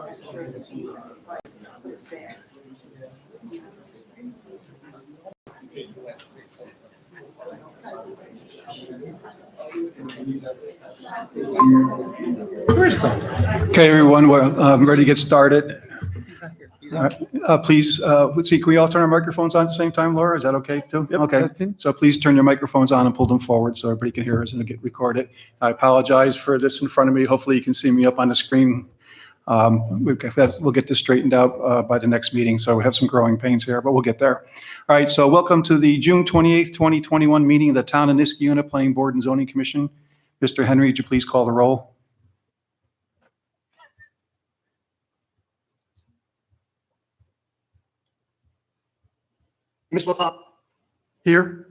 Okay, everyone, we're ready to get started. Please, let's see, can we all turn our microphones on at the same time, Laura? Is that okay too? Yep, okay. testing. So please turn your microphones on and pull them forward so everybody can hear us and get recorded. I apologize for this in front of me. Hopefully you can see me up on the screen. We'll get this straightened out by the next meeting. So we have some growing pains here, but we'll get there. All right, so welcome to the June 28th, 2021 meeting of the Town of Niskayuna Planning Board and Zoning Commission. Mr. Henry, would you please call the roll? Ms. Lafont. Here.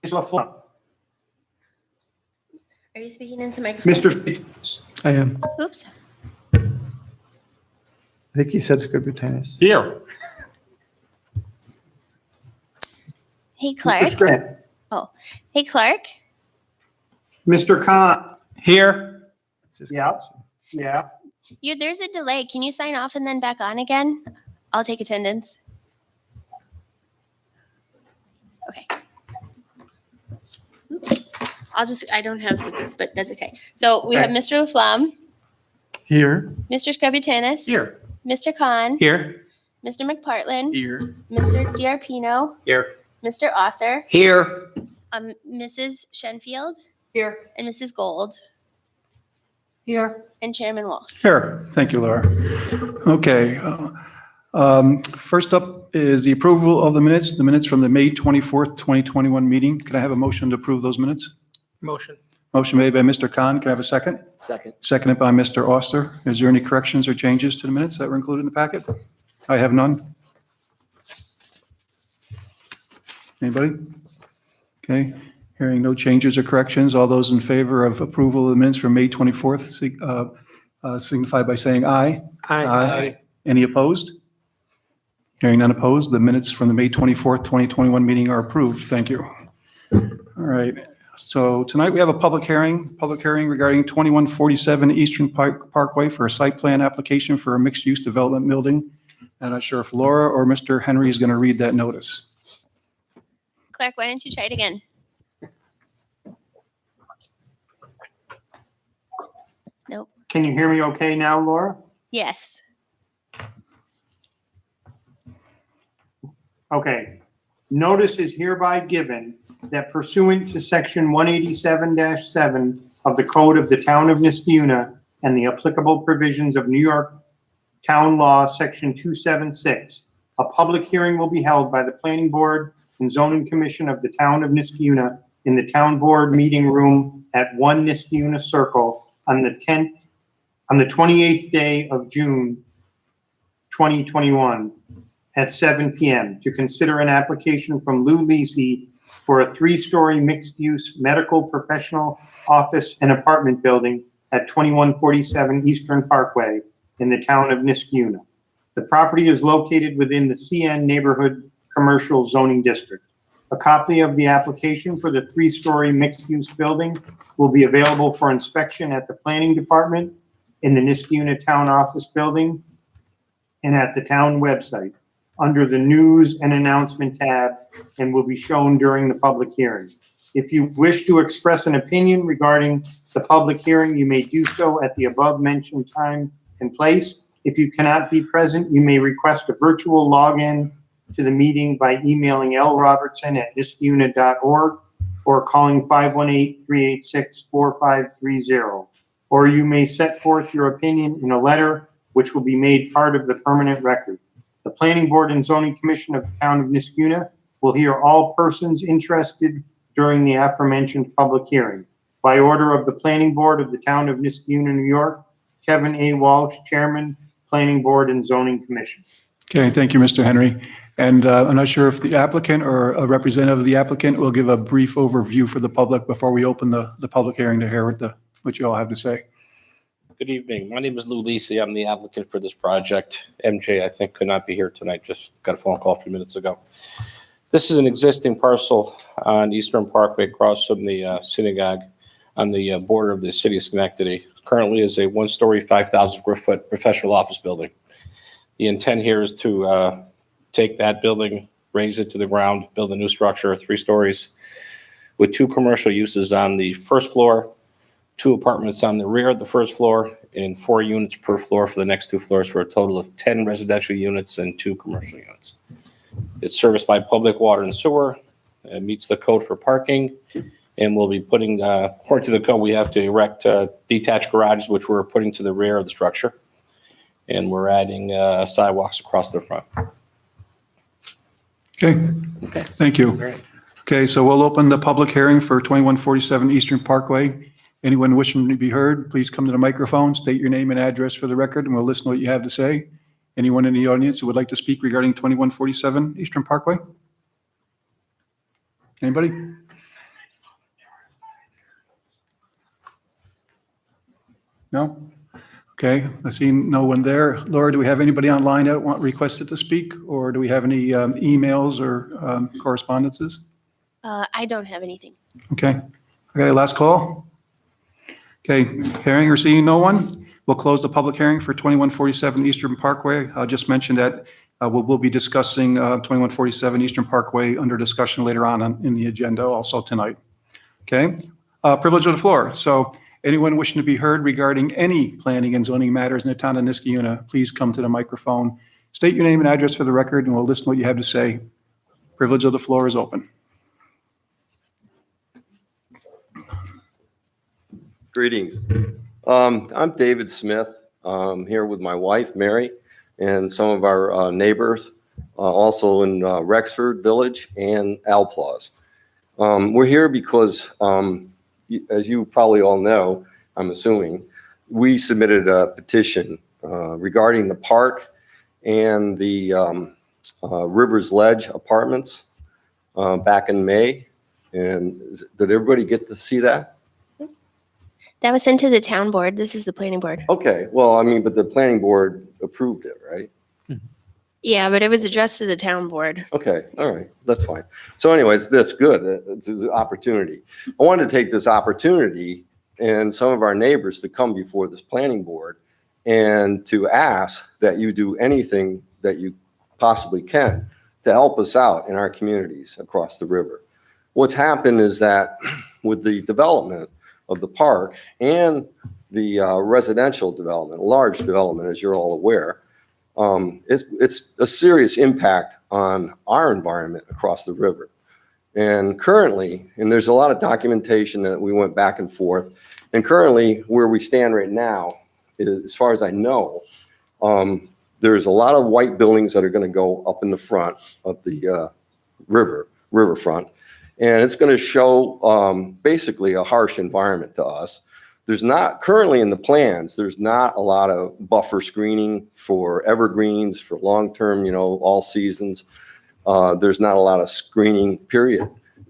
Ms. Lafont. Are you speaking into the microphone? Mr. I am. Oops. I think he said Scributinus. Here. Hey, Mr. Clark. Scranton. Oh, hey, Clark. Mr. Khan. Here. Yeah. Yeah. There's a delay. Can you sign off and then back on again? I'll take attendance. Okay. I don't have the, but that's okay. So we have Mr. Laflamme, Here. Mr. Scributinus, Here. Mr. Khan, Here. Mr. McPartland, Here. Mr. Diarpino, Here. Mr. Osser, Here. Mrs. Shenfield, Here. and Mrs. Gold, Here. and Chairman Walsh. Here. Thank you, Laura. Okay. First up is the approval of the minutes from the May 24th, 2021 meeting. Can I have a motion to approve those minutes? Motion. Motion made by Mr. Khan. Can I have a second? Second. Seconded by Mr. Oster. Is there any corrections or changes to the minutes that were included in the packet? I have none. Anybody? Okay. Hearing no changes or corrections, all those in favor of approval of the minutes from May 24th signify by saying aye. Aye. Any opposed? Hearing none opposed, the minutes from the May 24th, 2021 meeting are approved. Thank you. All right. So tonight we have a public hearing regarding 2147 Eastern Parkway for a site plan application for a mixed-use development building. I'm not sure if Laura or Mr. Henry is going to read that notice. Clark, why don't you try it again? Nope. Can you hear me okay now, Laura? Yes. Okay. Notice is hereby given that pursuant to section 187-7 of the Code of the Town of Niskayuna and the applicable provisions of New York Town Law, section 276, a public hearing will be held by the Planning Board and Zoning Commission of the Town of Niskayuna in the Town Board Meeting Room at 1 Niskayuna Circle on the 28th day of June 2021 at 7 p.m. to consider an application from Lou Lisi for a 3-story mixed-use medical professional office and apartment building at 2147 Eastern Parkway in the town of Niskayuna. The property is located within the CN Neighborhood Commercial Zoning District. A copy of the application for the 3-story mixed-use building will be available for inspection at the Planning Department, in the Niskayuna Town Office Building, and at the town website under the News and Announcement tab, and will be shown during the public hearing. If you wish to express an opinion regarding the public hearing, you may do so at the above mentioned time and place. If you cannot be present, you may request a virtual login to the meeting by emailing lrobertson@niskayuna.org or calling 518-386-4530. Or you may set forth your opinion in a letter, which will be made part of the permanent record. The Planning Board and Zoning Commission of the Town of Niskayuna will hear all persons interested during the aforementioned public hearing. By order of the Planning Board of the Town of Niskayuna, New York, Kevin A. Walsh, Chairman, Planning Board and Zoning Commission. Okay, thank you, Mr. Henry. And I'm not sure if the applicant or a representative of the applicant will give a brief overview for the public before we open the public hearing to hear what you all have to say. Good evening. My name is Lou Lisi. I'm the applicant for this project. MJ, I think, could not be here tonight. Just got a phone call a few minutes ago. This is an existing parcel on Eastern Parkway across from the synagogue. on the border of the city of Schenectady. Currently is a one-story, 5,000 square foot professional office building. The intent here is to take that building, raise it to the ground, build a new structure, 3 stories, with 2 commercial uses on the first floor, 2 apartments on the rear of the first floor, and 4 units per floor for the next 2 floors, for a total of 10 residential units and 2 commercial units. It's serviced by public water and sewer. It meets the code for parking, and we'll be putting, according to the code, we have to erect detached garages, which we're putting to the rear of the structure, and we're adding sidewalks across the front. Okay, thank you. Okay, so we'll open the public hearing for 2147 Eastern Parkway. Anyone wishing to be heard, please come to the microphone, state your name and address for the record, and we'll listen to what you have to say. Anyone in the audience who would like to speak regarding 2147 Eastern Parkway? Anybody? No? Okay, I see no one there. Laura, do we have anybody online that requested to speak, or do we have any emails or correspondences? I don't have anything. Okay, last call. Okay, hearing or seeing no one, we'll close the public hearing for 2147 Eastern Parkway. I'll just mention that we'll be discussing 2147 Eastern Parkway under discussion later on in the agenda also tonight. Okay, privilege of the floor. So anyone wishing to be heard regarding any planning and zoning matters in the town of Niskayuna, please come to the microphone. State your name and address for the record, and we'll listen to what you have to say. Privilege of the floor is open. Greetings. I'm David Smith. I'm here with my wife, Mary, and some of our neighbors, also in Rexford Village and Alplaus. We're here because, as you probably all know, I'm assuming, we submitted a petition regarding the park and the Rivers Ledge apartments back in May. And did everybody get to see that? That was sent to the town board. This is the planning board. Okay, well, I mean, but the planning board approved it, right? Yeah, but it was addressed to the town board. Okay, all right, that's fine. So anyways, that's good. It's an opportunity. I wanted to take this opportunity and some of our neighbors to come before this planning board and to ask that you do anything that you possibly can to help us out in our communities across the river. What's happened is that with the development of the park and the residential development, large development, as you're all aware, it's a serious impact on our environment across the river. And currently, and there's a lot of documentation that we went back and forth, and currently where we stand right now, as far as I know, there's a lot of white buildings that are going to go up in the front of the riverfront. And it's going to show basically a harsh environment to us. There's not, currently in the plans, there's not a lot of buffer screening for evergreens, for long-term, all seasons. There's not a lot of screening, period,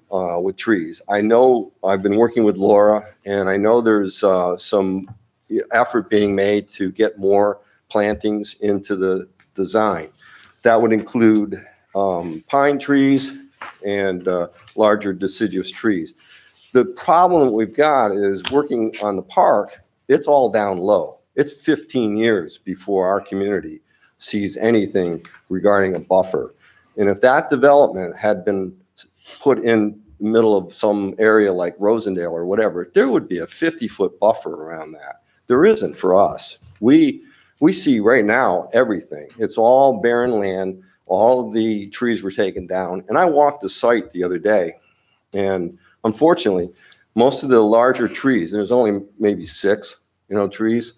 with trees. I know I've been working with Laura, and I know there's some effort being made to get more plantings into the design. That would include pine trees and larger deciduous trees. The problem that we've got is working on the park, it's all down low. It's 15 years before our community sees anything regarding a buffer. And if that development had been put in the middle of some area like Rosendale or whatever, there would be a 50-foot buffer around that. There isn't for us. We see right now everything. It's all barren land. All of the trees were taken down. And I walked the site the other day, and unfortunately, most of the larger trees, there's only maybe 6, trees,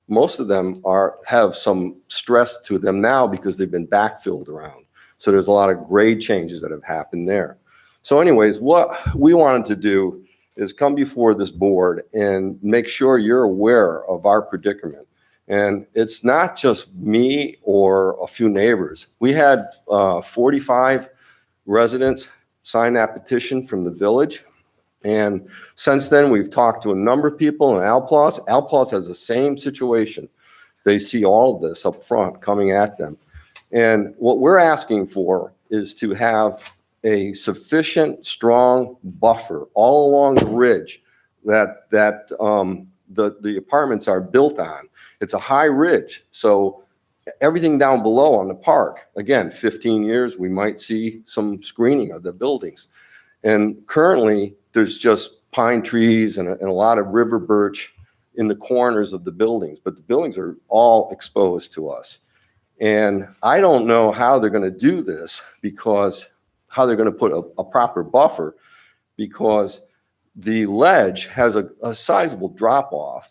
most of them have some stress to them now because they've been backfilled around. So there's a lot of grade changes that have happened there. So anyways, what we wanted to do is come before this board and make sure you're aware of our predicament. And it's not just me or a few neighbors. We had 45 residents sign that petition from the village. And since then, we've talked to a number of people in Alplaus. Alplaus has the same situation. They see all of this up front coming at them. And what we're asking for is to have a sufficient, strong buffer all along the ridge that the apartments are built on. It's a high ridge, so everything down below on the park, again, 15 years, we might see some screening of the buildings. And currently, there's just pine trees and a lot of river birch in the corners of the buildings, but the buildings are all exposed to us. And I don't know how they're going to do this, because how they're going to put a proper buffer, because the ledge has a sizable drop off,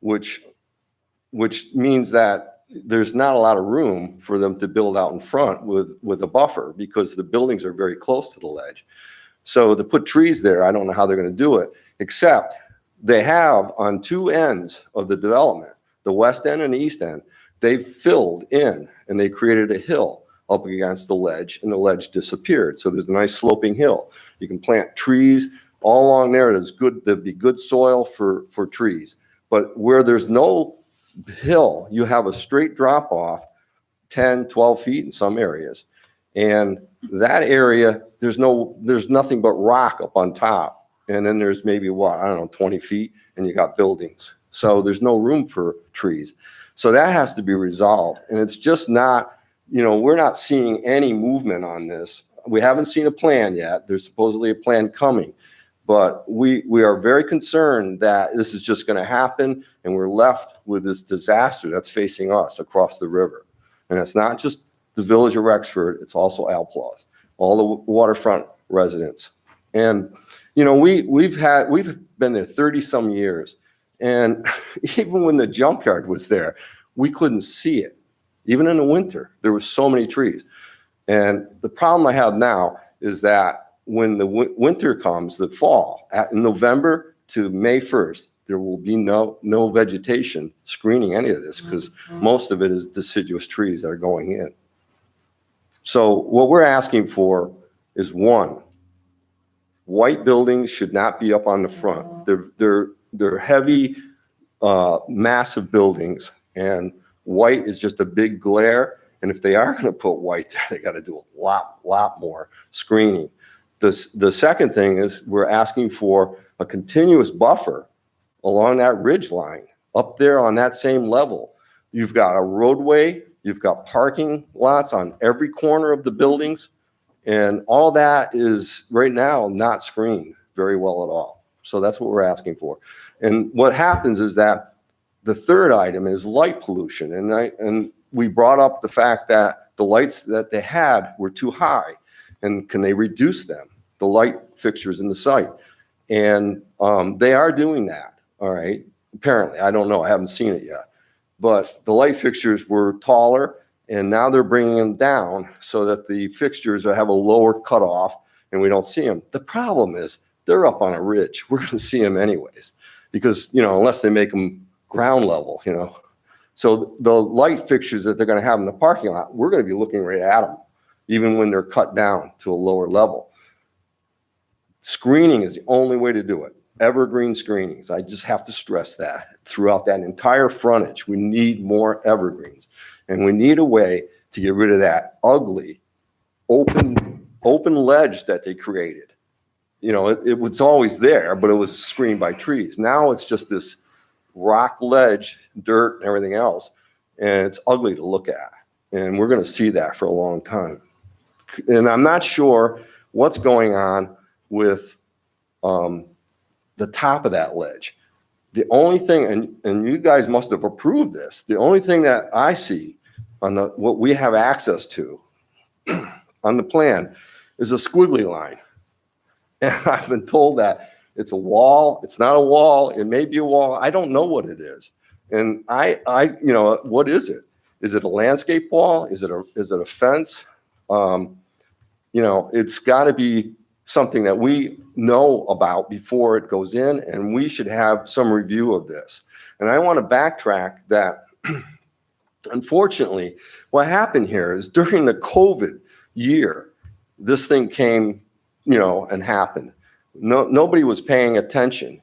which means that there's not a lot of room for them to build out in front with a buffer, because the buildings are very close to the ledge. So to put trees there, I don't know how they're going to do it, except they have on two ends of the development, the west end and the east end, they've filled in and they created a hill up against the ledge, and the ledge disappeared. So there's a nice sloping hill. You can plant trees all along there. There'd be good soil for trees. But where there's no hill, you have a straight drop off, 10, 12 feet in some areas. And that area, there's nothing but rock up on top. And then there's maybe 20 feet, and you got buildings. So there's no room for trees. So that has to be resolved. And it's just not, we're not seeing any movement on this. We haven't seen a plan yet. There's supposedly a plan coming. But we are very concerned that this is just going to happen, and we're left with this disaster that's facing us across the river. And it's not just the village of Rexford, it's also Alplaus, all the waterfront residents. And, we've been there 30 some years. And even when the junkyard was there, we couldn't see it. Even in the winter, there were so many trees. And the problem I have now is that when the winter comes, the fall, in November to May 1st, there will be no vegetation screening any of this, because most of it is deciduous trees that are going in. So what we're asking for is, one, white buildings should not be up on the front. They're heavy, massive buildings, and white is just a big glare. And if they are going to put white there, they got to do a lot more screening. The second thing is, we're asking for a continuous buffer along that ridge line up there on that same level. You've got a roadway, you've got parking lots on every corner of the buildings, and all that is right now not screened very well at all. So that's what we're asking for. And what happens is that the third item is light pollution. And we brought up the fact that the lights that they had were too high, and can they reduce them, the light fixtures in the site? And they are doing that, all right? Apparently, I don't know, I haven't seen it yet. But the light fixtures were taller, and now they're bringing them down so that the fixtures have a lower cutoff and we don't see them. The problem is, they're up on a ridge. We're going to see them anyways, because, unless they make them ground level, So the light fixtures that they're going to have in the parking lot, we're going to be looking right at them, even when they're cut down to a lower level. Screening is the only way to do it. Evergreen screenings. I just have to stress that throughout that entire frontage, we need more evergreens, and we need a way to get rid of that ugly open ledge that they created. It was always there, but it was screened by trees. Now it's just this rock ledge, dirt, and everything else, and it's ugly to look at. And we're going to see that for a long time. And I'm not sure what's going on with the top of that ledge. The only thing, and you guys must have approved this, the only thing that I see on what we have access to on the plan is a squiggly line. And I've been told that it's a wall. It's not a wall. It may be a wall. I don't know what it is. And what is it? Is it a landscape wall? Is it a fence? It's got to be something that we know about before it goes in, and we should have some review of this. And I want to backtrack that. Unfortunately, what happened here is, during the COVID year, this thing came, and happened. Nobody was paying attention.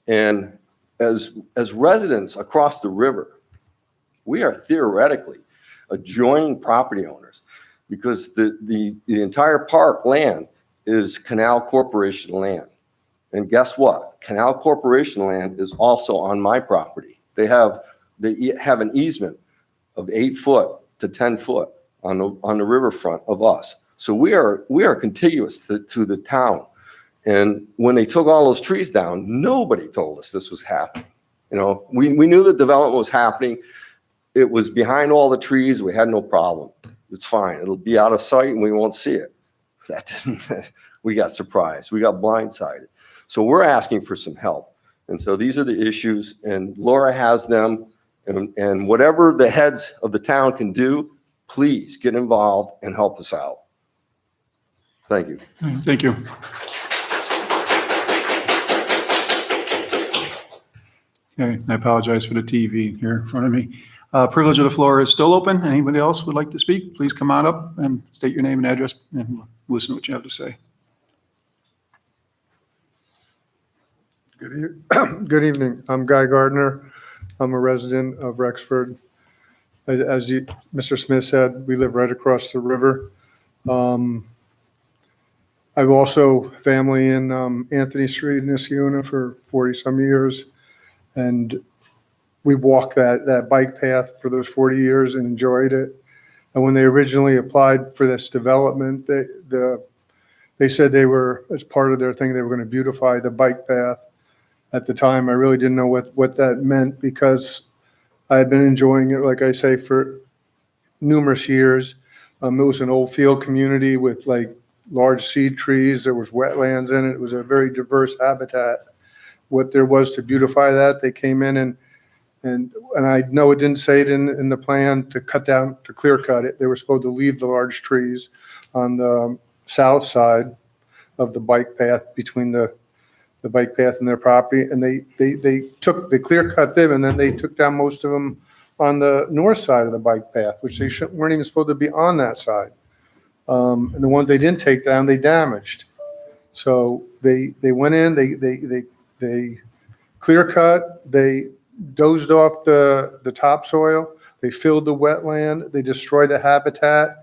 And as residents across the river, we are theoretically adjoining property owners, because the entire park land is Canal Corporation land. And guess what? Canal Corporation land is also on my property. They have an easement of 8 foot to 10 foot on the riverfront of us. So we are contiguous to the town. And when they took all those trees down, nobody told us this was happening. You know, we knew the development was happening. It was behind all the trees. We had no problem. It's fine. It'll be out of sight and we won't see it. That didn't, we got surprised. We got blindsided. So we're asking for some help. And so these are the issues, and Laura has them. And whatever the heads of the town can do, please get involved and help us out. Thank you. Thank you. Okay, I apologize for the TV here in front of me. Privilege of the floor is still open. Anybody else would like to speak? Please come on up and state your name and address and listen to what you have to say. Good evening. I'm Guy Gardner. I'm a resident of Rexford. As Mr. Smith said, we live right across the river. I've also family in Anthony Street in Niskayuna for 40-some years. And we walked that bike path for those 40 years and enjoyed it. And when they originally applied for this development, they said they were, as part of their thing, they were going to beautify the bike path. At the time, I really didn't know what that meant, because I had been enjoying it, like I say, for numerous years. It was an old field community with like large seed trees. There was wetlands in it. It was a very diverse habitat. What there was to beautify that, they came in and I know it didn't say it in the plan to clear cut it. They were supposed to leave the large trees on the south side of the bike path, between the bike path and their property, and they clear cut them, and then they took down most of them on the north side of the bike path, which they weren't even supposed to be on that side. And the ones they didn't take down, they damaged. So they went in, they clear cut, they dozed off the topsoil, they filled the wetland, they destroyed the habitat.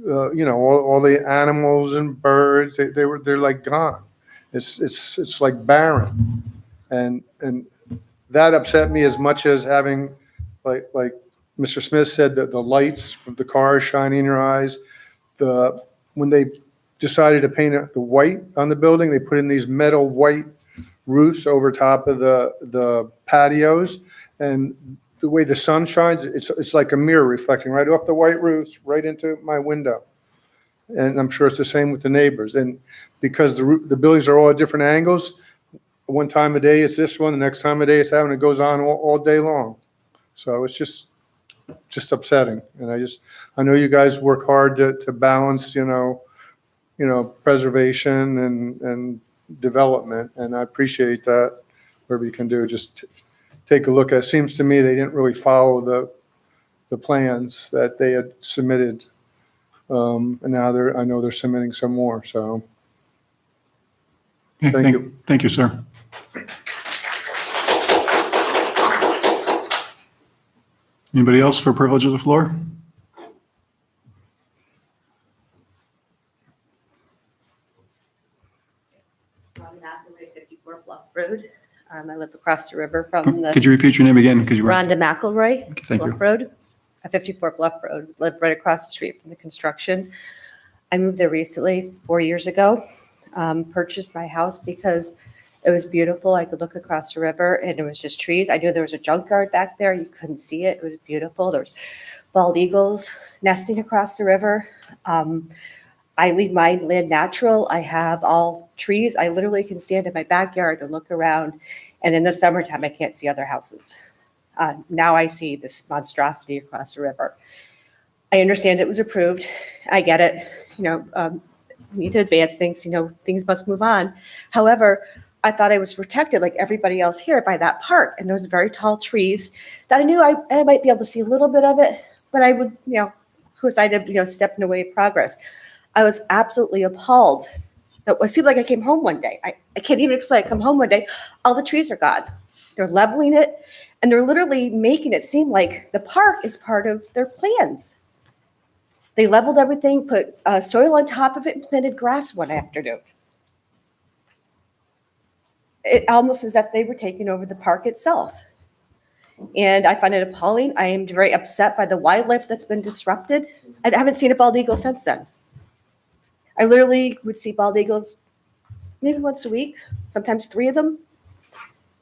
All the animals and birds, they're like gone. It's like barren, and that upset me as much as having, like Mr. Smith said, that the lights from the cars shining in your eyes. When they decided to paint the white on the building, they put in these metal white roofs over top of the patios, and the way the sun shines, it's like a mirror reflecting right off the white roofs right into my window. And I'm sure it's the same with the neighbors. And because the buildings are all at different angles, one time of day it's this one, the next time of day it's that one. It goes on all day long. So it's just upsetting. And I know you guys work hard to balance, preservation and development, and I appreciate that. Whatever you can do, just take a look at. It seems to me they didn't really follow the plans that they had submitted. And now I know they're submitting some more, so. Okay, Thank you. Thank you, sir. Anybody else for privilege of the floor? Rhonda McElroy, 54 Bluff Road. I live across the river from Could you repeat your name again? Rhonda McElroy, Okay, thank you. Bluff Road. 54 Bluff Road. Live right across the street from the construction. I moved there recently, 4 years ago. Purchased my house because it was beautiful. I could look across the river and it was just trees. I knew there was a junkyard back there. You couldn't see it. It was beautiful. There was bald eagles nesting across the river. I leave my land natural. I have all trees. I literally can stand in my backyard and look around. And in the summertime, I can't see other houses. Now I see this monstrosity across the river. I understand it was approved. I get it. We need to advance things. Things must move on. However, I thought I was protected like everybody else here by that park. And those very tall trees that I knew I might be able to see a little bit of it, but I would, who was I to, step in the way of progress? I was absolutely appalled. It seemed like I came home one day. I can't even explain. I come home one day, all the trees are gone. They're leveling it, and they're literally making it seem like the park is part of their plans. They leveled everything, put soil on top of it, and planted grass one afternoon. it almost as if they were taking over the park itself. And I find it appalling. I am very upset by the wildlife that's been disrupted. I haven't seen a bald eagle since then. I literally would see bald eagles maybe once a week, sometimes 3 of them.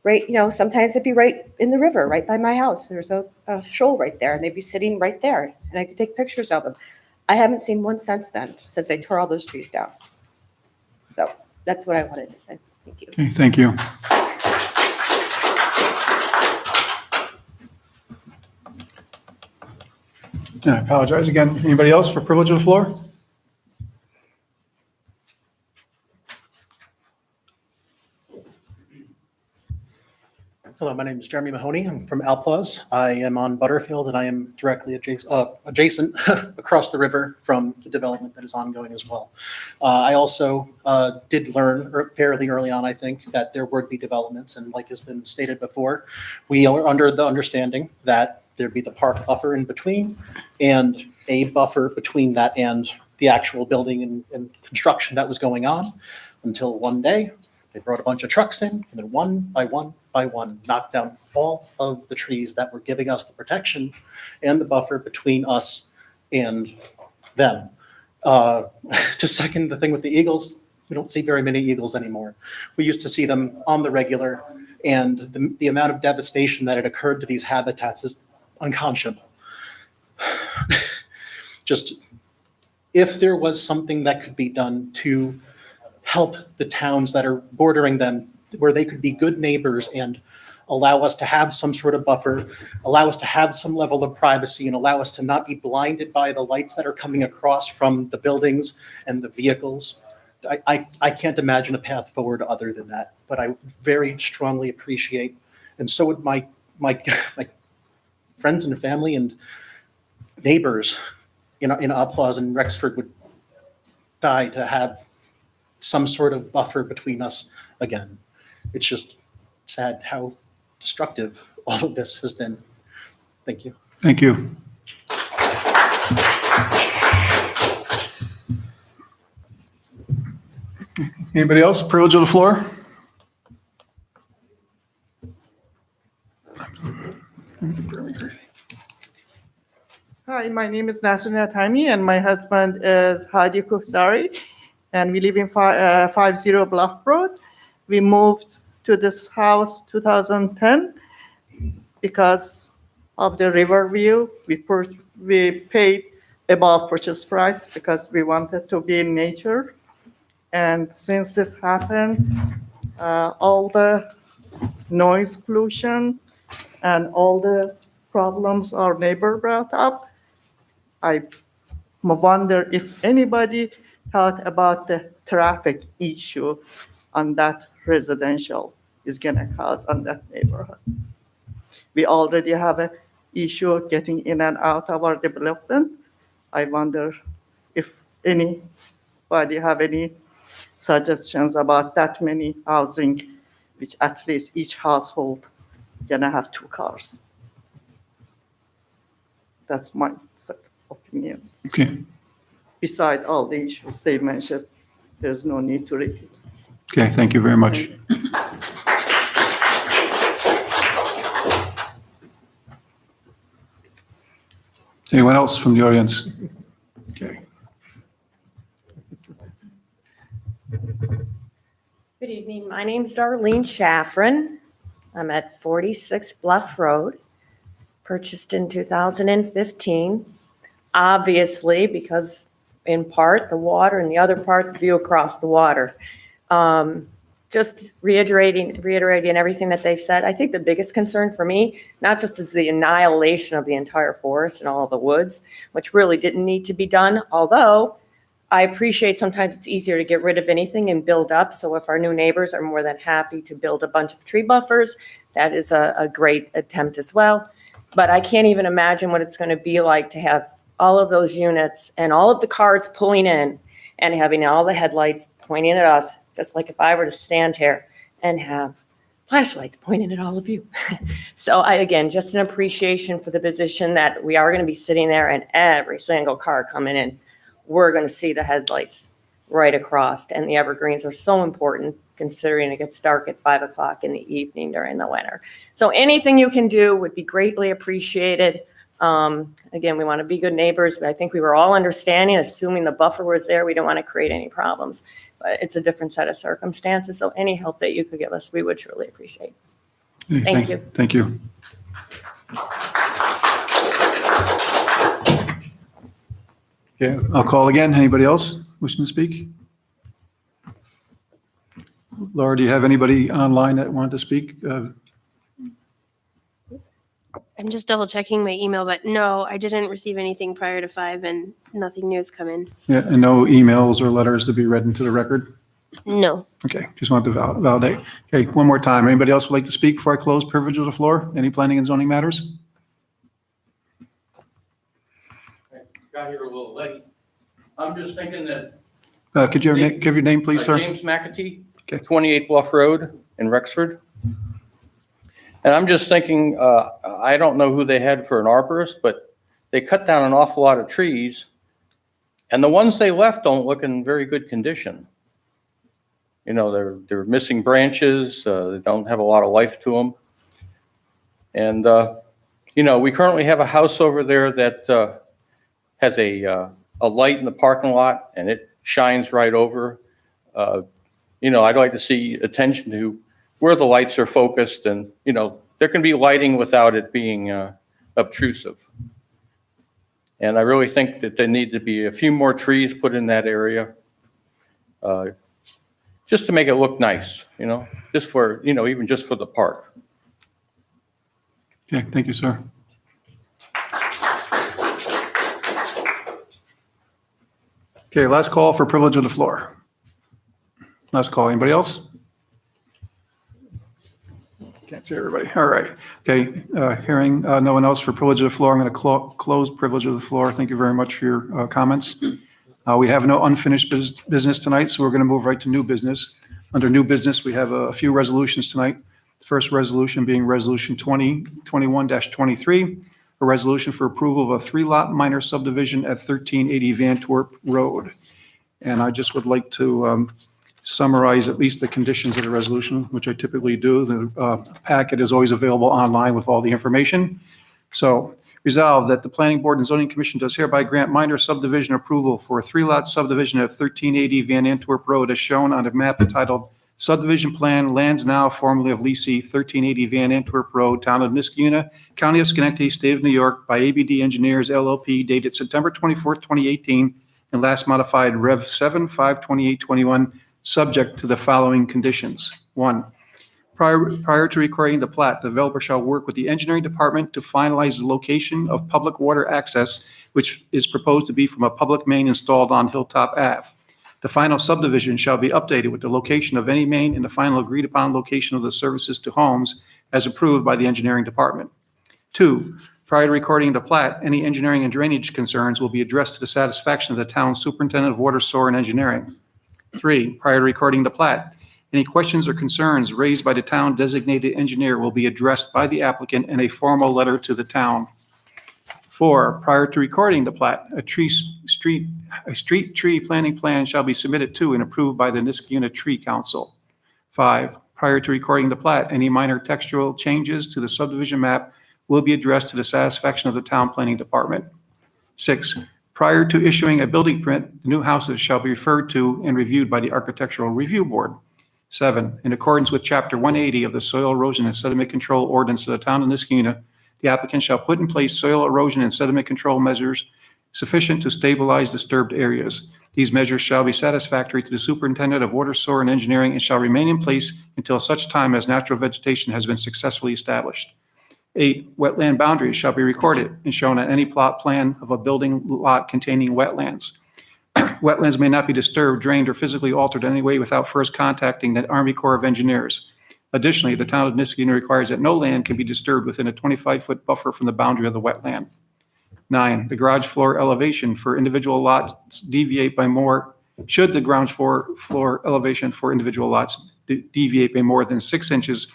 Right, sometimes they'd be right in the river, right by my house. There's a shoal right there, and they'd be sitting right there, and I could take pictures of them. I haven't seen one since then, since they tore all those trees down. So that's what I wanted to say. Thank you. Okay, thank you. I apologize again. Anybody else for privilege of the floor? Hello, my name is Jeremy Mahoney. I'm from Alplaus. I am on Butterfield, and I am directly adjacent across the river from the development that is ongoing as well. I also did learn fairly early on, I think, that there would be developments, and like has been stated before, we are under the understanding that there'd be the park buffer in between and a buffer between that and the actual building and construction that was going on, until one day they brought a bunch of trucks in, and then one by one knocked down all of the trees that were giving us the protection and the buffer between us and them. To second the thing with the eagles, we don't see very many eagles anymore. We used to see them on the regular, and the amount of devastation that had occurred to these habitats is unconscionable. Just, if there was something that could be done to help the towns that are bordering them, where they could be good neighbors and allow us to have some sort of buffer, allow us to have some level of privacy, and allow us to not be blinded by the lights that are coming across from the buildings and the vehicles. I can't imagine a path forward other than that, but I very strongly appreciate, and so would my friends and family and neighbors in Applause and Rexford would die to have some sort of buffer between us again. It's just sad how destructive all of this has been. Thank you. Thank you. Anybody else? Privilege of the floor? Hi, my name is Taimi, and my husband is Hadi Kuksari, and we live in 50 Bluff Road. We moved to this house 2010 because of the river view. We paid above purchase price because we wanted to be in nature. And since this happened, all the noise pollution and all the problems our neighbor brought up, I wonder if anybody thought about the traffic issue on that residential is going to cause on that neighborhood. We already have an issue getting in and out of our development. I wonder if anybody have any suggestions about that many housing, which at least each household gonna have 2 cars. That's my opinion. Okay. Beside all the issues they mentioned, there's no need to repeat. Okay, thank you very much. Anyone else from the audience? Okay. Good evening. My name's Darlene Shafran. I'm at 46 Bluff Road, purchased in 2015. Obviously, because in part the water and the other part the view across the water. Just reiterating everything that they've said, I think the biggest concern for me, not just is the annihilation of the entire forest and all of the woods, which really didn't need to be done, although I appreciate sometimes it's easier to get rid of anything and build up. So if our new neighbors are more than happy to build a bunch of tree buffers, that is a great attempt as well. But I can't even imagine what it's going to be like to have all of those units and all of the cars pulling in and having all the headlights pointing at us, just like if I were to stand here and have flashlights pointing at all of you. So again, just an appreciation for the position that we are going to be sitting there and every single car coming in, we're going to see the headlights right across. And the evergreens are so important considering it gets dark at 5 o'clock in the evening during the winter. So anything you can do would be greatly appreciated. Again, we want to be good neighbors, but I think we were all understanding, assuming the buffer was there, we don't want to create any problems. But it's a different set of circumstances, so any help that you could give us, we would truly appreciate. Thank you. Thank you. Okay, I'll call again. Anybody else wishing to speak? Laura, do you have anybody online that wanted to speak? I'm just double checking my email, but no, I didn't receive anything prior to 5 and nothing new has come in. Yeah, and no emails or letters to be read into the record? No. Okay, just wanted to validate. Okay, one more time. Anybody else would like to speak before I close privilege of the floor? Any planning and zoning matters? Got here a little late. I'm just thinking that. Could you give your name, please, sir? James McAtee, Okay. 28 Bluff Road in Rexford. And I'm just thinking, I don't know who they had for an arborist, but they cut down an awful lot of trees. And the ones they left don't look in very good condition. You know, they're missing branches. They don't have a lot of life to them. And, you know, we currently have a house over there that has a light in the parking lot and it shines right over. You know, I'd like to see attention to where the lights are focused and, you know, there can be lighting without it being obtrusive. And I really think that there need to be a few more trees put in that area. Just to make it look nice, you know, just for, you know, even just for the park. Okay, thank you, sir. Okay, last call for privilege of the floor. Last call. Anybody else? Can't see everybody. All right. Okay, hearing no one else for privilege of the floor, I'm going to close privilege of the floor. Thank you very much for your comments. We have no unfinished business tonight, so we're going to move right to new business. Under new business, we have a few resolutions tonight. The first resolution being Resolution 2021-23, a resolution for approval of a 3-lot minor subdivision at 1380 Van Twerp Road. And I just would like to summarize at least the conditions of the resolution, which I typically do. The packet is always available online with all the information. So, resolved that the Planning Board and Zoning Commission does hereby grant minor subdivision approval for a 3-lot subdivision at 1380 Van Antwerp Road as shown on a map entitled Subdivision Plan Lands Now, formerly of Lisi, 1380 Van Antwerp Road, Town of Niskayuna, County of Schenectady, State of New York, by ABD Engineers LLP, dated September 24th, 2018, and last modified Rev 7/5/2821, subject to the following conditions. 1. Prior to recording the plat, the developer shall work with the engineering department to finalize the location of public water access, which is proposed to be from a public main installed on Hilltop Ave. The final subdivision shall be updated with the location of any main and the final agreed upon location of the services to homes as approved by the engineering department. 2. Prior to recording the plat, any engineering and drainage concerns will be addressed to the satisfaction of the town superintendent of water, sewer, and engineering. 3. Prior to recording the plat, any questions or concerns raised by the town designated engineer will be addressed by the applicant in a formal letter to the town. 4. Prior to recording the plat, a street tree planting plan shall be submitted to and approved by the Niskayuna Tree Council. 5. Prior to recording the plat, any minor textual changes to the subdivision map will be addressed to the satisfaction of the town planning department. 6. Prior to issuing a building permit, the new houses shall be referred to and reviewed by the Architectural Review Board. 7. In accordance with Chapter 180 of the Soil Erosion and Sediment Control Ordinance of the Town of Niskayuna, the applicant shall put in place soil erosion and sediment control measures sufficient to stabilize disturbed areas. These measures shall be satisfactory to the superintendent of water, sewer, and engineering and shall remain in place until such time as natural vegetation has been successfully established. 8. Wetland boundaries shall be recorded and shown on any plot plan of a building lot containing wetlands. Wetlands may not be disturbed, drained, or physically altered in any way without first contacting the Army Corps of Engineers. Additionally, the town of Niskayuna requires that no land can be disturbed within a 25-foot buffer from the boundary of the wetland. 9. The garage floor elevation for individual lots deviate by more, should the ground floor elevation for individual lots deviate by more than 6 inches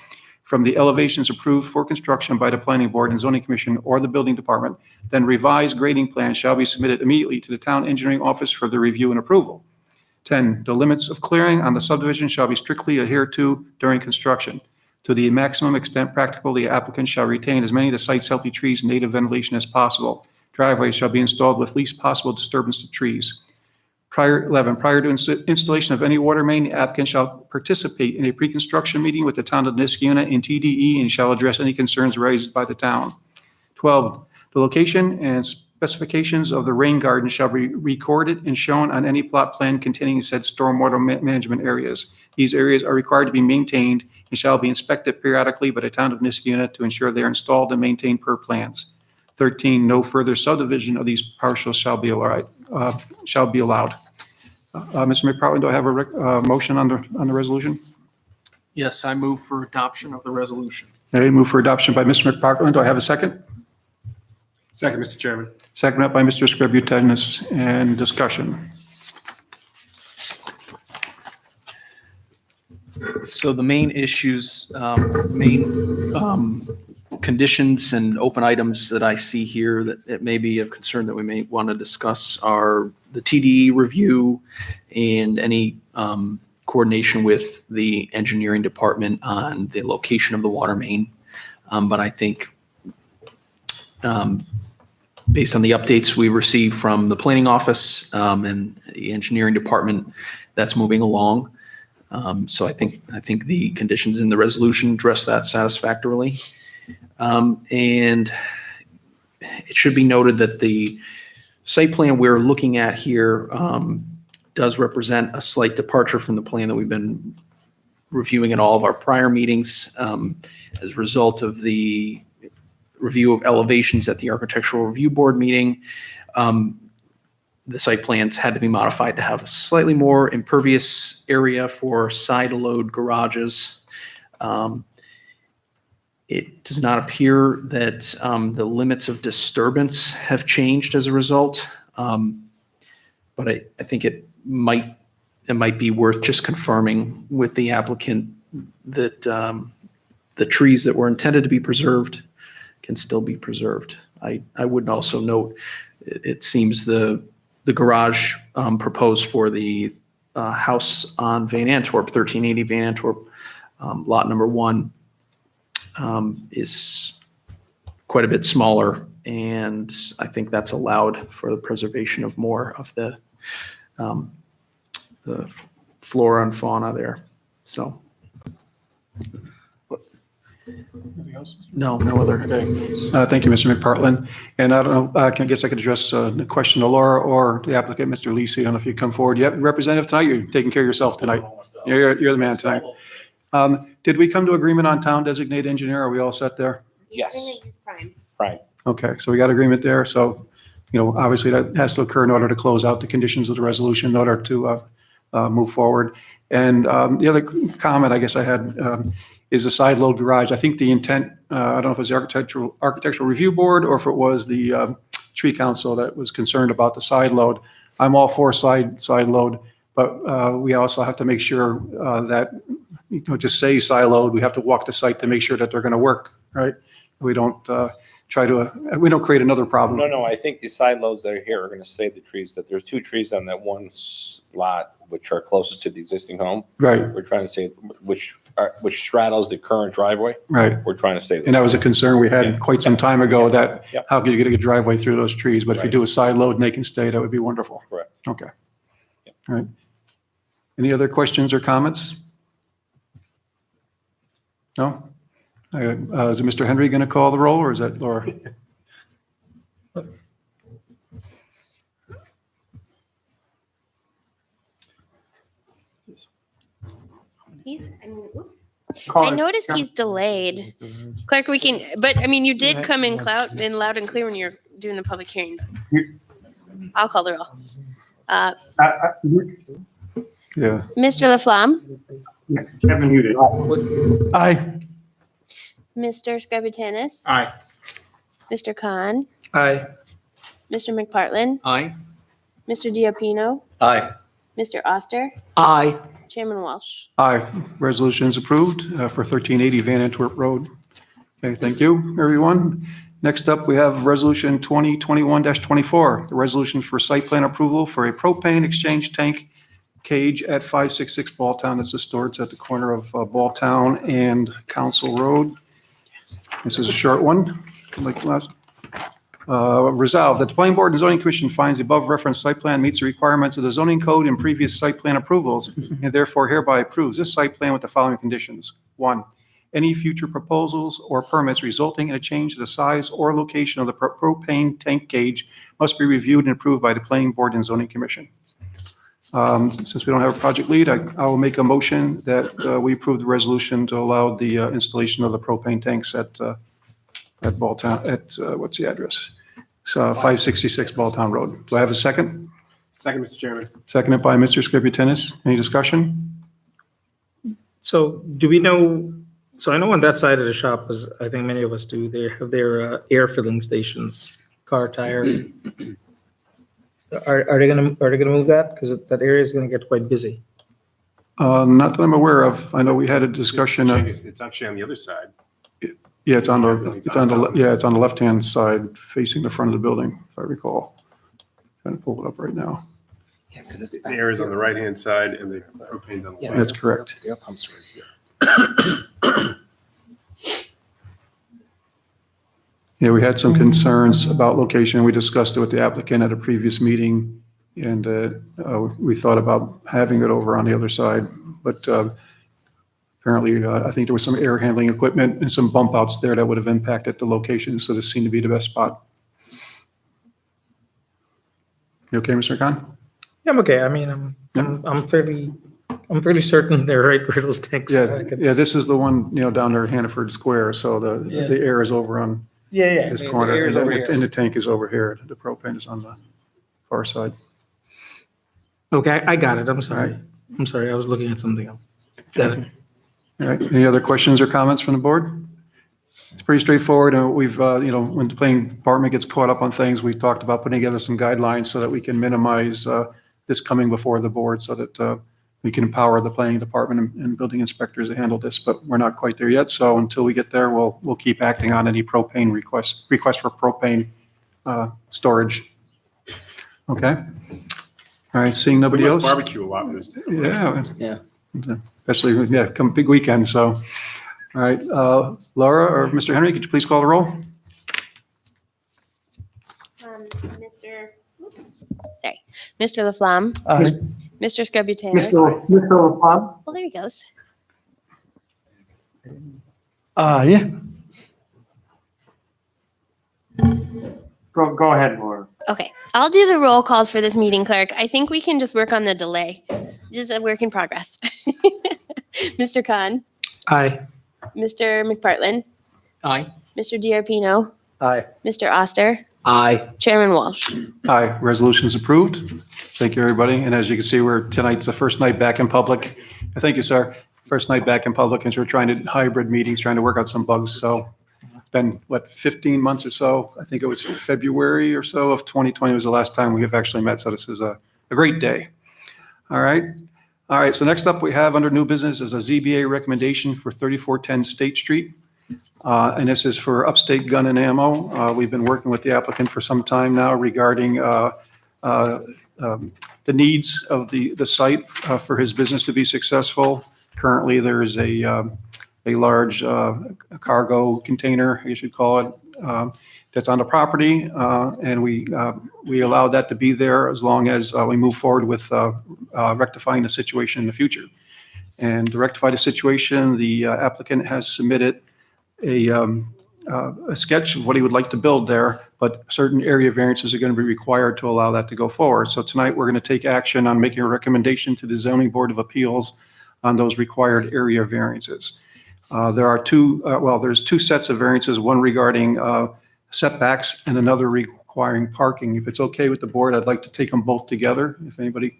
from the elevations approved for construction by the Planning Board and Zoning Commission or the Building Department, then revised grading plans shall be submitted immediately to the Town Engineering Office for the review and approval. 10, the limits of clearing on the subdivision shall be strictly adhered to during construction. To the maximum extent practicable, the applicant shall retain as many of the site's healthy trees and native ventilation as possible. Driveways shall be installed with least possible disturbance to trees. 11, prior to installation of any water main, the applicant shall participate in a pre-construction meeting with the town of Niskuna and TDE and shall address any concerns raised by the town. 12, the location and specifications of the rain garden shall be recorded and shown on any plot plan containing said stormwater management areas. These areas are required to be maintained and shall be inspected periodically by the town of Niskuna to ensure they are installed and maintained per plans. 13, no further subdivision of these parcels shall be allowed. Mr. McPartland, do I have a motion on the resolution? Yes, I move for adoption of the resolution. Okay, move for adoption by Mr. McPartland. Do I have a second? Second, Mr. Chairman. Second by Mr. Scributinus, and discussion. So the main issues, conditions and open items that I see here that it may be of concern that we may want to discuss are the TDE review and any coordination with the engineering department on the location of the water main. But I think based on the updates we received from the planning office and the engineering department, that's moving along. So I think the conditions in the resolution address that satisfactorily. And it should be noted that the site plan we're looking at here does represent a slight departure from the plan that we've been reviewing in all of our prior meetings as a result of the review of elevations at the Architectural Review Board meeting. The site plans had to be modified to have a slightly more impervious area for side load garages. It does not appear that the limits of disturbance have changed as a result. But I think it might be worth just confirming with the applicant that the trees that were intended to be preserved can still be preserved. I would also note, it seems the garage proposed for the house on Van Antwerp, 1380 Van Antwerp, lot number 1, is quite a bit smaller, and I think that's allowed for the preservation of more of the flora and fauna there. So. Anything else? No other. Thank you, Mr. McPartland. And I don't know, I guess I could address the question to Laura or the applicant, Mr. Lisi. I don't know if you come forward yet. Representative tonight, you're taking care of yourself tonight. You're the man tonight. Did we come to agreement on town designated engineer? Are we all set there? Yes. Right. Okay, so we got agreement there. So, obviously that has to occur in order to close out the conditions of the resolution in order to move forward. And the other comment I guess I had is the side load garage. I think the intent, I don't know if it was the Architectural Review Board or if it was the Tree Council that was concerned about the side load. I'm all for side load, but we also have to make sure that, just say side load, we have to walk the site to make sure that they're going to work, right? We don't we don't create another problem. No, I think the side loads that are here are going to save the trees. That there's 2 trees on that one lot which are closest to the existing home. Right. We're trying to save which straddles the current driveway. Right. We're trying to save them. And that was a concern we had quite some time ago, that Yeah. how can you get a driveway through those trees? But if you Right. do a side load and they can stay, that would be wonderful. Correct. Okay. All right. Any other questions or comments? No? Is it Mr. Henry going to call the roll, or is that Laura? I noticed he's delayed. Clerk, you did come in loud and clear when you're doing the public hearing. I'll call the roll. Yeah. Mr. Laflamme, Kevin muted. Aye. Mr. Scributinus, Aye. Mr. Khan, Aye. Mr. McPartland, Aye. Mr. Diapino, Aye. Mr. Oster, Aye. Chairman Walsh. Aye. Resolution is approved for 1380 Van Antwerp Road. Okay, thank you, everyone. Next up, we have Resolution 2021-24, the resolution for site plan approval for a propane exchange tank cage at 566 Balltown. That's the store. It's at the corner of Balltown and Council Road. This is a short one, like the last. Resolved that the Planning Board and Zoning Commission finds the above referenced site plan meets the requirements of the zoning code and previous site plan approvals, and therefore hereby approves this site plan with the following conditions. 1, any future proposals or permits resulting in a change to the size or location of the propane tank gauge must be reviewed and approved by the Planning Board and Zoning Commission. Since we don't have a project lead, I will make a motion that we approve the resolution to allow the installation of the propane tanks at Balltown, what's the address? 566 Balltown Road. Do I have a second? Second, Mr. Chairman. Seconded by Mr. Scributinus. Any discussion? So do we know, so I know on that side of the shop, as I think many of us do, they have their air filling stations, car tire. Are they gonna move that? Because that area is gonna get quite busy. Not that I'm aware of. I know we had a discussion. It's actually on the other side. Yeah, it's on the left-hand side facing the front of the building, if I recall. Trying to pull it up right now. Yeah, because it's The air is on the right-hand side and the propane's on the left. That's correct. The air pump's right here. Yeah, we had some concerns about location. We discussed it with the applicant at a previous meeting, and we thought about having it over on the other side, but apparently, I think there was some air handling equipment and some bump outs there that would have impacted the location, so this seemed to be the best spot. You okay, Mr. Khan? Yeah, I'm okay. I mean, I'm fairly certain they're right where those tanks are. Yeah, this is the one, down there at Hannaford Square, so the air is over on this The corner, air is over and here. the tank is over here. The propane is on the far side. Okay, I got it. I'm sorry. Right. I'm sorry. I was looking at something else. Got it. All right, any other questions or comments from the board? It's pretty straightforward, and we've, when the planning department gets caught up on things, we've talked about putting together some guidelines so that we can minimize this coming before the board, so that we can empower the planning department and building inspectors to handle this, but we're not quite there yet, so until we get there, we'll keep acting on any propane requests for propane storage. Okay? All right, seeing We nobody must else? barbecue a lot in this. Yeah. Especially, come big weekend, so. All right, Laura or Mr. Henry, could you please call the roll? Mr. Laflamme, Mr. Scributinus. Mr. LaPlante? Well, there he goes. Yeah. Go ahead, Laura. Okay, I'll do the roll calls for this meeting, clerk. I think we can just work on the delay. Just a work in progress. Mr. Khan, Aye. Mr. McPartlin, Aye. Mr. DiArpino, Aye. Mr. Oster, Aye. Chairman Walsh. Aye, resolution's approved. Thank you, everybody. And as you can see, tonight's the first night back in public. Thank you, sir. First night back in public, and so we're trying to hybrid meetings, trying to work out some bugs. So it's been, 15 months or so? I think it was February or so of 2020 was the last time we have actually met. So this is a great day. All right. All right. So next up we have under new business is a ZBA recommendation for 3410 State Street. And this is for Upstate Gun and Ammo. We've been working with the applicant for some time now regarding the needs of the site for his business to be successful. Currently, there is a large cargo container, you should call it, that's on the property, and we allow that to be there as long as we move forward with rectifying the situation in the future. And to rectify the situation, the applicant has submitted a sketch of what he would like to build there, but certain area variances are going to be required to allow that to go forward. So tonight, we're going to take action on making a recommendation to the Zoning Board of Appeals on those required area variances. There's two sets of variances, one regarding setbacks and another requiring parking. If it's okay with the board, I'd like to take them both together. If anybody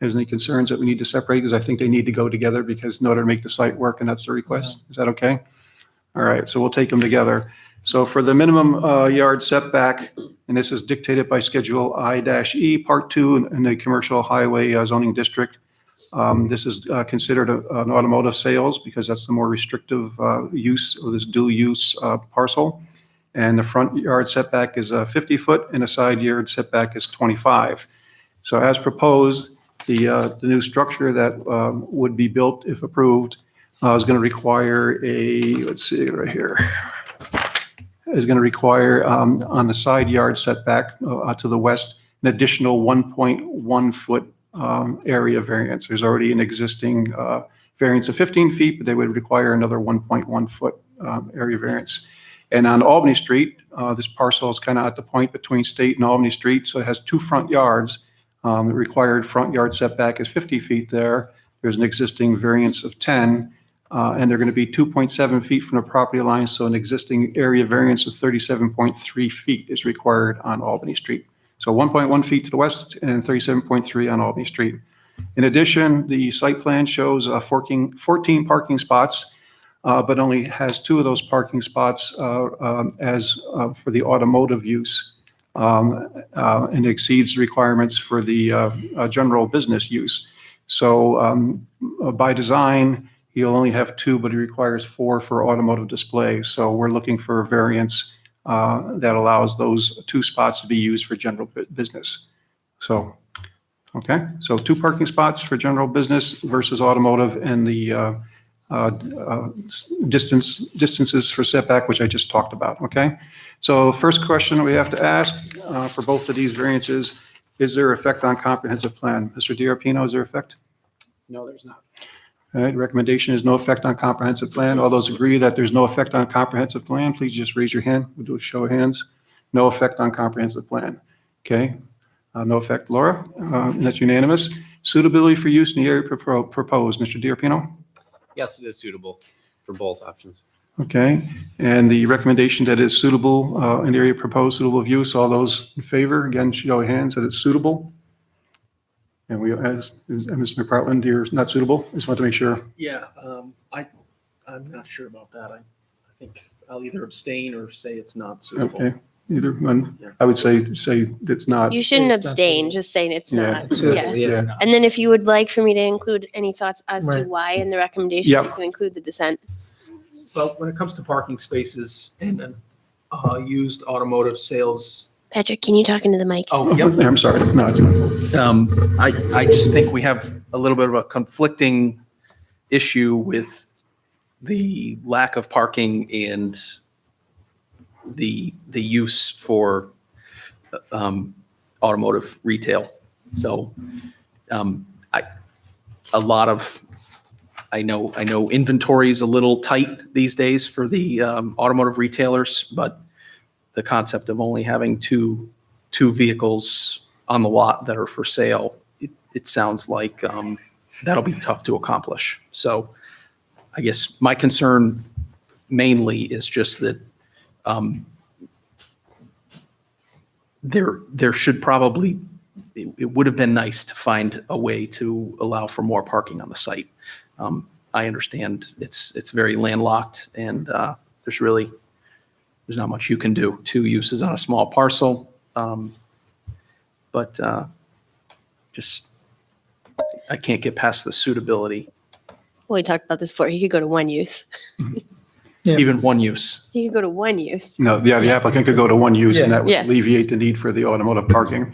has any concerns that we need to separate, because I think they need to go together because in order to make the site work, and that's the request. Is that okay? All right, so we'll take them together. So for the minimum yard setback, and this is dictated by Schedule I-E, Part 2 in the Commercial Highway Zoning District. This is considered an automotive sales because that's the more restrictive use of this dual use parcel. And the front yard setback is 50 foot and a side yard setback is 25. So as proposed, The new structure that would be built, if approved, is going to require let's see right here, is going to require on the side yard setback to the west, an additional 1.1 foot area variance. There's already an existing variance of 15 feet, but they would require another 1.1 foot area variance. And on Albany Street, this parcel is kind of at the point between State and Albany Street, so it has two front yards. The required front yard setback is 50 feet there. There's an existing variance of 10, and they're going to be 2.7 feet from the property line, so an existing area variance of 37.3 feet is required on Albany Street. So 1.1 feet to the west and 37.3 on Albany Street. In addition, the site plan shows 14 parking spots, but only has 2 of those parking spots as for the automotive use, and exceeds the requirements for the general business use. So by design, he'll only have 2, but he requires 4 for automotive display. So we're looking for a variance that allows those 2 spots to be used for general business. So, okay, so 2 parking spots for general business versus automotive, and the distances for setback, which I just talked about, okay? So first question we have to ask for both of these variances, is there effect on comprehensive plan? Mr. DiRapino, is there effect? No, there's not. All right, recommendation is no effect on comprehensive plan. All those agree that there's no effect on comprehensive plan, please just raise your hand. We'll do a show of hands. No effect on comprehensive plan. Okay, no effect. Laura, that's unanimous. Suitability for use in the area proposed. Mr. DiRapino? Yes, it is suitable for both options. Okay, and the recommendation that is suitable in the area proposed, suitable of use, all those in favor, again, show of hands that it's suitable. And we, as Mr. McPartland, you're not suitable? I just want to make sure. Yeah, I'm not sure about that. I think I'll either abstain or say it's not suitable. Okay, either one. I would say it's not. You shouldn't abstain, just saying it's Yeah. not. Yeah. And then if you would like for me to include any thoughts as to Right. why in the recommendation, Yep. you can include the dissent. Well, when it comes to parking spaces and used automotive sales. Patrick, can you talk into the mic? Oh, yep. I'm sorry. No, it's not. I just think we have a little bit of a conflicting issue with the lack of parking and the use for automotive retail. So I know inventory is a little tight these days for the automotive retailers, but the concept of only having two vehicles on the lot that are for sale, it sounds like that'll be tough to accomplish. So I guess my concern mainly is just that there should probably, it would have been nice to find a way to allow for more parking on the site. I understand it's very landlocked, and there's not much you can do. 2 uses on a small parcel, but just I can't get past the suitability. Well, we talked about this before. He could go to 1 use. Yeah. Even 1 use. He could go to 1 use. No, yeah, the applicant could go to 1 use, and that would Yeah. alleviate the need for the automotive parking.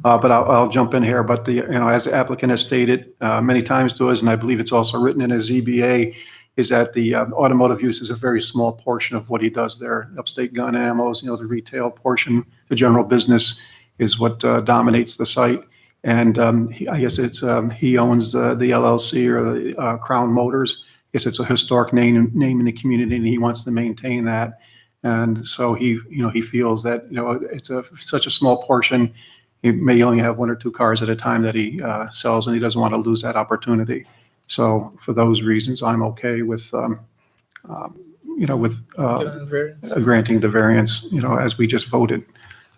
But I'll jump in here, but as the applicant has stated many times to us, and I believe it's also written in his ZBA, is that the automotive use is a very small portion of what he does there. Upstate gun ammos, the retail portion, the general business is what dominates the site. And I guess it's he owns the LLC or the Crown Motors. I guess it's a historic name in the community, and he wants to maintain that. And so he feels that it's such a small portion. He may only have 1 or 2 cars at a time that he sells, and he doesn't want to lose that opportunity. So for those reasons, I'm okay with granting the variance, as we just voted.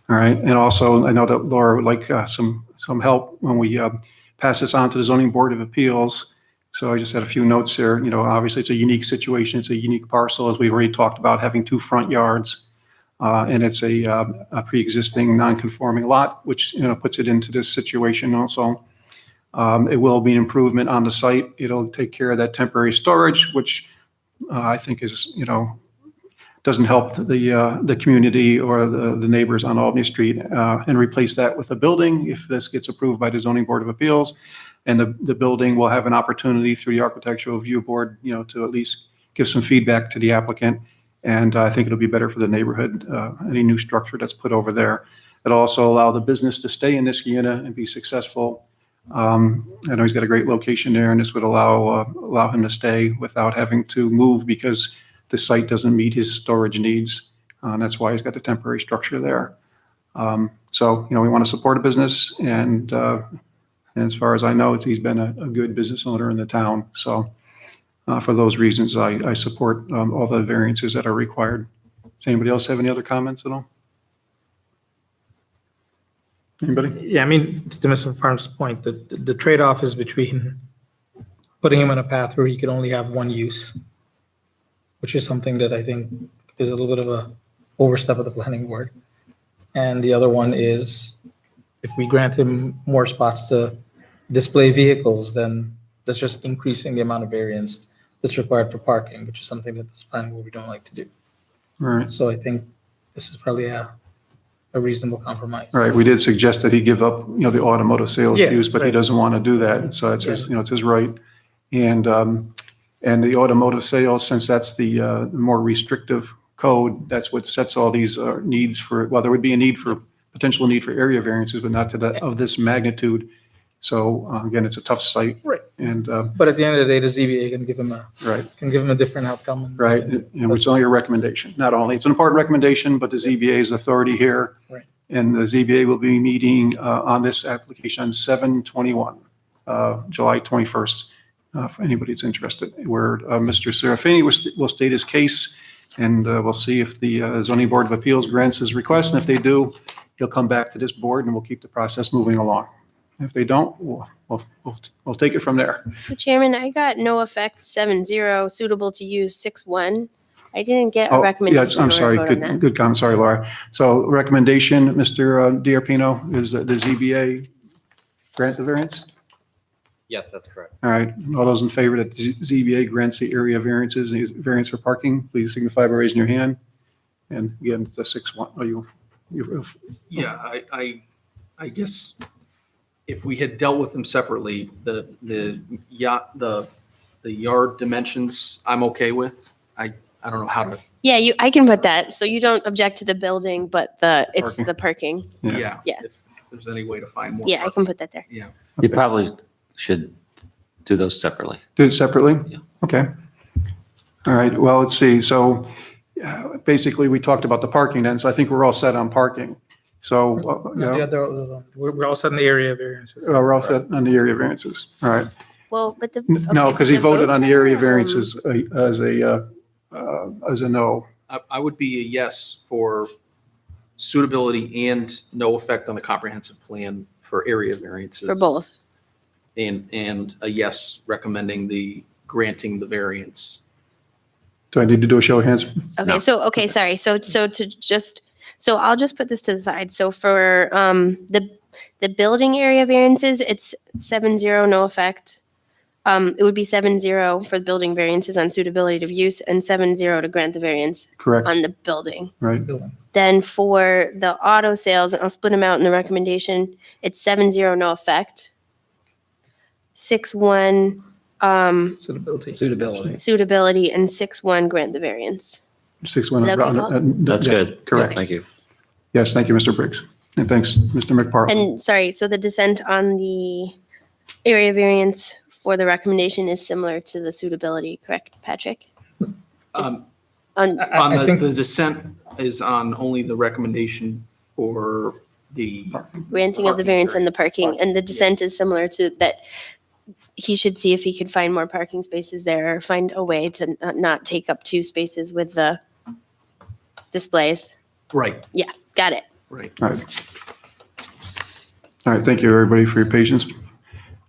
All right. And also, I know that Laura would like some help when we pass this on to the Zoning Board of Appeals. So I just had a few notes here. Obviously, it's a unique situation. It's a unique parcel, as we've already talked about, having 2 front yards. And it's a pre-existing non-conforming lot, which puts it into this situation also. It will be an improvement on the site. It'll take care of that temporary storage, which I think is, doesn't help the community or the neighbors on Albany Street, and replace that with a building if this gets approved by the Zoning Board of Appeals. And the building will have an opportunity through the Architectural Review Board, to at least give some feedback to the applicant. And I think it'll be better for the neighborhood, any new structure that's put over there. It'll also allow the business to stay in Niskayuna and be successful. I know he's got a great location there, and this would allow him to stay without having to move because the site doesn't meet his storage needs. And that's why he's got the temporary structure there. So, we want to support a business, and as far as I know, he's been a good business owner in the town. So for those reasons, I support all the variances that are required. Does anybody else have any other comments at all? Anybody? Yeah, I mean, to Mr. Farn's point, the trade-off is between putting him on a path where he could only have one use, which is something that I think is a little bit of a overstep of the planning board. And the other one is if we grant him more spots to display vehicles, then that's just increasing the amount of variance that's required for parking, which is something that this planning board we don't like to do. Right. So I think this is probably a reasonable compromise. Right. We did suggest that he give up, the automotive sales Yeah, use, but he right. doesn't want to do that. So it's his, it's his right. And the automotive sales, since that's the more restrictive code, that's what sets all these needs for, well, there would be potential need for area variances, but not to that of this magnitude. So again, it's a tough site. Right. And But at the end of the day, the ZBA can give him a different outcome. right, and it's only a recommendation. Not only, it's an important recommendation, but the ZBA's authority here. Right. And the ZBA will be meeting on this application on 7/21, July 21st, for anybody that's interested, where Mr. Serafini will state his case, and we'll see if the Zoning Board of Appeals grants his request, and if they do, he'll come back to this board, and we'll keep the process moving along. If they don't, we'll take it from there. So Chairman, I got no effect 7-0, suitable to use 6-1. I didn't get a Oh, recommendation. yeah, I'm or a sorry. vote on that. Good comment. Sorry, Laura. So recommendation, Mr. Diarpino, is that the ZBA grant the variance? Yes, that's correct. All right. All those in favor that the ZBA grants the area variances, variance for parking, please signify by raising your hand. And again, it's a 6-1. Oh, you. Yeah, I guess if we had dealt with them separately, the yard dimensions, I'm okay with. I don't know how to. Yeah, I can put that. So you don't object to the building, but it's the parking. Yeah. Yeah. If there's any way to find more. Yeah, I can put that there. Yeah. You probably should do those separately. Do it separately? Yeah. Okay. All right. Well, let's see. So basically, we talked about the parking then, so I think we're all set on parking. So, We're all set in the area variances. we're all set on the area variances. All right. Well, but the. No, okay, because he the voted on votes the area are, variances as a no. I would be a yes for suitability and no effect on the comprehensive plan for area variances. For both. And a yes recommending granting the variance. Do I need to do a show of hands? Okay, sorry. So I'll just put this to the side. So for the building area variances, it's 7-0, no effect. It would be 7-0 for the building variances on suitability of use and 7-0 to grant the variance Correct. on the building. Right. Then for the auto sales, and I'll split them out in the recommendation, it's 7-0, no effect. 6-1, suitability, and 6-1, grant the variance. 6-1. Is that okay, Paul? That's Yeah, good. Correct. Thank you. Yes, thank you, Mr. Briggs. And thanks, Mr. McParland. And sorry, so the dissent on the area variance for the recommendation is similar to the suitability, correct, Patrick? On I think- the dissent is on only the recommendation for the. Granting of the variance and the parking, and the dissent is similar to that. He should see if he could find more parking spaces there, or find a way to not take up 2 spaces with the displays. Right, Yeah, got it. right. All right. All right, thank you, everybody, for your patience.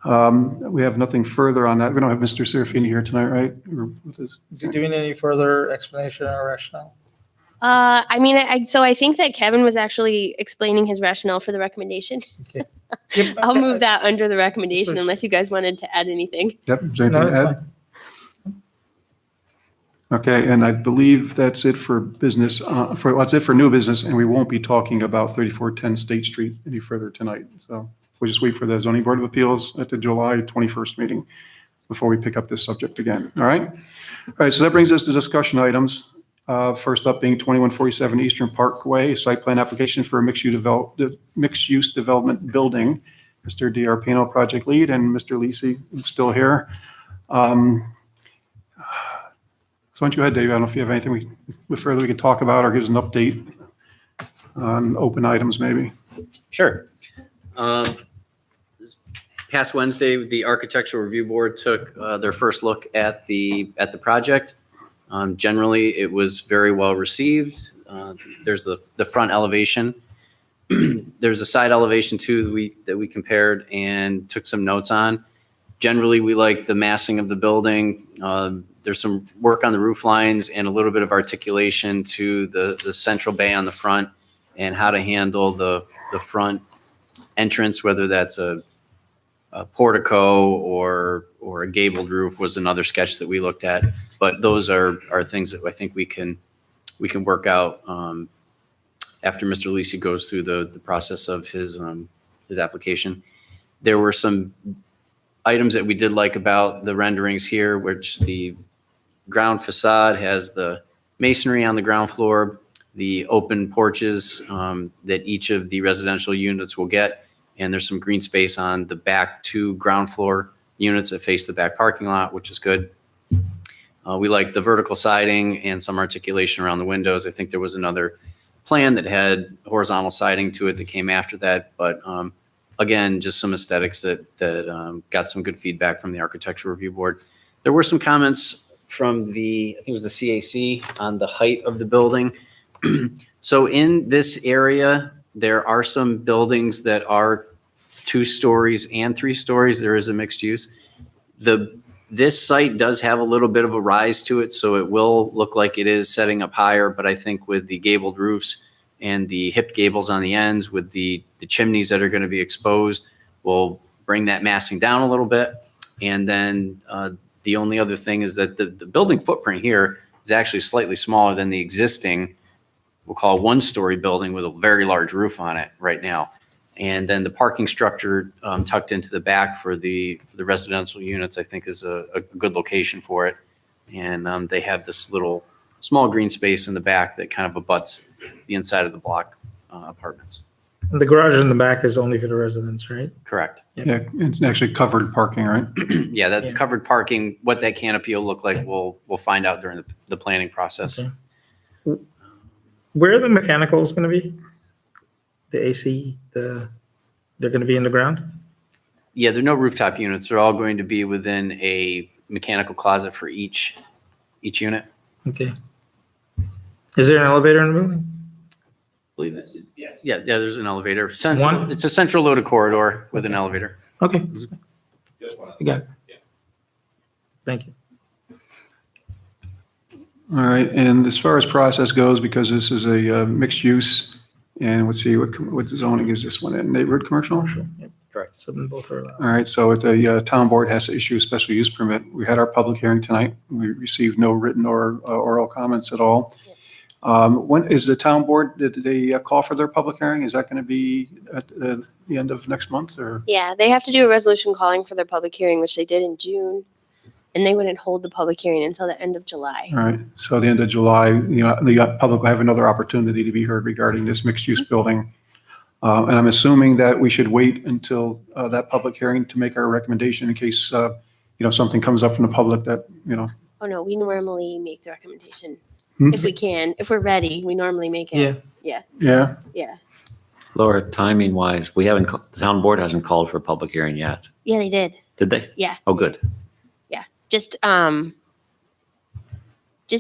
We have nothing further on that. We don't have Mr. Serafini here tonight, right? Or with us? Do you need any further explanation or rationale? I mean, I think that Kevin was actually explaining his rationale for the recommendation. Okay. I'll move that under the recommendation unless you guys wanted to add anything. Yep, is there No, anything that's to add? Okay, and I believe that's it for business, that's it for new business, and we won't be talking about 3410 State Street any further tonight. So we'll just wait for the zoning board of appeals at the July 21st meeting before we pick up this subject again. All right? All right, so that brings us to discussion items. First up being 2147 Eastern Parkway, site plan application for a mixed-use development building. Mr. DiArpino, project lead, and Mr. Lisi is still here. So why don't you ahead, Dave? I don't know if you have anything further we can talk about or give us an update on open items, maybe. Sure. This past Wednesday, the Architectural Review Board took their first look at the project. Generally, it was very well received. There's the front elevation. There's a side elevation too that we compared and took some notes on. Generally, we like the massing of the building. There's some work on the roof lines and a little bit of articulation to the central bay on the front and how to handle the front entrance, whether that's a portico or a gabled roof was another sketch that we looked at. But those are things that I think we can work out after Mr. Lisi goes through the process of his application. There were some items that we did like about the renderings here, which the ground facade has the masonry on the ground floor, the open porches that each of the residential units will get, and there's some green space on the back two ground floor units that face the back parking lot, which is good. We like the vertical siding and some articulation around the windows. I think there was another plan that had horizontal siding to it that came after that, but again, just some aesthetics that got some good feedback from the Architectural Review Board. There were some comments from I think it was the CAC on the height of the building. So in this area, there are some buildings that are 2 stories and 3 stories. There is a mixed use. This site does have a little bit of a rise to it, so it will look like it is setting up higher, but I think with the gabled roofs and the hip gables on the ends with the chimneys that are going to be exposed, we'll bring that massing down a little bit. And then the only other thing is that the building footprint here is actually slightly smaller than the existing, we'll call a 1-story building with a very large roof on it right now. And then the parking structure tucked into the back for the residential units, I think is a good location for it. And they have this little small green space in the back that kind of abuts the inside of the block apartments. And the garage in the back is only for the residents, right? Correct. Yeah, it's actually covered parking, right? Yeah, that covered parking, what that canopy will look like, we'll find out during the planning process. Okay. Where are the mechanicals going to be? The AC, they're going to be in the ground? Yeah, there are no rooftop units. They're all going to be within a mechanical closet for each unit. Okay. Is there an elevator in the building? Believe it. Yeah, there's an elevator. One? It's a central loaded corridor with an elevator. Okay. You got it. Thank you. All right, and as far as process goes, because this is a mixed use, and let's see, what zoning is this one in? Neighborhood commercial? Yep. Correct. So then both are allowed. All right, so the town board has to issue a special use permit. We had our public hearing tonight. We received no written or oral comments at all. When is the town board, did they call for their public hearing? Is that going to be at the end of next month or? Yeah, they have to do a resolution calling for their public hearing, which they did in June. And they wouldn't hold the public hearing until the end of July. All right, so the end of July, the public will have another opportunity to be heard regarding this mixed-use building. And I'm assuming that we should wait until that public hearing to make our recommendation in case, something comes up from the public that, Oh, no, we normally make the recommendation. Hmm? If we can, if we're ready, we normally make it. Yeah. Yeah. Laura, timing wise, the town board hasn't called for a public hearing yet. Yeah, they did. Did they? Yeah. Oh, good. Just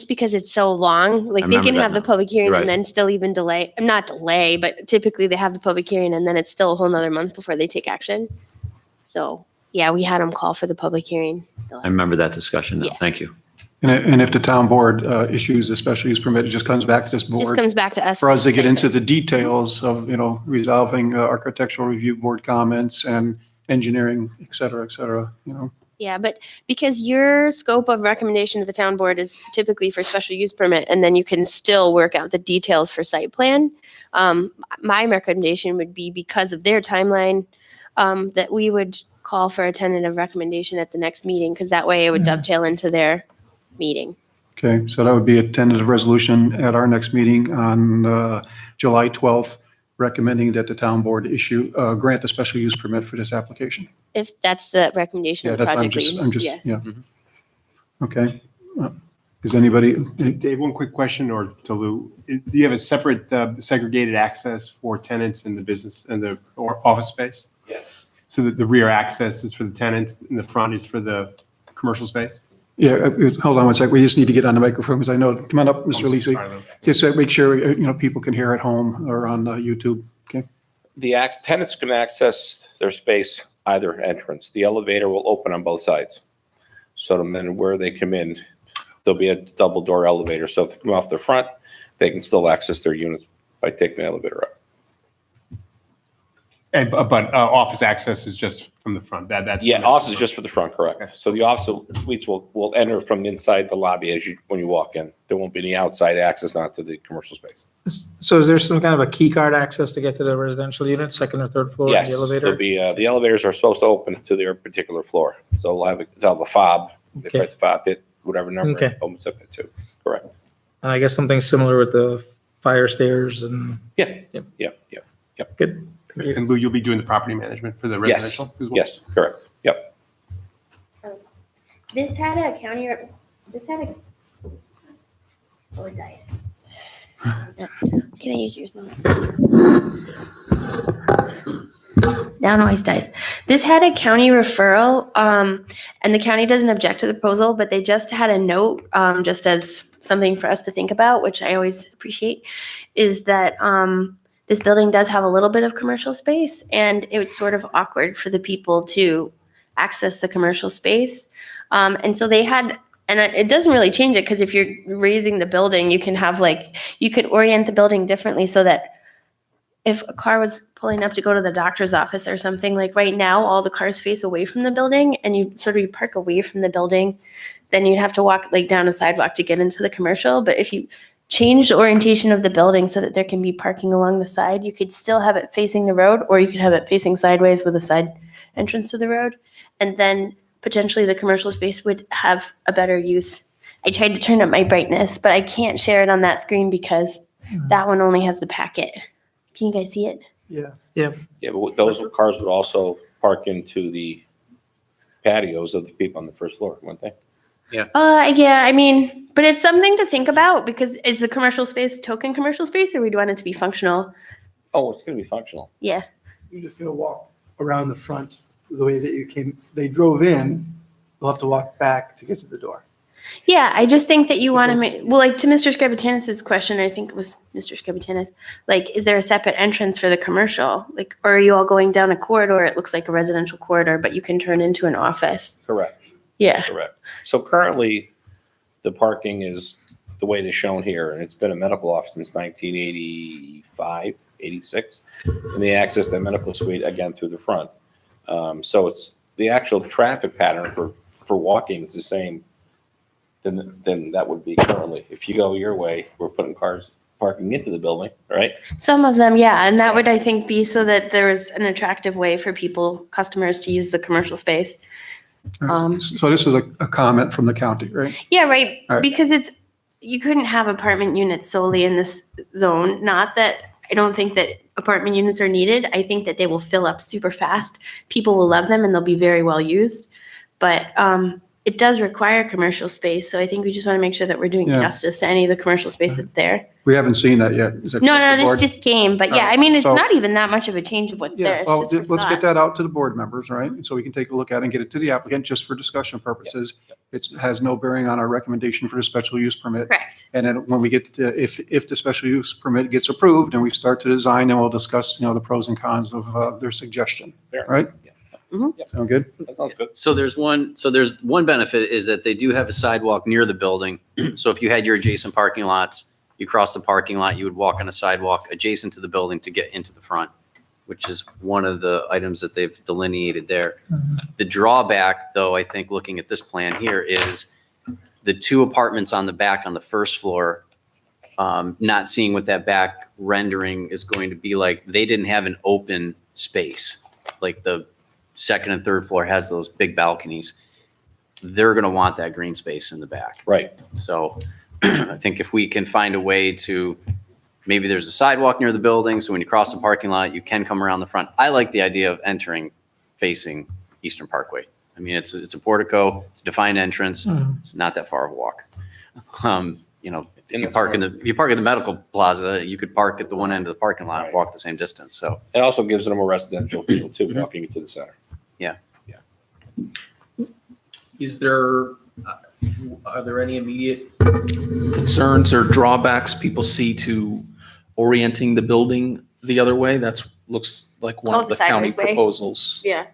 because it's so long, like I they remember can that have the now. public hearing You're right. and then still even delay, not delay, but typically they have the public hearing and then it's still a whole nother month before they take action. So, yeah, we had them call for the public hearing. I remember that discussion now. Yeah. Thank you. And if the town board issues a special use permit, it just comes back to this Just board comes back to us. for us to get Same into thing. the details of, resolving architectural review board comments and engineering, et cetera, Yeah, but because your scope of recommendation to the town board is typically for special use permit, and then you can still work out the details for site plan. My recommendation would be because of their timeline, that we would call for a tentative recommendation at the next meeting, because that way it would dovetail into their meeting. Okay, so that would be a tentative resolution at our next meeting on July 12th, recommending that the town board grant a special use permit for this application. If that's the recommendation Yeah, of the that's what project lead. Yeah. yeah. Okay. Is anybody, Dave, one quick question, or to Lou. Do you have a separate segregated access for tenants in the business and the or office space? Yes. So that the rear access is for the tenants and the front is for the commercial space? yeah, hold on one sec. We just need to get on the microphone because I know, come on up, Mr. Lisi. Just make sure, people can hear at home or on YouTube. Okay. Tenants can access their space either entrance. The elevator will open on both sides. So no matter where they come in, there'll be a double door elevator. So if they come off the front, they can still access their units by taking the elevator up. But office access is just from the front. That's Office is just for the front, correct. So the office suites will enter from inside the lobby when you walk in. There won't be any outside access onto the commercial space. So is there some kind of a key card access to get to the residential unit, second or third floor, Yes, the elevator? there'll be, the elevators are supposed to open to their particular floor. So they'll have a fob. They Okay. press the fob, hit whatever number Okay. it opens up at 2. Correct. And I guess something similar with the fire stairs and. Yeah. Yep. Yep. Good. Thank you. And Lou, you'll be doing the property management for the Yes, residential as well? yes, correct. Yep. This had a oh, died. Can I use yours, Mom? Now noise dies. This had a county referral, and the county doesn't object to the proposal, but they just had a note, just as something for us to think about, which I always appreciate, is that this building does have a little bit of commercial space, and it's sort of awkward for the people to access the commercial space. And so they had, and it doesn't really change it, because if you're raising the building, you can have you could orient the building differently so that if a car was pulling up to go to the doctor's office or something, like right now, all the cars face away from the building, and you park away from the building, then you'd have to walk down a sidewalk to get into the commercial. But if you change the orientation of the building so that there can be parking along the side, you could still have it facing the road, or you could have it facing sideways with a side entrance to the road. And then potentially the commercial space would have a better use. I tried to turn up my brightness, but I can't share it on that screen because that one only has the packet. Can you guys see it? Yeah. Yeah. Yeah, but those cars would also park into the patios of the people on the first floor, wouldn't they? Yeah, I mean, but it's something to think about, because is the commercial space token commercial space, or we want it to be functional? Oh, it's going to be functional. Yeah. You're just gonna walk around the front the way that you came, they drove in, they'll have to walk back to get to the door. Yeah, I just think that you want to Because- make, well, to Mr. Skrebitanis' question, I think it was Mr. Skrebitanis, is there a separate entrance for the commercial? Or are you all going down a corridor? It looks like a residential corridor, but you can turn into an office. Correct. Yeah. Correct. So currently, the parking is the way it is shown here, and it's been a medical office since 1985, 86. And they access the medical suite again through the front. So it's the actual traffic pattern for walking is the same than that would be currently. If you go your way, we're putting cars parking into the building, right? Some of them, yeah. And that would, I think, be so that there's an attractive way for customers to use the commercial space. So this is a comment from the county, right? Yeah, right. All right. Because you couldn't have apartment units solely in this zone. Not that I don't think that apartment units are needed. I think that they will fill up super fast. People will love them and they'll be very well used. But it does require commercial space. So I think we just want to make sure that we're doing Yeah. justice to any of the commercial space that's there. We haven't seen that yet. Is that No, correct, this board? just came. But yeah, All I mean, it's so- not even that much of a change of what's there. Yeah, It's well, just for let's get thought. that out to the board members, right? So we can take a look at it and get it to the applicant just for discussion purposes. It has no bearing on our recommendation for the special use permit. Correct. And then when we get to, if the special use permit gets approved and we start to design, then we'll discuss, the pros and cons of their suggestion, Fair. right? Mhm. Sound good? That sounds good. So there's one benefit is that they do have a sidewalk near the building. So if you had your adjacent parking lots, you cross the parking lot, you would walk on a sidewalk adjacent to the building to get into the front, which is one of the items that they've delineated there. The drawback, though, I think looking at this plan here, is the 2 apartments on the back on the first floor, not seeing what that back rendering is going to be like. They didn't have an open space. like the second and third floor has those big balconies, they're going to want that green space in the back. Right. So I think if we can find a way to, maybe there's a sidewalk near the building, so when you cross the parking lot, you can come around the front. I like the idea of entering facing Eastern Parkway. I mean, it's a portico, it's a defined entrance. It's not that far of a walk. You know, if you park in the medical plaza, you could park at the one end of the parking lot and walk the same distance. So It also gives them a residential feel too, walking into the center. yeah. Are there any immediate concerns or drawbacks people see to orienting the building the other way? Looks like one Oh, of the the county sideways way? proposals Yeah.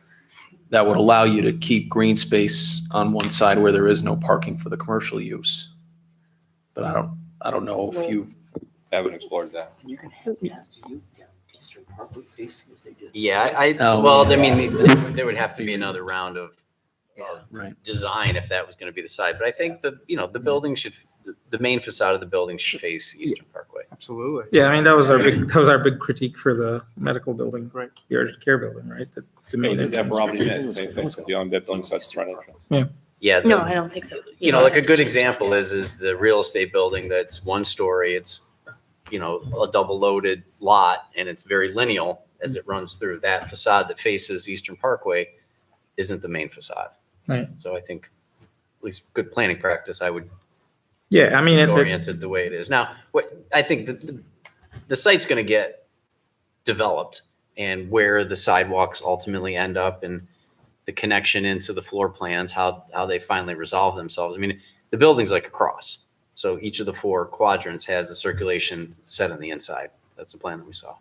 that would allow you to keep green space on one side where there is no parking for the commercial use. But I don't know if you Haven't explored that. Yeah, Oh, well, yeah. I mean, there would have to be another round of right. design if that was going to be the side. But I think the building should, the main facade of the building should face Eastern Parkway. Absolutely. Yeah, I mean, that was our big critique for the medical building, right? The urgent care building, right? The main They did that for entrance. Albany Med, same thing, the on-bed building, so that's the front entrance. Yeah. No, I don't think so. Like a good example is the real estate building that's one story. It's, a double loaded lot and it's very lineal as it runs through. That facade that faces Eastern Parkway isn't the main facade. Right. So I think at least good planning practice, I would Yeah, I mean, oriented the way it is. Now, what I think the site's going to get developed and where the sidewalks ultimately end up and the connection into the floor plans, how they finally resolve themselves. I mean, the building's like a cross. So each of the four quadrants has the circulation set on the inside. That's the plan that we saw.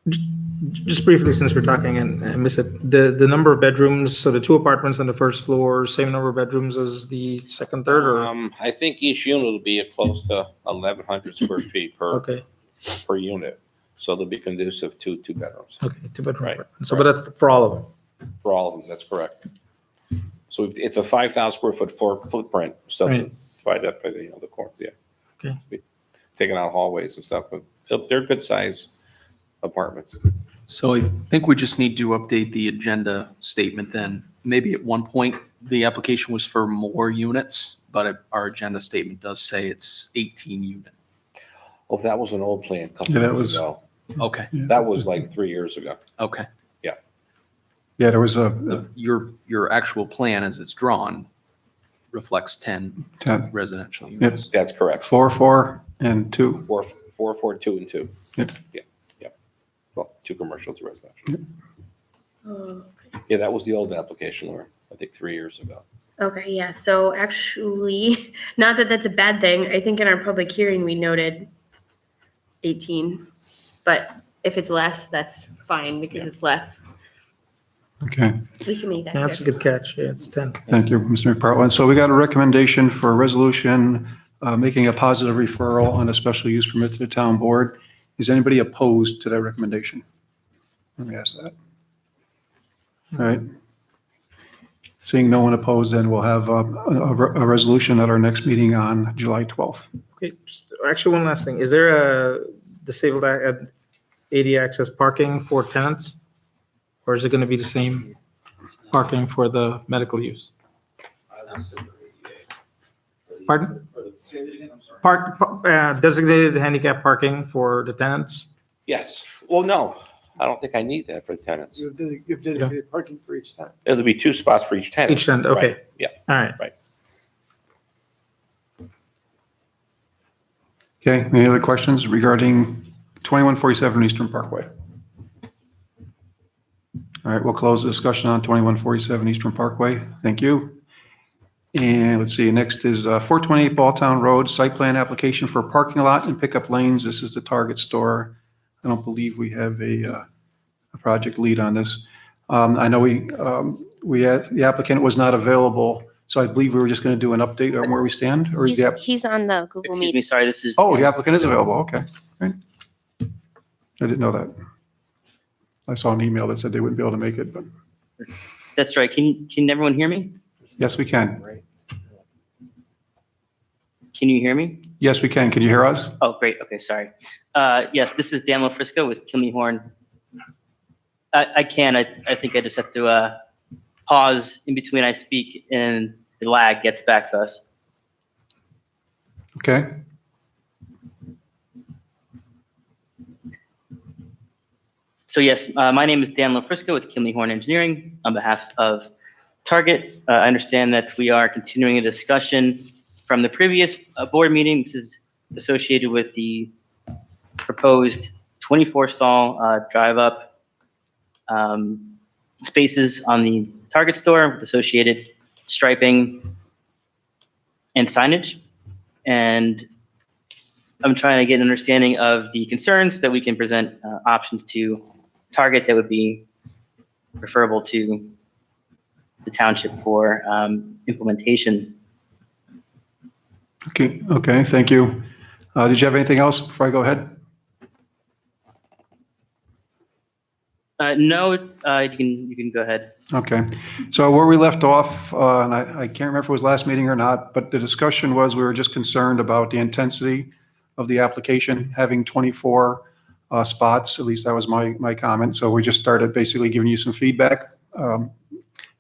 just briefly, since we're talking and I missed it, the number of bedrooms, so the 2 apartments on the first floor, same number of bedrooms as the second, third, or? I think each unit will be close to 1,100 square feet Okay, per unit. So they'll be conducive to 2 bedrooms okay, 2-bedroom Right, apartment. So, but that's for all of them? for all of them. That's correct. So it's a 5,000 square foot footprint. So Right. divide up by the court, yeah. Okay. Taking out hallways and stuff, but they're good size apartments. So I think we just need to update the agenda statement then. Maybe at one point, the application was for more units, but our agenda statement does say it's 18 unit. Oh, that was an old plan a couple Yeah, that years was- ago. Okay, That was like 3 years ago. okay. Yeah, there was a Your actual plan as it's drawn reflects 10 10, residential Yep. units. That's correct. 4, and 2. 4, 2, and 2. Yep. Yeah. Well, 2 commercial, 2 residential. Yeah, that was the old application, Laura, I think 3 years ago. Okay, yeah, so actually, not that that's a bad thing. I think in our public hearing, we noted 18. But if it's less, that's fine because it's less. Okay, We can make that. Yeah, that's a clear. good catch, yeah, it's 10. thank you, Mr. McPartland. So we got a recommendation for a resolution making a positive referral on a special use permit to the town board. Is anybody opposed to that recommendation? Let me ask that. All right. Seeing no one opposed, then we'll have a resolution at our next meeting on July 12th. Okay, just actually one last thing. Is there a disabled AD access parking for tenants? Or is it going to be the same parking for the medical use? Pardon? Designated handicap parking for the tenants? Yes. Well, no, I don't think I need that for the tenants. You have dedicated parking for each tenant. There'll be 2 spots for each tenant. Each tenant, okay. Right, yeah. All right. Okay, any other questions regarding 2147 Eastern Parkway? All right, we'll close the discussion on 2147 Eastern Parkway. Thank you. And let's see, next is 428 Balltown Road, site plan application for parking lot and pickup lanes. This is the Target store. I don't believe we have a project lead on this. I know we had, the applicant was not available, so I believe we were just going to do an update on where we stand, or is the He's on the Google Meet. Excuse me, sorry, this is. Oh, the applicant is available, okay. Great. I didn't know that. I saw an email that said they wouldn't be able to make it, but That's right. Can everyone hear me? yes, we can. Can you hear me? Yes, we can. Can you hear us? Oh, great. Okay, sorry. Yes, this is Dan Frisco with Kilmehorn I can. I think I just have to pause in between I speak, and the lag gets back to us. Okay. So yes, my name is Dan Lofrisco with Kimley Horn Engineering on behalf of Target. I understand that we are continuing a discussion from the previous board meeting. This is associated with the proposed 24 stall drive-up spaces on the Target store with associated striping and signage. And I'm trying to get an understanding of the concerns that we can present options to Target that would be preferable to the township for implementation. Okay, thank you. Did you have anything else before I go ahead? No, you can go ahead. Okay, so where we left off, and I can't remember if it was last meeting or not, but the discussion was we were just concerned about the intensity of the application, having 24 spots, at least that was my comment. So we just started basically giving you some feedback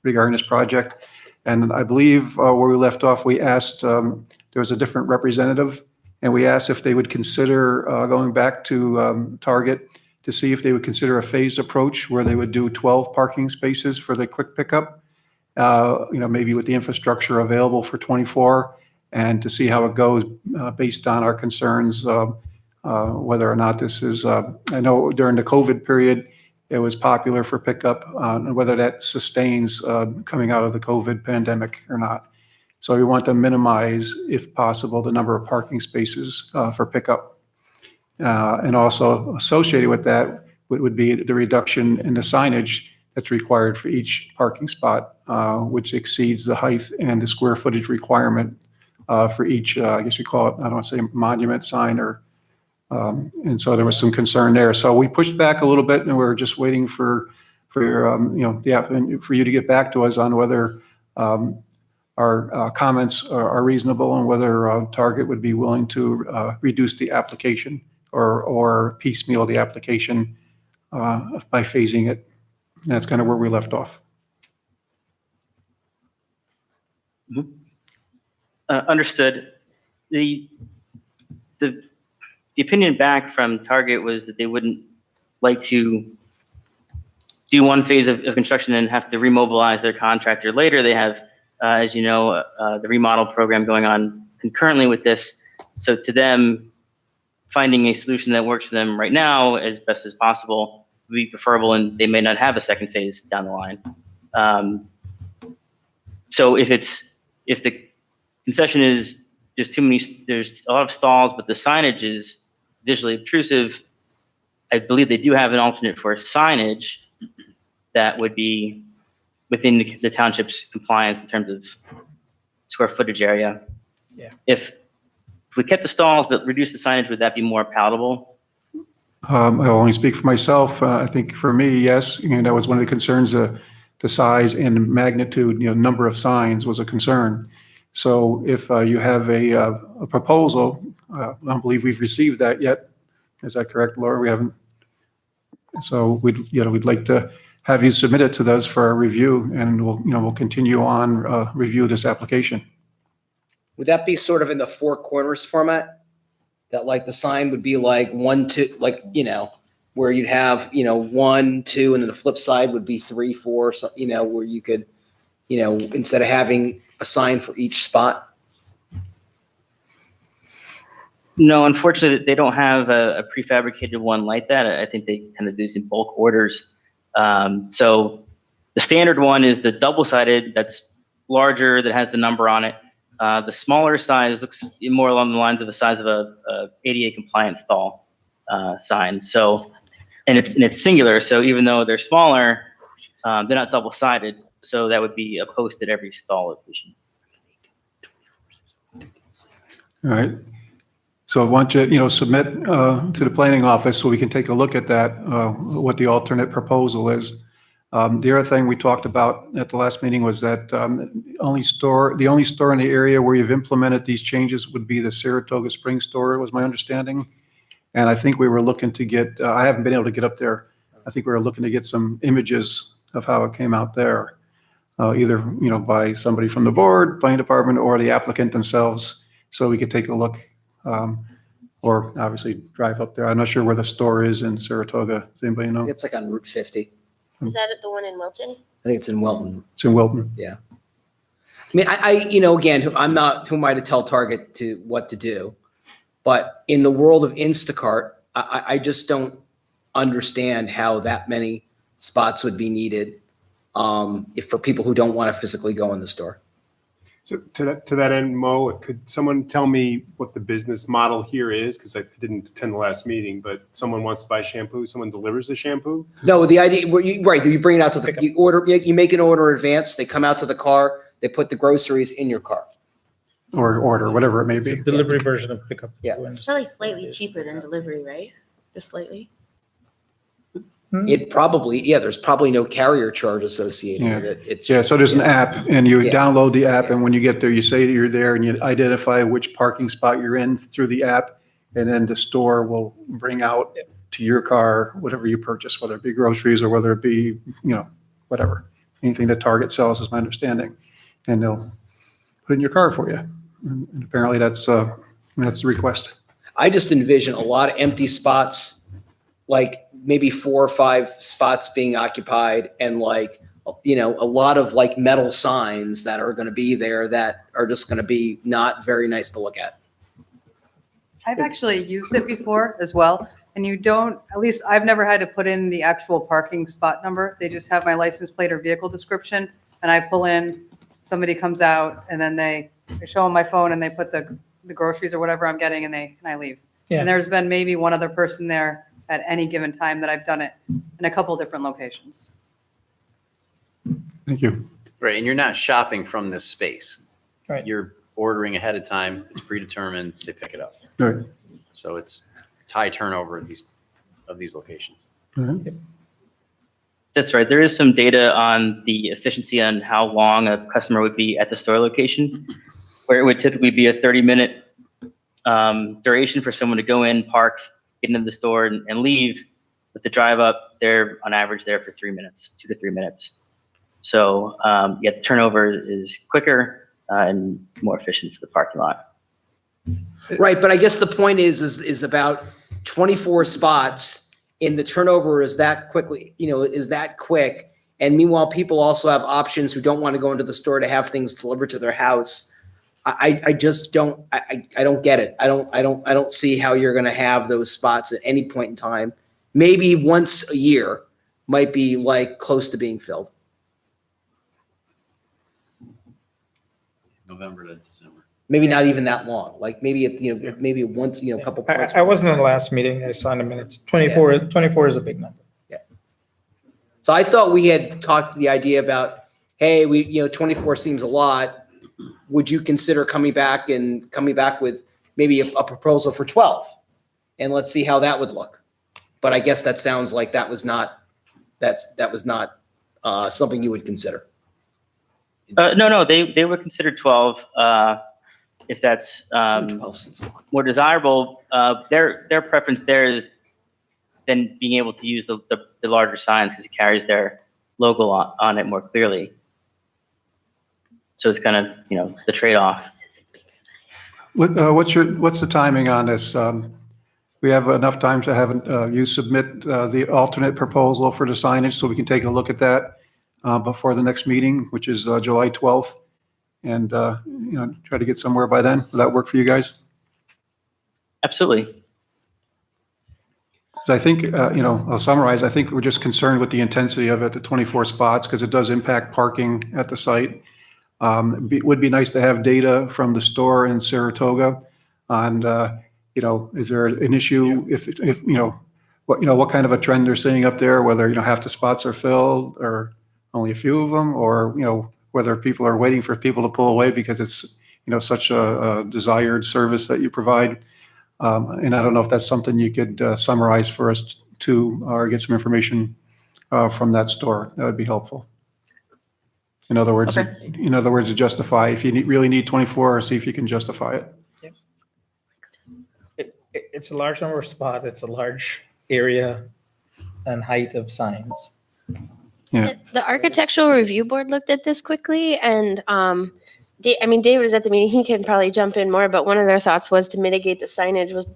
regarding this project. And I believe where we left off, we asked, there was a different representative, and we asked if they would consider going back to Target to see if they would consider a phased approach where they would do 12 parking spaces for the quick pickup, maybe with the infrastructure available for 24, and to see how it goes based on our concerns, whether or not this is, I know during the COVID period, it was popular for pickup, and whether that sustains coming out of the COVID pandemic or not. So we want to minimize, if possible, the number of parking spaces for pickup. And also associated with that would be the reduction in the signage that's required for each parking spot, which exceeds the height and the square footage requirement for each, I guess we call it, I don't want to say monument sign or, and so there was some concern there. So we pushed back a little bit, and we're just waiting for you to get back to us on whether our comments are reasonable and whether Target would be willing to reduce the application or piecemeal the application by phasing it. And that's kind of where we left off. Understood. The opinion back from Target was that they wouldn't like to do one phase of construction and have to remobilize their contractor later. They have, as you know, the remodel program going on concurrently with this. So to them, finding a solution that works for them right now as best as possible would be preferable, and they may not have a second phase down the line. So if the concession is there's a lot of stalls, but the signage is visually obtrusive, I believe they do have an alternate for signage that would be within the township's compliance in terms of square footage area. Yeah. If we kept the stalls but reduced the signage, would that be more palatable? I'll only speak for myself. I think for me, yes, that was one of the concerns. The size and magnitude, number of signs was a concern. So if you have a proposal, I don't believe we've received that yet. Is that correct, Laura? We haven't. So we'd like to have you submit it to those for a review, and we'll continue on review this application. Would that be sort of in the four corners format? That like the sign would be like 1, 2, like, where you'd have, 1, 2, and then the flip side would be 3, 4, so, where you could, instead of having a sign for each spot? No, unfortunately, they don't have a prefabricated one like that. I think they kind of do this in bulk orders. So the standard one is the double-sided, that's larger, that has the number on it. The smaller size looks more along the lines of the size of a ADA compliant stall sign. So, and it's singular. So even though they're smaller, they're not double-sided. So that would be a post at every stall location. All right. So I want you, submit to the planning office so we can take a look at that, what the alternate proposal is. The other thing we talked about at the last meeting was that the only store in the area where you've implemented these changes would be the Saratoga Springs store, was my understanding. And I think we were looking to get, I haven't been able to get up there, I think we were looking to get some images of how it came out there, either, by somebody from the board, planning department, or the applicant themselves, so we could take a look, or obviously drive up there. I'm not sure where the store is in Saratoga. Does anybody know? It's like on Route 50. Is that the one in Wilton? I think it's in Welton. It's in Wilton. Yeah. I mean, again, who am I to tell Target what to do? But in the world of Instacart, I just don't understand how that many spots would be needed if for people who don't want to physically go in the store. So to that end, Mo, could someone tell me what the business model here is? Because I didn't attend the last meeting, but someone wants to buy shampoo, someone delivers the shampoo? No, the idea, you bring it out to you make an order in advance, they come out to the car, they put the groceries in your car. Or order, whatever it may be. Delivery version of pickup. Yeah. It's probably slightly cheaper than delivery, right? Just slightly. It probably, there's probably no carrier charge associated Yeah. with it. It's So there's an app, and you Yeah. download the app, and when you get there, you say that you're there, and you identify which parking spot you're in through the app, and then the store will bring out to your car whatever you purchase, whether it be groceries or whether it be, whatever. Anything that Target sells is my understanding. And they'll put it in your car for you. And apparently that's the request. I just envision a lot of empty spots, like maybe 4 or 5 spots being occupied, and a lot of metal signs that are going to be there that are just going to be not very nice to look at. I've actually used it before as well. And you don't, at least I've never had to put in the actual parking spot number. They just have my license plate or vehicle description, and I pull in, somebody comes out, and then they show them my phone, and they put the groceries or whatever I'm getting, and I leave. Yeah. And there's been maybe one other person there at any given time that I've done it in a couple different locations. Thank you. Right, and you're not shopping from this space. Right. You're ordering ahead of time, it's predetermined, they pick it up. Right. So it's high turnover of these locations. That's right. There is some data on the efficiency on how long a customer would be at the store location, where it would typically be a 30-minute duration for someone to go in, park, get into the store, and leave. With the drive up, they're on average there for 3 minutes, 2 to 3 minutes. So the turnover is quicker and more efficient for the parking lot. Right, but I guess the point is about 24 spots, and the turnover is that quick. And meanwhile, people also have options who don't want to go into the store to have things delivered to their house. I just don't, I don't get it. I don't see how you're going to have those spots at any point in time. Maybe once a year might be close to being filled. November to December. Maybe not even that long. Maybe maybe once, a couple. I wasn't in the last meeting. I signed the minutes. 24 is a big number. Yeah. So I thought we had talked the idea about, hey, 24 seems a lot. Would you consider coming back with maybe a proposal for 12? And let's see how that would look. But I guess that sounds like that was not something you would consider. No, they would consider 12 if that's more desirable. Their preference there is then being able to use the larger signs because it carries their logo on it more clearly. So it's kind of the trade-off. What's the timing on this? We have enough time to have you submit the alternate proposal for the signage so we can take a look at that before the next meeting, which is July 12th, and try to get somewhere by then. Will that work for you guys? Absolutely. So I think, I'll summarize. I think we're just concerned with the intensity of it, the 24 spots, because it does impact parking at the site. It would be nice to have data from the store in Saratoga on, is there an issue if what kind of a trend they're seeing up there, whether, half the spots are filled or only a few of them, or, whether people are waiting for people to pull away because it's, such a desired service that you provide. And I don't know if that's something you could summarize for us or get some information from that store. That would be helpful. In other words, to justify, if you really need 24, or see if you can justify it. It's a large number of spots. It's a large area. and height of signs. Yeah. The architectural review board looked at this quickly and, David was at the meeting, he can probably jump in more, but one of their thoughts was to mitigate the signage was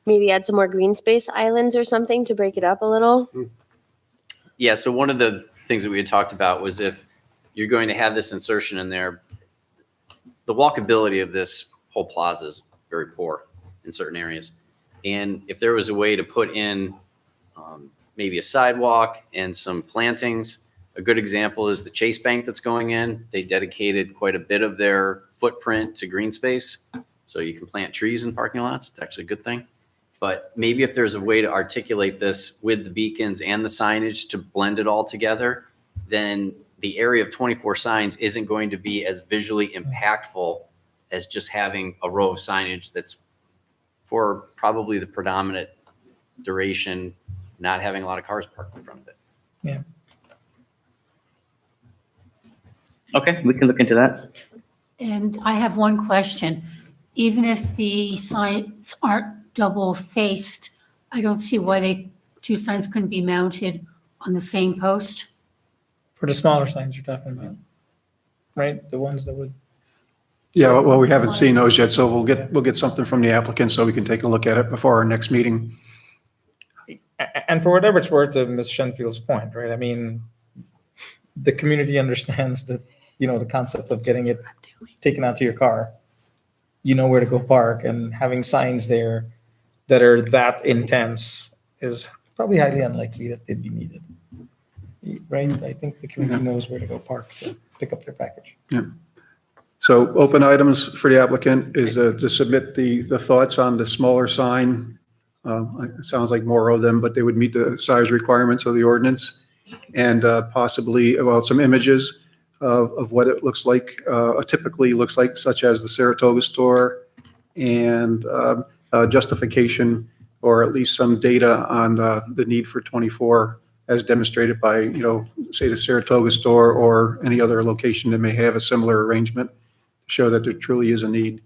maybe add some more green space islands or something to break it up a little. Yeah, so one of the things that we had talked about was if you're going to have this insertion in there, the walkability of this whole plaza is very poor in certain areas. And if there was a way to put in maybe a sidewalk and some plantings, a good example is the Chase Bank that's going in. They dedicated quite a bit of their footprint to green space. So you can plant trees in parking lots. It's actually a good thing. But maybe if there's a way to articulate this with the beacons and the signage to blend it all together, then the area of 24 signs isn't going to be as visually impactful as just having a row of signage that's for probably the predominant duration, not having a lot of cars parked in front of it. Yeah. Okay, we can look into that. And I have one question. Even if the signs aren't double faced, I don't see why two signs couldn't be mounted on the same post. For the smaller signs you're talking about, right? The ones that would. Yeah, well, we haven't seen those yet, so we'll get something from the applicant so we can take a look at it before our next meeting. And for whatever it's worth, to Ms. Shenfield's point, right? I mean, the community understands that, the concept of getting it taken out to your car. You know where to go park, and having signs there that are that intense is probably highly unlikely that they'd be needed. Right? I think the community knows where to go park to pick up their package. Yeah. So open items for the applicant is to submit the thoughts on the smaller sign. It sounds like more of them, but they would meet the size requirements of the ordinance, and possibly, some images of what it looks like, typically looks like, such as the Saratoga store, and justification, or at least some data on the need for 24 as demonstrated by, say the Saratoga store or any other location that may have a similar arrangement to show that there truly is a need.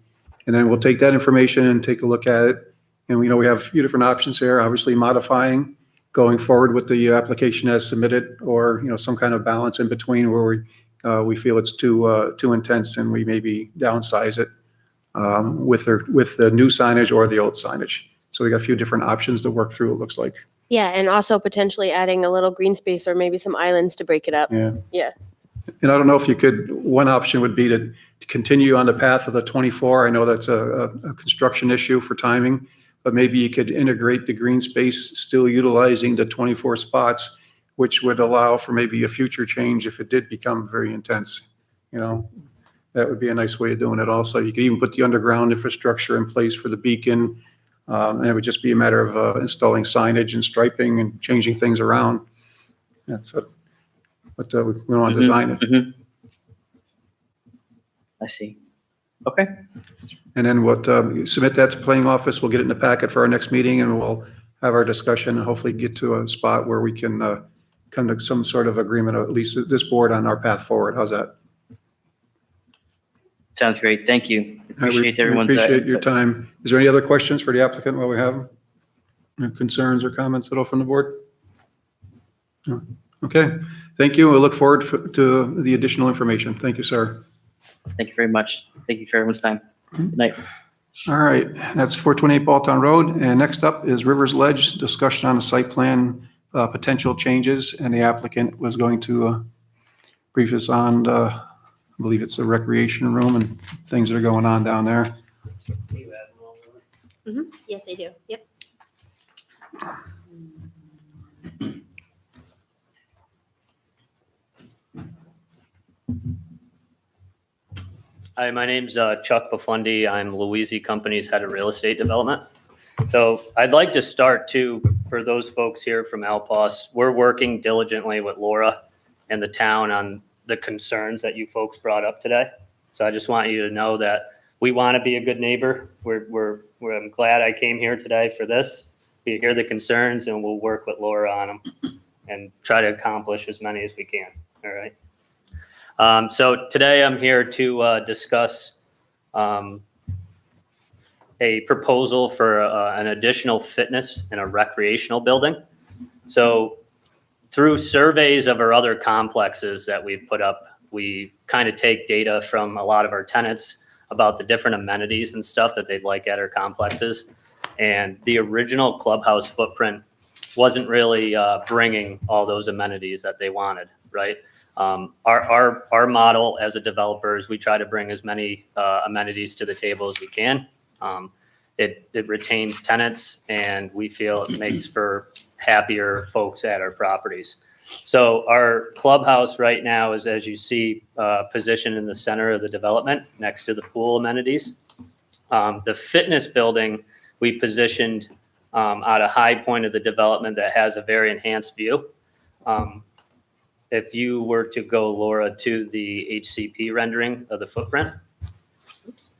And then we'll take that information and take a look at it. And we know we have a few different options here, obviously modifying, going forward with the application as submitted, or, some kind of balance in between where we feel it's too intense and we maybe downsize it with the new signage or the old signage. So we got a few different options to work through, it looks like. Yeah, and also potentially adding a little green space or maybe some islands to break it up. Yeah. Yeah. And I don't know if you could, one option would be to continue on the path of the 24. I know that's a construction issue for timing, but maybe you could integrate the green space, still utilizing the 24 spots, which would allow for maybe a future change if it did become very intense. That would be a nice way of doing it also. You could even put the underground infrastructure in place for the beacon. And it would just be a matter of installing signage and striping and changing things around. That's what, but we don't want to design it. Mm-hmm. I see. Okay. And then submit that to planning office. We'll get it in the packet for our next meeting, and we'll have our discussion and hopefully get to a spot where we can come to some sort of agreement, or at least this board, on our path forward. How's that? Sounds great. Thank you. Appreciate We everyone's appreciate your time. Is there any other questions for the applicant while we have them? Concerns or comments at all from the board? No. Okay. Thank you. We look forward to the additional information. Thank you, sir. Thank you very much. Thank you for everyone's time. Good night. All right. That's 428 Balltown Road. And next up is Rivers Ledge, discussion on the site plan, potential changes. And the applicant was going to brief us on, I believe it's a recreation room and things that are going on down there. Mm-hmm. Yes, I do. Yep. Hi, my name's Chuck Bafundi. I'm Louisi Company's head of real estate development. So I'd like to start too, for those folks here from Alpos, we're working diligently with Laura and the town on the concerns that you folks brought up today. So I just want you to know that we want to be a good neighbor. I'm glad I came here today for this. We hear the concerns and we'll work with Laura on them and try to accomplish as many as we can. All right. So today I'm here to discuss a proposal for an additional fitness and a recreational building. So Through surveys of our other complexes that we've put up, we kind of take data from a lot of our tenants about the different amenities and stuff that they'd like at our complexes. And the original clubhouse footprint wasn't really bringing all those amenities that they wanted, right? Our model as a developer is we try to bring as many amenities to the table as we can. It retains tenants, and we feel it makes for happier folks at our properties. So our clubhouse right now is, as you see, positioned in the center of the development next to the pool amenities. The fitness building we positioned at a high point of the development that has a very enhanced view. If you were to go, Laura, to the HCP rendering of the footprint. Oops.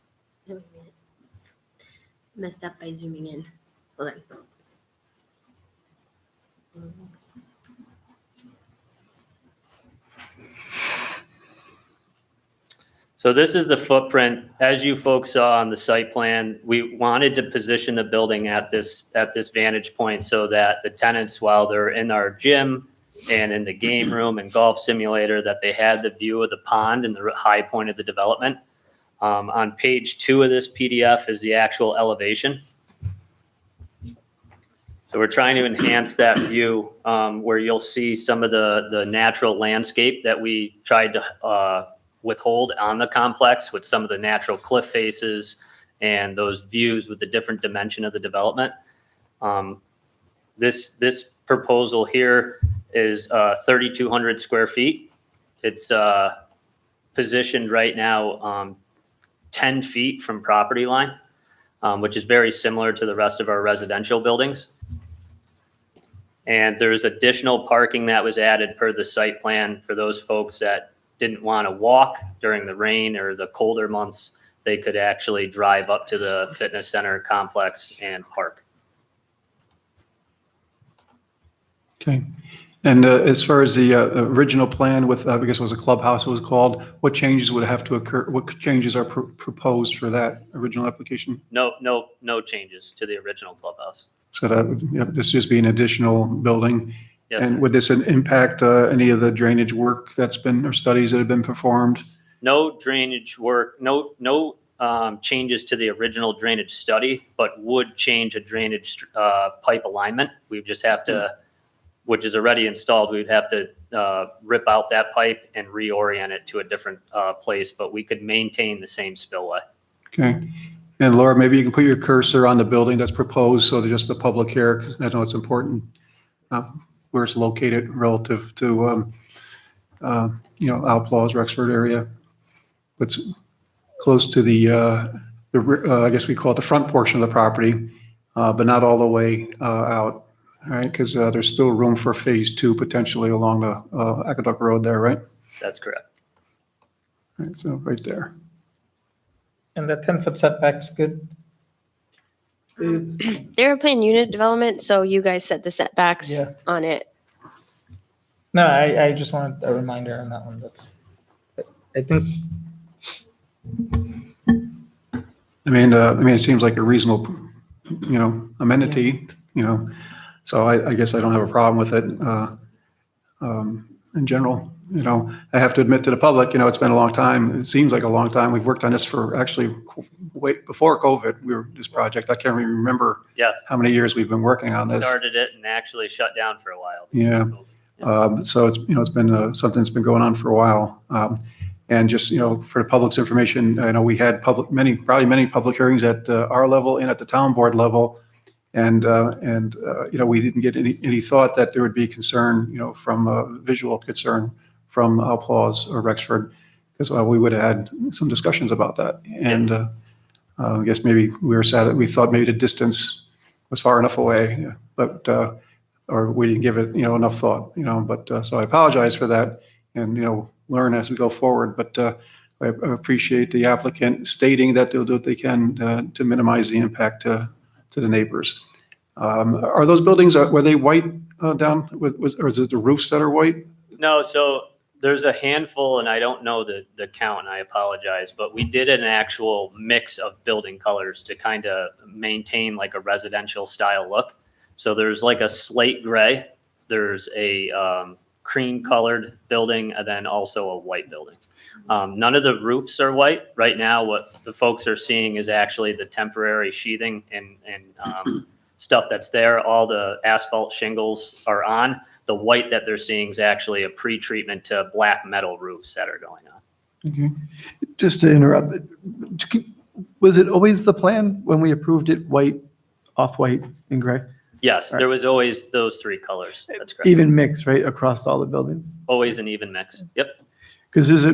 Messed up by zooming in. Hold on. So this is the footprint. As you folks saw on the site plan, we wanted to position the building at this vantage point so that the tenants, while they're in our gym and in the game room and golf simulator, that they had the view of the pond and the high point of the development. On page 2 of this PDF is the actual elevation. So we're trying to enhance that view where you'll see some of the natural landscape that we tried to withhold on the complex with some of the natural cliff faces and those views with the different dimension of the development. This proposal here is 3,200 square feet. It's positioned right now 10 feet from property line, which is very similar to the rest of our residential buildings. And there's additional parking that was added per the site plan for those folks that didn't want to walk during the rain or the colder months. They could actually drive up to the fitness center complex and park. Okay. And as far as the original plan with, I guess it was a clubhouse it was called, what changes would have to occur? What changes are proposed for that original application? No changes to the original clubhouse. So that would, this just be an additional building? Yes, And sir. would this impact any of the drainage work that's been, or studies that have been performed? No drainage work, no changes to the original drainage study, but would change a drainage pipe alignment. We just have to, which is already installed, we'd have to rip out that pipe and reorient it to a different place, but we could maintain the same spillway. Okay. And Laura, maybe you can put your cursor on the building that's proposed so that just the public here, because I know it's important where it's located relative to, Outlaws, Rexford area. It's close to the I guess we call it the front portion of the property, but not all the way out, all right? Because there's still room for phase 2 potentially along the Aqueduct Road there, right? That's correct. All right, so right there. And that 10-foot setback's good? They're a planned unit development, so you guys set the setbacks Yeah. on it. No, I just wanted a reminder on that one. That's, I think, I mean, it seems like a reasonable, amenity, so I guess I don't have a problem with it in general. I have to admit to the public, it's been a long time. It seems like a long time. We've worked on this for actually way before COVID. This project. I can't even remember Yes. how many years we've been working on this. Started it and actually shut down for a while. Yeah. So it's, it's been something that's been going on for a while. And just, for the public's information, I know we had many public hearings at our level and at the town board level. And we didn't get any thought that there would be concern, from a visual concern from Outlaws or Rexford, because we would have had some discussions about that. And I guess maybe we thought maybe the distance was far enough away, but or we didn't give it, enough thought, but so I apologize for that and, learn as we go forward. But I appreciate the applicant stating that they'll do what they can to minimize the impact to the neighbors. Are those buildings, were they white down, or is it the roofs that are white? No, so there's a handful, and I don't know the count, and I apologize, but we did an actual mix of building colors to kind of maintain like a residential style look. So there's like a slate gray, there's a cream colored building, and then also a white building. None of the roofs are white. Right now, what the folks are seeing is actually the temporary sheathing and stuff that's there. All the asphalt shingles are on. The white that they're seeing is actually a pre-treatment to black metal roofs that are going on. Okay. Just to interrupt, was it always the plan when we approved it, white, off-white, and gray? Yes, All there right. was always those three colors. That's correct. Even mix, right, across all the buildings? Always an even mix. Yep. Because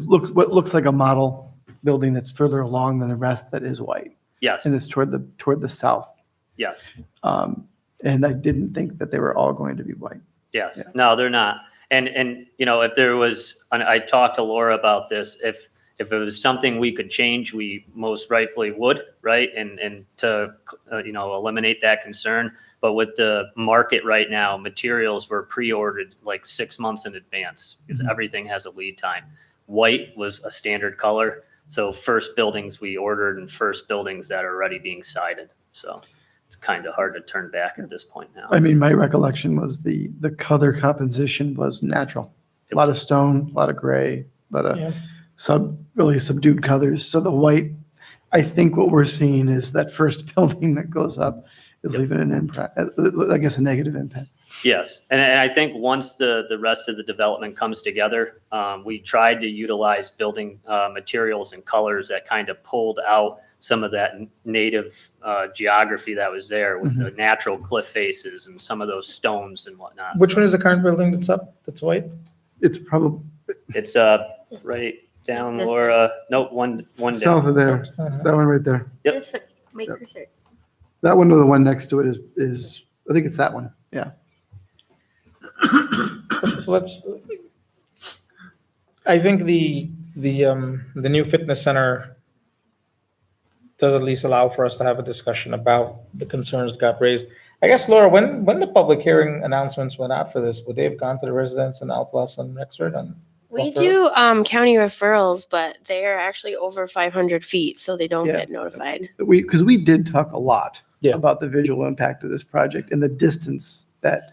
what looks like a model building that's further along than the rest that is white. Yes. And it's toward the south. Yes. And I didn't think that they were all going to be white. Yes. No, they're not. And you know, if there was, and I talked to Laura about this, if it was something we could change, we most rightfully would, right? And to, you know, eliminate that concern. But with the market right now, materials were pre-ordered like 6 months in advance because everything has a lead time. White was a standard color. So first buildings we ordered and first buildings that are already being sided. So it's kind of hard to turn back at this point now. I mean, my recollection was the color composition was natural. A lot of stone, a lot of gray, a lot of really subdued colors. So the white, I think what we're seeing is that first building that goes up is leaving an impact, I guess a negative impact. Yes, and I think once the rest of the development comes together, we tried to utilize building materials and colors that kind of pulled out some of that native geography that was there with the natural cliff faces and some of those stones and whatnot. Which one is the current building that's up, that's white? It's probably. It's right down, Laura. Nope, one down. South of there, that one right there. Yep. My cursor. That one or the one next to it is I think it's that one. Yeah. So let's, I think the new fitness center does at least allow for us to have a discussion about the concerns that got raised. I guess, Laura, when the public hearing announcements went out for this, would they have gone to the residents in Alplus and Rexford? We do county referrals, but they're actually over 500 feet, so they don't get notified. Because we did talk a lot about the visual impact of this project and the distance that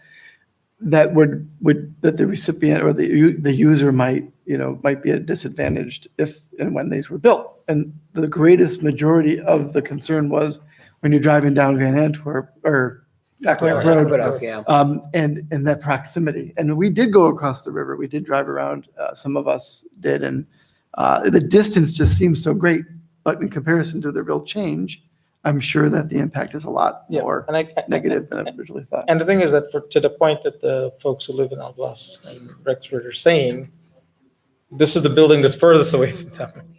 the recipient or the user might be disadvantaged if and when these were built. And the greatest majority of the concern was when you're driving down Van Antwerp or Aqueduct Road, and that proximity. And we did go across the river. We did drive around. Some of us did, and the distance just seems so great. But in comparison to the real change, I'm sure that the impact is a lot more negative than I originally thought. And the thing is that to the point that the folks who live in Alplus and Rexford are saying, this is the building that's furthest away from them.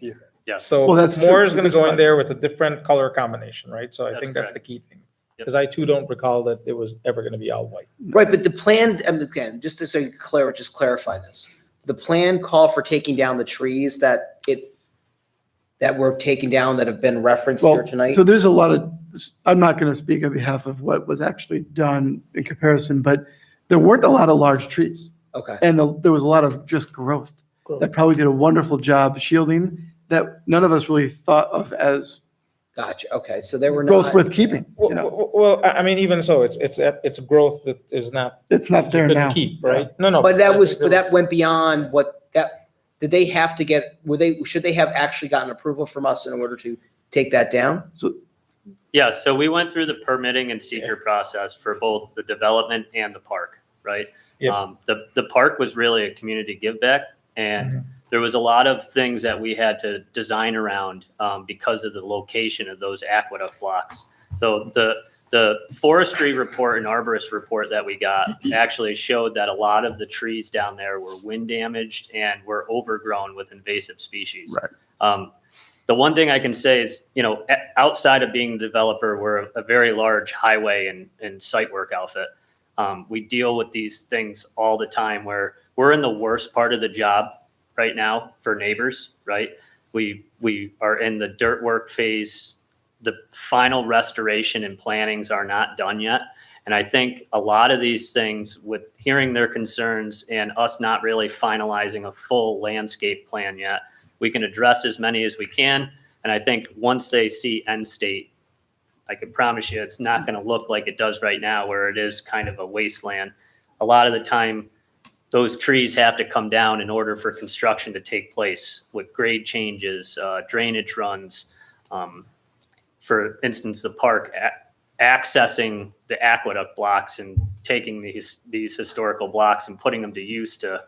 Yeah. So that's more true. is going to go in there with a different color combination, right? So I think that's the key thing. Because I too don't recall that it was ever going to be all white. Right, but the plan, again, just to say just clarify this. The plan called for taking down the trees that were taken down that have been referenced here tonight. So there's a lot of, I'm not going to speak on behalf of what was actually done in comparison, but there weren't a lot of large trees. Okay. And there was a lot of just growth that probably did a wonderful job shielding that none of us really thought of as Gotcha. Okay, so they were growth not worth keeping. Well, I mean, even so, it's growth that is not. It's not there now. Keep, right? No. But that went beyond what that. Did they have to get? Should they have actually gotten approval from us in order to take that down? Yeah, so we went through the permitting and seeker process for both the development and the park, right? The park was really a community give back, and there was a lot of things that we had to design around because of the location of those aqueduct blocks. So the forestry report and arborist report that we got actually showed that a lot of the trees down there were wind damaged and were overgrown with invasive species. Right. The one thing I can say is, outside of being a developer, we're a very large highway and site work outfit. We deal with these things all the time where we're in the worst part of the job right now for neighbors, right? We are in the dirt work phase. The final restoration and plannings are not done yet. And I think a lot of these things, with hearing their concerns and us not really finalizing a full landscape plan yet, we can address as many as we can. And I think once they see end state, I can promise you it's not going to look like it does right now, where it is kind of a wasteland. a lot of the time, those trees have to come down in order for construction to take place with grade changes, drainage runs. For instance, the park accessing the aqueduct blocks and taking these historical blocks and putting them to use to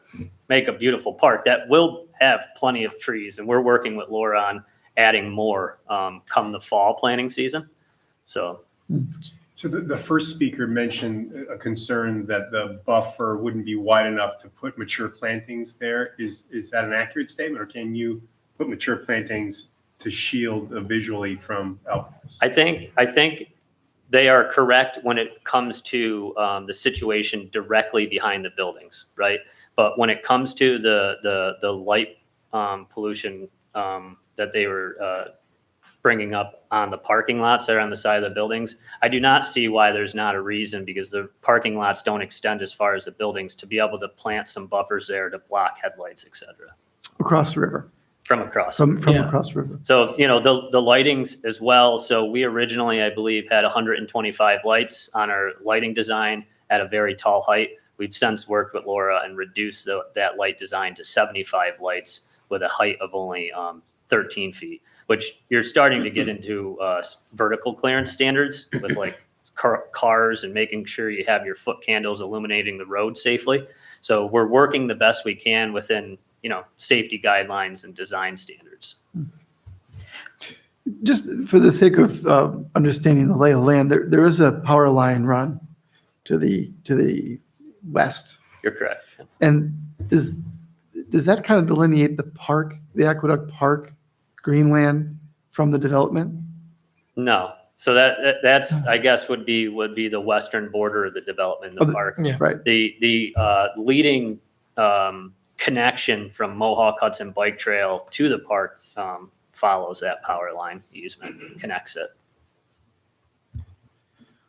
make a beautiful park that will have plenty of trees. And we're working with Laura on adding more come the fall planting season. So the first speaker mentioned a concern that the buffer wouldn't be wide enough to put mature plantings there. Is that an accurate statement, or can you put mature plantings to shield visually from outbursts? I think they are correct when it comes to the situation directly behind the buildings, right? But when it comes to the light pollution that they were bringing up on the parking lots that are on the side of the buildings, I do not see why there's not a reason, because the parking lots don't extend as far as the buildings, to be able to plant some buffers there to block headlights, et cetera. Across the river. From across. From across the river. So, you know, the lightings as well. So we originally, I believe, had 125 lights on our lighting design at a very tall height. We've since worked with Laura and reduced that light design to 75 lights with a height of only 13 feet, which you're starting to get into vertical clearance standards with like cars and making sure you have your foot candles illuminating the road safely. So we're working the best we can within, you know, safety guidelines and design standards. Just for the sake of understanding the lay of the land, there is a power line run to the west. You're correct. And does that kind of delineate the park, the Aqueduct Park Greenland from the development? No. So that's I guess would be the western border of the development in the park. Yeah. Right. The leading connection from Mohawk Hudson Bike Trail to the park follows that power line easement, connects it.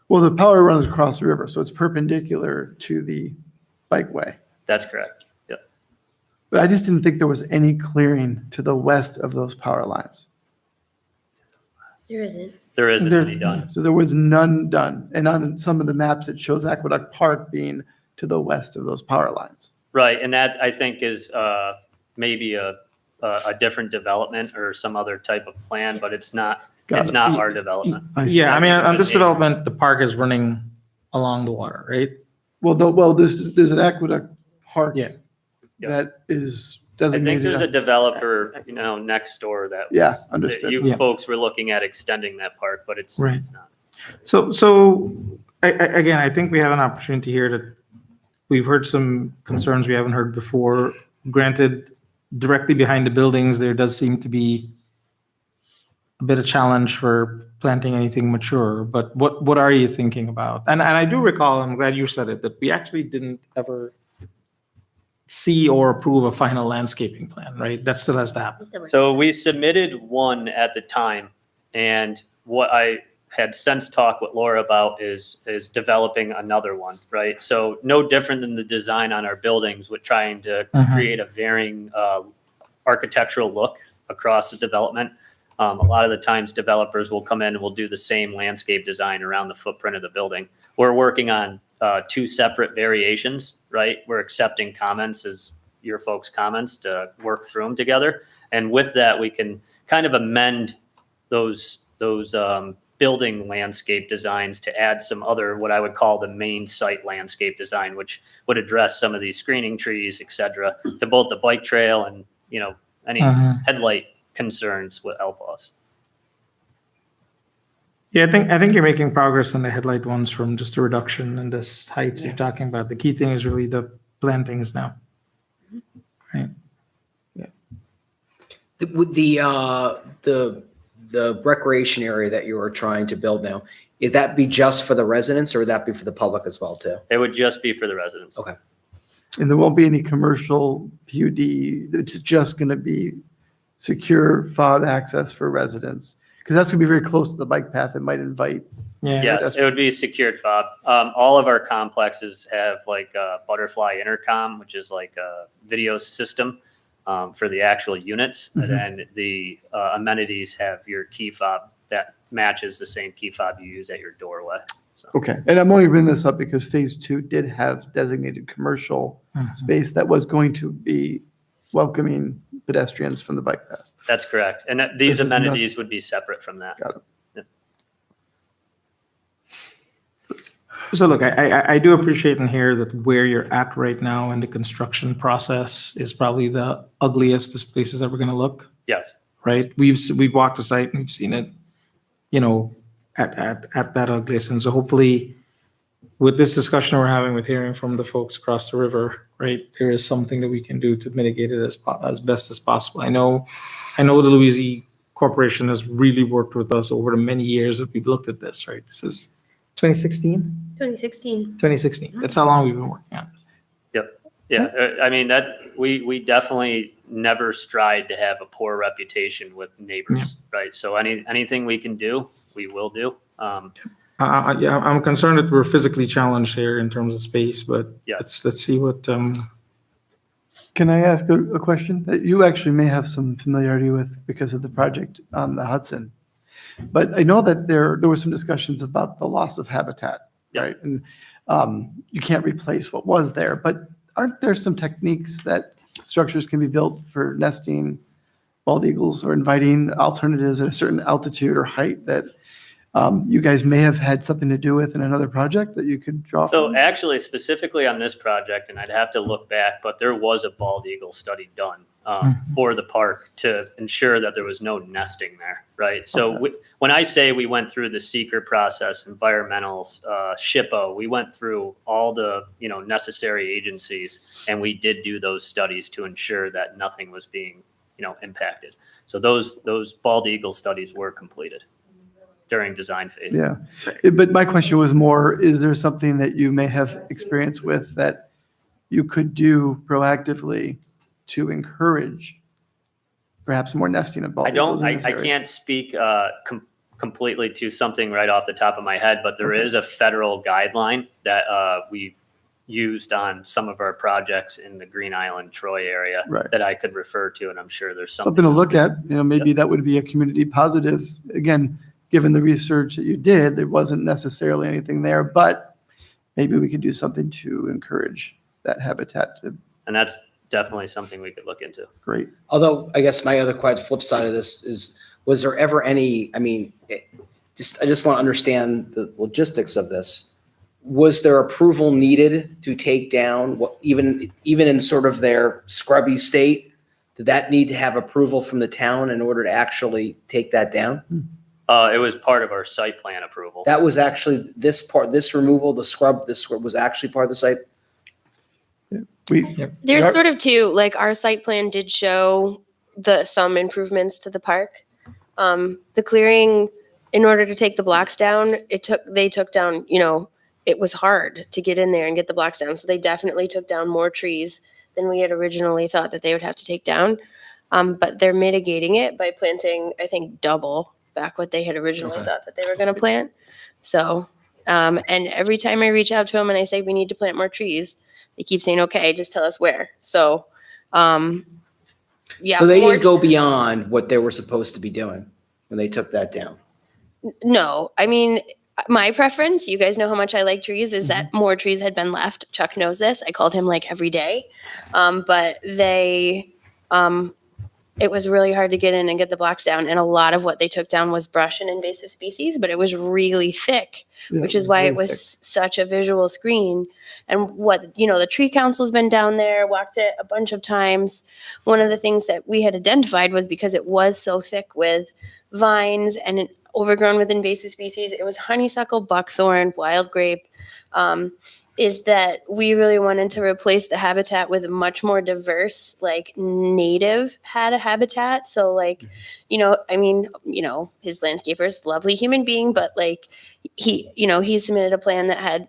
Well, the power runs across the river, so it's perpendicular to the bikeway. That's correct. Yep. But I just didn't think there was any clearing to the west of those power lines. There isn't. There isn't any done. So there was none done. And on some of the maps, it shows Aqueduct Park being to the west of those power lines. Right, and that I think is maybe a different development or some other type of plan, but it's not our development. Yeah, I mean, on this development, the park is running along the water, right? Well, there's an Aqueduct Park Yeah. that is I think designated. there's a developer, you know, next door that Yeah, understood. that you Yeah. folks were looking at extending that park, but it's Right. it's not. So again, I think we have an opportunity here to, we've heard some concerns we haven't heard before. Granted, directly behind the buildings, there does seem to be a bit of challenge for planting anything mature, but what are you thinking about? And I do recall, I'm glad you said it, that we actually didn't ever see or approve a final landscaping plan, right? That still has to happen. So we submitted one at the time, and what I had since talked with Laura about is developing another one, right? So no different than the design on our buildings with trying to create a varying architectural look across the development. A lot of the times developers will come in and will do the same landscape design around the footprint of the building. We're working on two separate variations, right? We're accepting comments as your folks' comments to work through them together. And with that, we can kind of amend those building landscape designs to add some other, what I would call the main site landscape design, which would address some of these screening trees, et cetera, to both the bike trail and, you know, any headlight concerns with LPAWS. Yeah, I think you're making progress on the headlight ones from just a reduction in this heights you're talking about. The key thing is really the plantings now. Right. With the recreation area that you are trying to build now, is that be just for the residents or would that be for the public as well too? It would just be for the residents. Okay. And there won't be any commercial PUD. It's just going to be secure fob access for residents. Because that's going to be very close to the bike path. It might invite. Yes, it would be secured fob. All of our complexes have like a butterfly intercom, which is like a video system for the actual units. And then the amenities have your key fob that matches the same key fob you use at your doorway. So Okay, and I'm only bringing this up because phase 2 did have designated commercial space that was going to be welcoming pedestrians from the bike path. That's correct. And these This is not- amenities would be separate from that. Got it. So look, I do appreciate and hear that where you're at right now in the construction process is probably the ugliest this place is ever going to look, Yes. right? We've walked the site and we've seen it, you know, at that ugliest. And so hopefully with this discussion we're having with hearing from the folks across the river, right, there is something that we can do to mitigate it as best as possible. I know the Louisiana Corporation has really worked with us over the many years that we've looked at this, right? This is 2016? 2016. 2016. That's how long we've been working on it. Yep. Yeah. I mean, that we definitely never strive to have a poor reputation with neighbors, right? So anything we can do, we will do. Yeah, I'm concerned that we're physically challenged here in terms of space, but Yeah. let's see what. Can I ask a question that you actually may have some familiarity with because of the project on the Hudson? But I know that there were some discussions about the loss of habitat, right? And you can't replace what was there, but aren't there some techniques that structures can be built for nesting bald eagles or inviting alternatives at a certain altitude or height that you guys may have had something to do with in another project that you could draw So from? actually, specifically on this project, and I'd have to look back, but there was a bald eagle study done for the park to ensure that there was no nesting there, right? So when I say we went through the seeker process, environmentals, SHPO, we went through all the necessary agencies, and we did do those studies to ensure that nothing was being impacted. So those bald eagle studies were completed during design phase. Yeah, but my question was more, is there something that you may have experience with that you could do proactively to encourage perhaps more nesting of bald eagles in this I area? can't speak completely to something right off the top of my head, but there is a federal guideline that we've used on some of our projects in the Green Island, Troy area Right. that I could refer to, and I'm sure there's Something to look at, maybe that would be a community positive. Again, given the research that you did, there wasn't necessarily anything there, but maybe we could do something to encourage that habitat to. And that's definitely something we could look into. Great. Although I guess my other flip side of this is, was there ever any, I just want to understand the logistics of this. Was there approval needed to take down even in sort of their scrubby state? Did that need to have approval from the town in order to actually take that down? It was part of our site plan approval. That was actually this removal, this scrub was actually part of the site? There's sort of two, like our site plan did show some improvements to the park. The clearing, in order to take the blocks down, they took down, it was hard to get in there and get the blocks down. So they definitely took down more trees than we had originally thought that they would have to take down. But they're mitigating it by planting, I think, double back what they had originally thought that they were going to plant. So, and every time I reach out to them and I say, we need to plant more trees, they keep saying, okay, just tell us where. So, yeah. So they didn't go beyond what they were supposed to be doing when they took that down? No, I mean, my preference, you guys know how much I like trees, is that more trees had been left. Chuck knows this. I called him like every day. But it was really hard to get in and get the blocks down. And a lot of what they took down was brush and invasive species, but it was really thick, which is why it was such a visual screen. And the tree council's been down there, walked it a bunch of times. One of the things that we had identified was because it was so thick with vines and overgrown with invasive species, it was honeysuckle, buckthorn, wild grape, is that we really wanted to replace the habitat with a much more diverse, like native habitat. So his landscaper's lovely human being, but he submitted a plan that had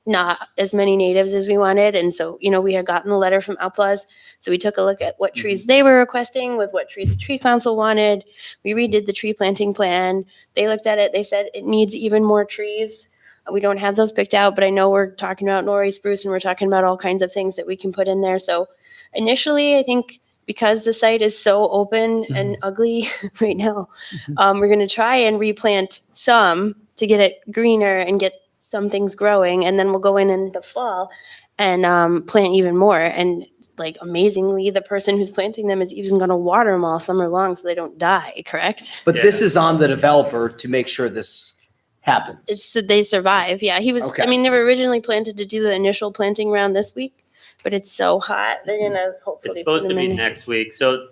not as many natives as we wanted. And so, we had gotten a letter from Outlaws. So we took a look at what trees they were requesting with what trees the tree council wanted. We redid the tree planting plan. They looked at it. They said it needs even more trees. We don't have those picked out, but I know we're talking about Norway spruce and we're talking about all kinds of things that we can put in there. So initially, I think because the site is so open and ugly right now, we're going to try and replant some to get it greener and get something's growing, and then we'll go in the fall and plant even more. And like amazingly, the person who's planting them is even going to water them all summer long so they don't die. Correct? But this is on the developer to make sure this happens. It's they survive. Yeah, he was. Okay. I mean, they were originally planted to do the initial planting round this week, but it's so hot they're gonna hopefully. It's supposed put to them be in next week. So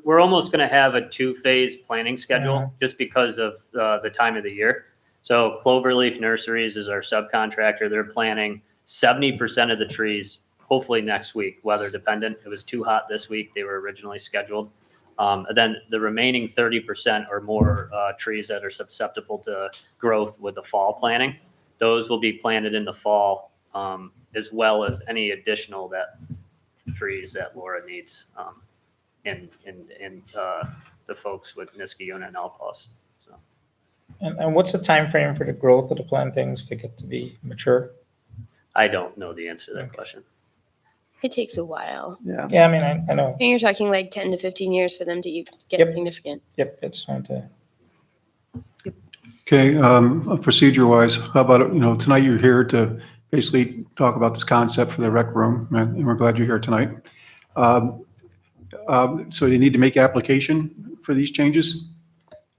we're almost going to have a 2-phase planning schedule just because of the time of the year. So Cloverleaf Nurseries is our subcontractor. They're planting 70% of the trees, hopefully next week, weather dependent. It was too hot this week. They were originally scheduled. And then the remaining 30% or more trees that are susceptible to growth with the fall planting, those will be planted in the fall, as well as any additional trees that Laura needs in the folks with Niskayuna and Alpos. So And what's the time frame for the growth of the plantings to get to be mature? I don't know the answer to that question. It takes a while. Yeah. Yeah, I mean, I know. And you're talking like 10 to 15 years for them to get Yep. significant. Yep, I just wanted to. Okay, procedure-wise, how about, tonight you're here to basically talk about this concept for the rec room, and we're glad you're here tonight. So you need to make application for these changes?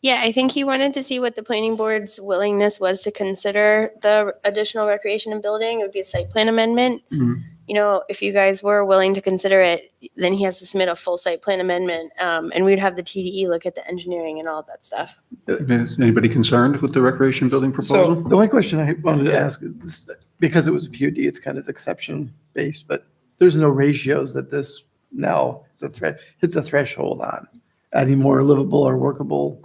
Yeah, I think he wanted to see what the planning board's willingness was to consider the additional recreation and building. It would be a site plan amendment. Mhm. If you guys were willing to consider it, then he has to submit a full site plan amendment. And we'd have the TDE look at the engineering and all that stuff. Is anybody concerned with the recreation building proposal? The only question I wanted to ask is, because it was a PUD, it's kind of exception based, but there's no ratios that this now is hits a threshold on adding more livable or workable,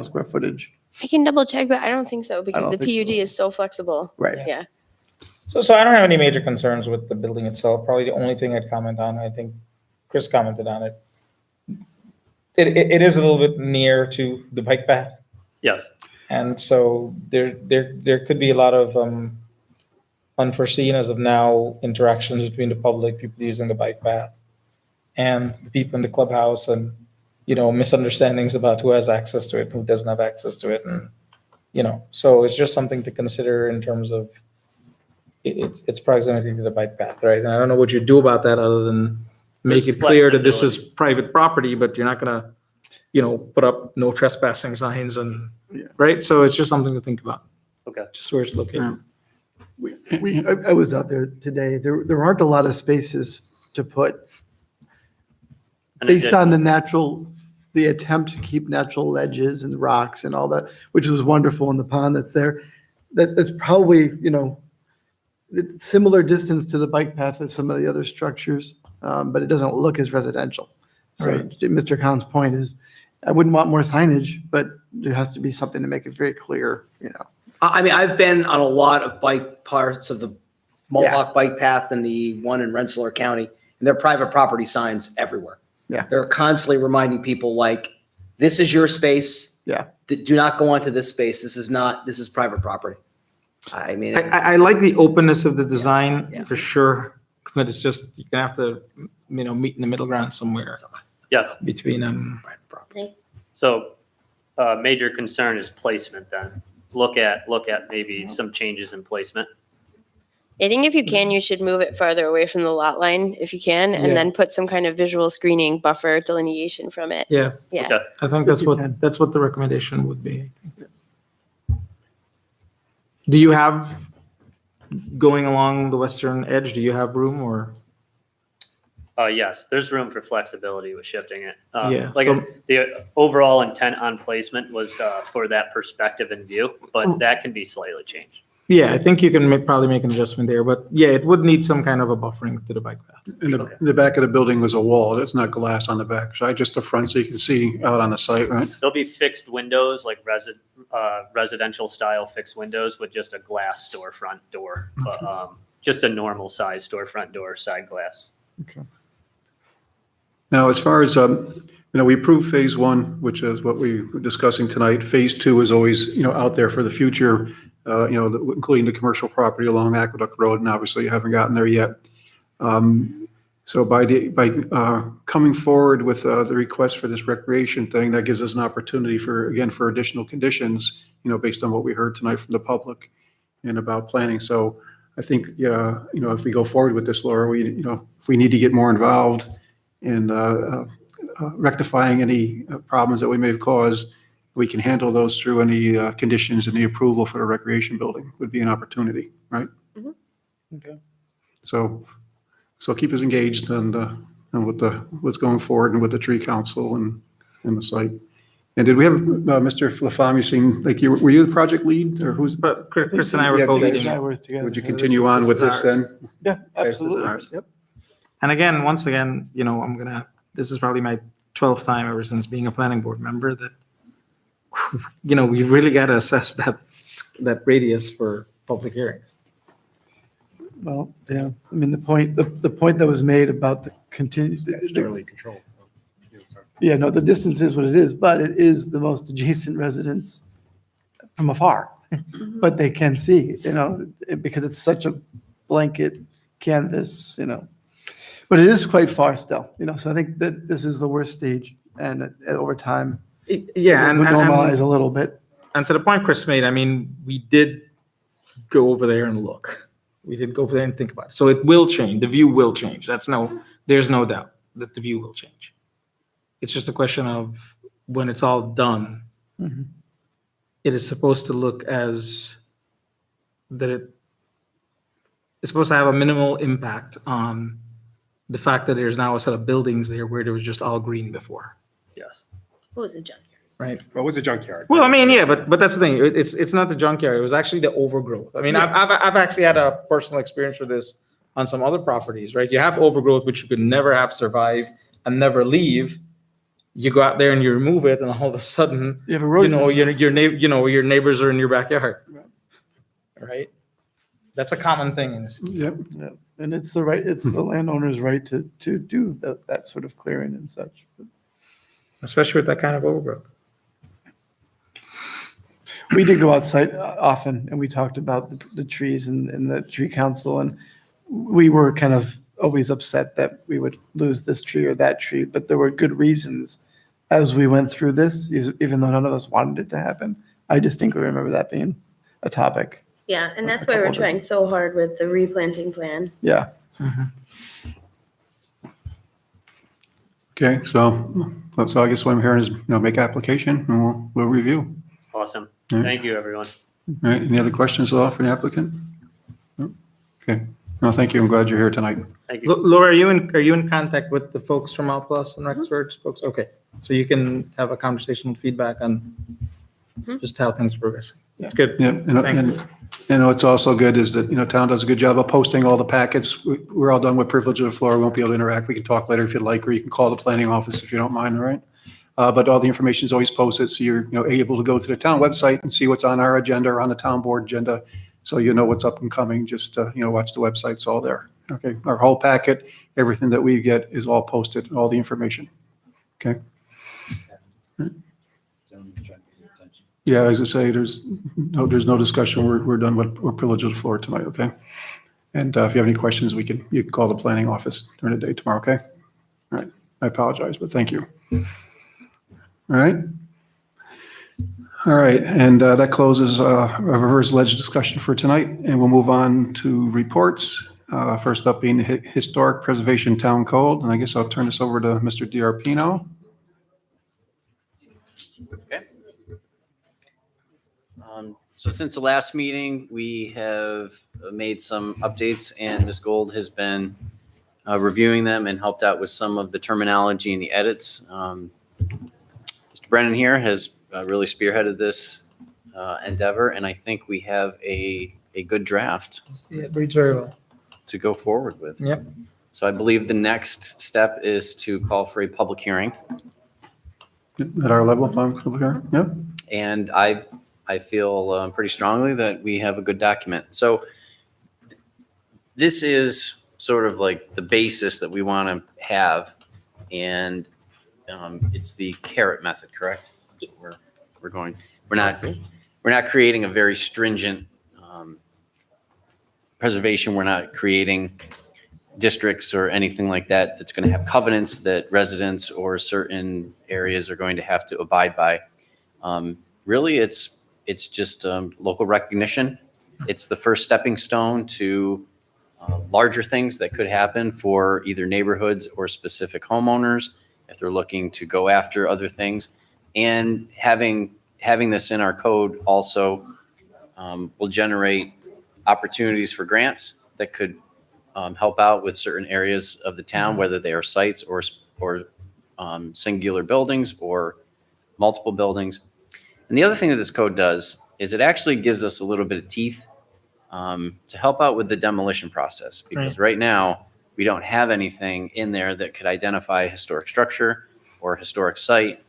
square footage. I can double check, but I don't think so because don't the think PUD is so flexible. Right. Yeah. So I don't have any major concerns with the building itself. Probably the only thing I'd comment on, I think Chris commented on it. It is a little bit near to the bike path. Yes. And so there could be a lot of unforeseen as of now interactions between the public, people using the bike path, and the people in the clubhouse, and misunderstandings about who has access to it, who doesn't have access to it, and so it's just something to consider in terms of its proximity to the bike path, right? And I don't know what you do about that other than make There's it clear that this is flexibility. private property, but you're not gonna, put up no trespassing signs and, right? So it's just something to think about, Okay. just where it's located. I was out there today. There aren't a lot of spaces to put based on the attempt to keep natural ledges and rocks and all that, which was wonderful in the pond that's there. That's probably, it's similar distance to the bike path as some of the other structures, but it doesn't look as residential. So Right. Mr. Khan's point is, I wouldn't want more signage, but there has to be something to make it very clear, I mean, I've been on a lot of bike parts of the Mohawk bike path and the one in Rensselaer County, and there are private property signs everywhere. Yeah. They're constantly reminding people like, this is your space. Yeah. Do not go onto this space. This is private property. I mean, I like the openness of the design for sure, but it's just, you're gonna have to, meet in the middle ground somewhere Yes. between So major concern is placement then. Look at maybe some changes in placement. I think if you can, you should move it farther away from the lot line if you can, and Yeah. then put some kind of visual screening buffer delineation from it. Yeah. Yeah. Okay. I think that's what the recommendation would be. Do you have, going along the western edge, do you have room or? Yes, there's room for flexibility with shifting it. Yeah, Like so- the overall intent on placement was for that perspective and view, but that can be slightly changed. Yeah, I think you can probably make an adjustment there, but yeah, it would need some kind of a buffering to the bike path. And the back of the building was a wall. There's not glass on the back, so just the front so you can see out on the site, right? There'll be fixed windows, like residential style fixed windows with just a glass storefront door, but just a normal size storefront door, side glass. Okay. Now, as far as, we approved phase one, which is what we were discussing tonight. Phase two is always, out there for the future, including the commercial property along Aqueduct Road, and obviously you haven't gotten there yet. So by coming forward with the request for this recreation thing, that gives us an opportunity for additional conditions, based on what we heard tonight from the public. and about planning. So I think, if we go forward with this, Laura, if we need to get more involved in rectifying any problems that we may have caused, we can handle those through any conditions in the approval for the recreation building would be an opportunity, right? Okay. So keep us engaged and with what's going forward and with the tree council and the site. And did we have Mr. Laflamme? You seem like were you the project lead or who's? But Chris and I were Yeah, co-leading. Would you continue on with this then? Yeah, Okay, absolutely. all right. Yep. And again, once again, this is probably my 12th time ever since being a planning board member that, we really got to assess that radius for public hearings. Well, yeah, I mean, the point that was made about the continued. controlled. Yeah, no, the distance is what it is, but it is the most adjacent residence from afar. But they can see, because it's such a blanket canvas, But it is quite far still, so I think that this is the worst stage, and over time, Yeah, it would normalize a little bit. And to the point Chris made, we did go over there and look. We did go over there and think about it. So it will change. The view will change. There's no doubt that the view will change. It's just a question of when it's all done, Mhm. it is supposed to look as that it's supposed to have a minimal impact on the fact that there's now a set of buildings there where there was just all green before. Yes. What was a junkyard? Right. What was a junkyard? Well, yeah, but that's the thing. It's not the junkyard. It was actually the overgrowth. I've actually had a personal experience with this on some other properties, right? You have overgrowth, which you could never have survive and never leave. You go out there and you remove it, and all of a sudden, You have erosion issues. your neighbors are in your backyard, right? That's a common thing in this. Yep. Yeah, and it's the landowner's right to do that sort of clearing and such. Especially with that kind of overgrowth. We did go outside often, and we talked about the trees and the tree council, and we were kind of always upset that we would lose this tree or that tree, but there were good reasons as we went through this, even though none of us wanted it to happen. I distinctly remember that being a topic. Yeah, and that's why we're trying so hard with the replanting plan. Yeah. Okay, so I guess what I'm hearing is, make application and we'll review. Awesome. Yeah. Thank you, everyone. All right, any other questions for the applicant? No? Okay, no, thank you. I'm glad you're here tonight. Thank you. Laura, are you in contact with the folks from Alplus and Rexford folks? Okay, so you can have a conversational feedback on just how things are progressing. That's good. Yeah, Thanks. and what's also good is that, town does a good job of posting all the packets. We're all done with privilege of the floor. We won't be able to interact. We can talk later if you'd like, or you can call the planning office if you don't mind, all right? But all the information is always posted, so you're, able to go to the town website and see what's on our agenda or on the town board agenda. So you know what's up and coming. Just, watch the website. It's all there. Okay, our whole packet, everything that we get is all posted, all the information. Okay? Yeah, as I say, there's no discussion. We're done with, we're privileged of the floor tonight, okay? And if you have any questions, you can call the planning office during the day tomorrow, okay? All right, I apologize, but thank you. All right. All right, and that closes a reverse ledge discussion for tonight, and we'll move on to reports. First up being the Historic Preservation Town Code, and I guess I'll turn this over to Mr. DiArpino. Okay. So since the last meeting, we have made some updates, and Ms. Gold has been reviewing them and helped out with some of the terminology and the edits. Mr. Brennan here has really spearheaded this endeavor, and I think we have a good draft. Yeah, it reads very well. To go forward with. Yep. So I believe the next step is to call for a public hearing. At our level, yeah. And I feel pretty strongly that we have a good document. So this is sort of like the basis that we want to have, and it's the carrot method, correct? That's what we're going. We're not creating a very stringent preservation. We're not creating districts or anything like that that's going to have covenants that residents or certain areas are going to have to abide by. Really, it's just local recognition It's the first stepping stone to larger things that could happen for either neighborhoods or specific homeowners if they're looking to go after other things. And having this in our code also will generate opportunities for grants that could help out with certain areas of the town, whether they are sites or singular buildings or multiple buildings. And the other thing that this code does is it actually gives us a little bit of teeth to help out with the demolition process. Because right now, we don't have anything in there that could identify a historic structure or a historic site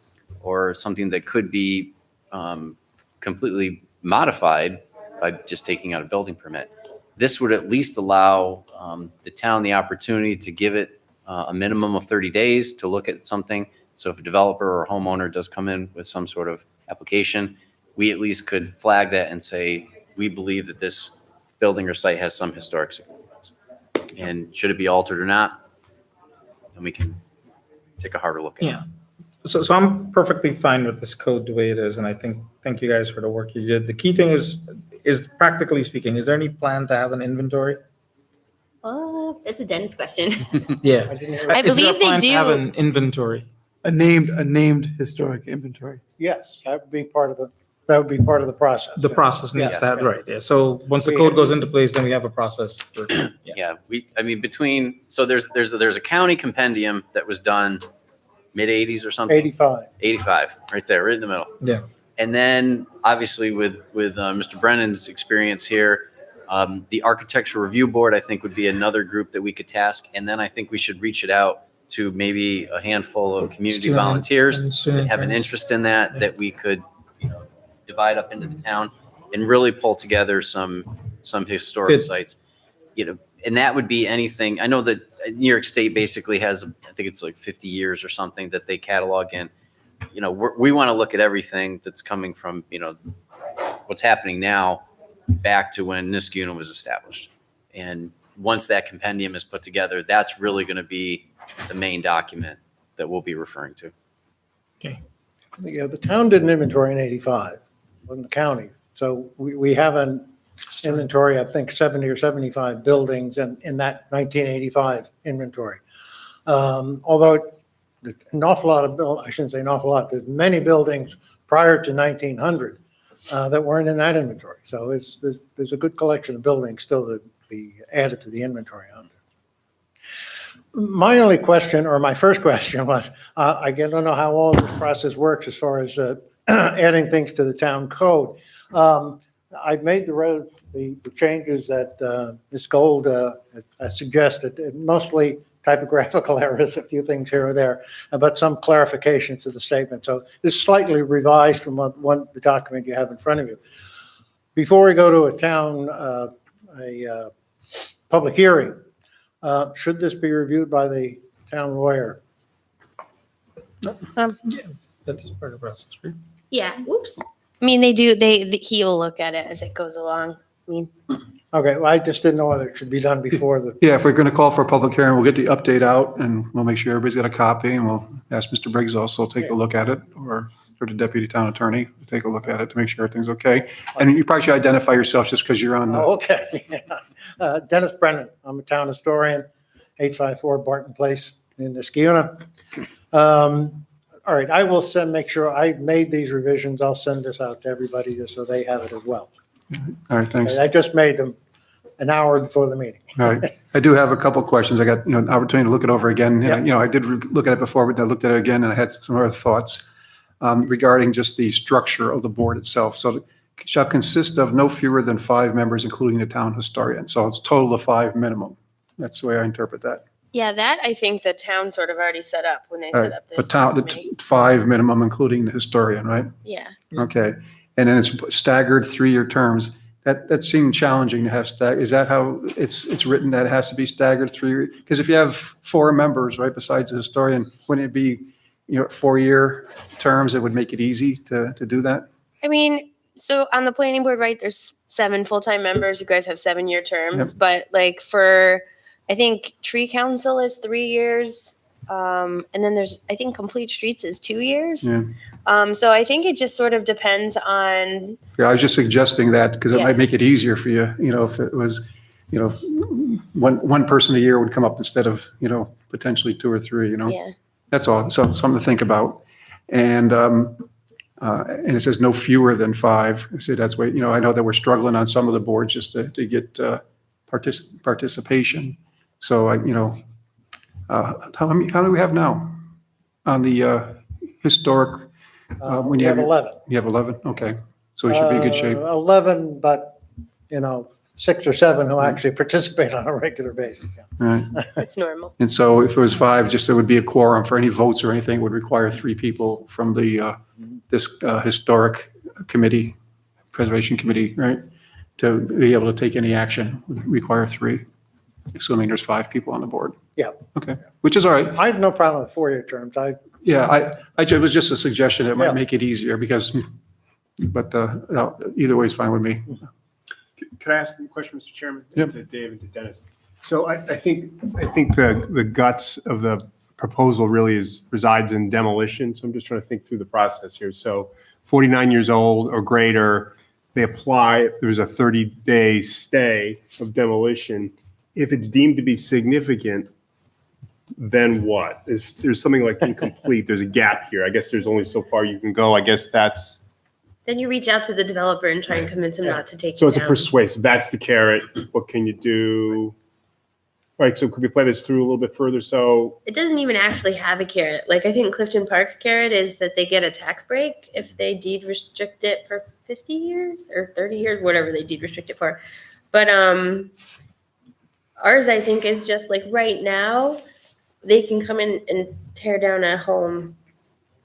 or something that could be completely modified by just taking out a building permit. This would at least allow the town the opportunity to give it a minimum of 30 days to look at something. So if a developer or a homeowner does come in with some sort of application, we at least could flag that and say, we believe that this building or site has some historic significance. And should it be altered or not, then we can take a harder look at it. Yeah. So I'm perfectly fine with this code the way it is, and I thank you guys for the work you did. The key thing is practically speaking, is there any plan to have an inventory? Oh, that's a Dennis question. Yeah. I Is there a believe they plan to do. have an inventory? A named historic inventory. Yes, that would be part of the process. The process needs Yeah, that, yeah. right? Yeah. So once the code goes into place, then we have a process for. Yeah, there's a county compendium that was done mid-'80s or something. 85, right there, right in the middle. Yeah. And then obviously with Mr. Brennan's experience here, the Architectural Review Board, I think, would be another group that we could task. And then I think we should reach it out to maybe a handful of community Student- volunteers and that student have an interns. interest in that we could, divide up into the town and really pull together some historic Good. sites. And that would be anything. I know that New York State basically has, I think it's like 50 years or something that they catalog in. We want to look at everything that's coming from, what's happening now back to when Niskuna was established. And once that compendium is put together, that's really going to be the main document that we'll be referring to. Yeah, the town did an inventory in 85, wasn't the county. So we have an inventory, I think 70 or 75 buildings in that 1985 inventory. Although an awful lot of I shouldn't say an awful lot, there's many buildings prior to 1900 that weren't in that inventory. So there's a good collection of buildings still to be added to the inventory out there. My only question, or my first question was, I don't know how all of this process works as far as adding things to the town code. I've made the changes that Ms. Gold has suggested, mostly typographical errors, a few things here or there, but some clarifications to the statement. So this is slightly revised from the document you have in front of you. Before we go to a public hearing, should this be reviewed by the town lawyer? Yeah, that's part of the process, right? Yeah. Oops. I mean, he'll look at it as it goes along. I mean, Okay, well, I just didn't know whether it should be done before the. Yeah, if we're going to call for a public hearing, we'll get the update out and we'll make sure everybody's got a copy and we'll ask Mr. Briggs also to take a look at it or the deputy town attorney to take a look at it to make sure everything's okay. And you probably should identify yourself just because you're on the. Oh, okay. Yeah. Dennis Brennan, I'm a town historian, 854 Barton Place in Niskuna. All right, I will make sure I made these revisions. I'll send this out to everybody just so they have it as well. All right, thanks. I just made them an hour before the meeting. All right. I do have a couple questions. I got, an opportunity to look it over again. Yeah. I did look at it before, but I looked at it again and I had some other thoughts regarding just the structure of the board itself. So it shall consist of no fewer than 5 members, including the town historian. So it's total of 5 minimum. That's the way I interpret that. yeah, that I think the town sort of already set up when they All set right. up this. But town, 5 minimum, including the historian, right? Yeah. Okay. And then it's staggered 3-year terms. That seemed challenging to have is that how it's written, that it has to be staggered 3 years? Because if you have 4 members, right, besides the historian, wouldn't it be, 4-year terms? It would make it easy to do that? I mean, so on the planning board, right, there's 7 full-time members. You guys have 7-year terms, Yep. but like for, I think tree council is 3 years. And then there's, I think Complete Streets is 2 years. Yeah. So I think it just sort of depends on, Yeah, I was just suggesting that because it Yeah. might make it easier for you, if it was, one person a year would come up instead of, potentially 2 or 3, yeah. That's all. So something to think about. And it says no fewer than 5. So that's why, I know that we're struggling on some of the boards just to get participation. So how do we have now on the historic? When We have 11. You have 11? Okay. So we should be in good shape. 11, but, 6 or 7 who actually participate on a regular basis. Yeah. Right. That's normal. And so if it was 5, just there would be a quorum for any votes or anything would require 3 people from the, this historic committee, preservation committee, right? To be able to take any action would require 3, assuming there's 5 people on the board. Yeah. Okay, which is all right. I have no problem with 4-year terms. It was just a suggestion. It might Yeah. make it easier but no, either way is fine with me. Could I ask a question, Mr. Chairman? Yep. To Dave and to Dennis. So I think the guts of the proposal really resides in demolition. So I'm just trying to think through the process here. So 49 years old or greater, they apply, there's a 30-day stay of demolition. If it's deemed to be significant, then what? There's something like incomplete, there's a gap here. I guess there's only so far you can go. I guess that's, Then you reach out to the developer and try and convince him not to take so it it's a down. persuasive, that's the carrot. What can you do? Right, so could we play this through a little bit further? So, It doesn't even actually have a carrot. Like, I think Clifton Park's carrot is that they get a tax break if they deed restrict it for 50 years or 30 years, whatever they deed restrict it for. But ours, I think, is just like right now, they can come in and tear down a home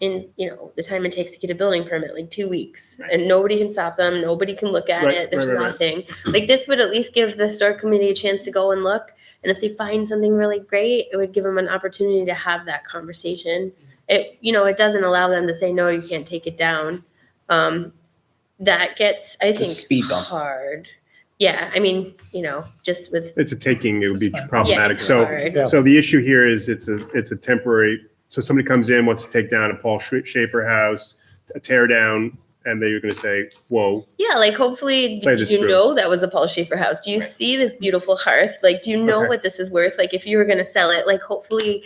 in, the time it takes to get a building permit, like 2 weeks. And nobody can stop them. Nobody can look at Right, it. There's right. nothing. Like, this would at least give the historic committee a chance to go and look. And if they find something really great, it would give them an opportunity to have that conversation. It doesn't allow them to say, no, you can't take it down. That gets, I think, speed bump. hard. Yeah, I mean, just with, it's a taking, it would be problematic. it's So, hard. so the issue here is it's a temporary, so somebody comes in, wants to take down a Paul Schaefer house, a tear down, and then you're going to say, whoa. yeah, like hopefully Play this you through. know that was a Paul Schaefer house. Do you see this beautiful hearth? Like, do you know Okay. what this is worth? Like, if you were going to sell it, like hopefully,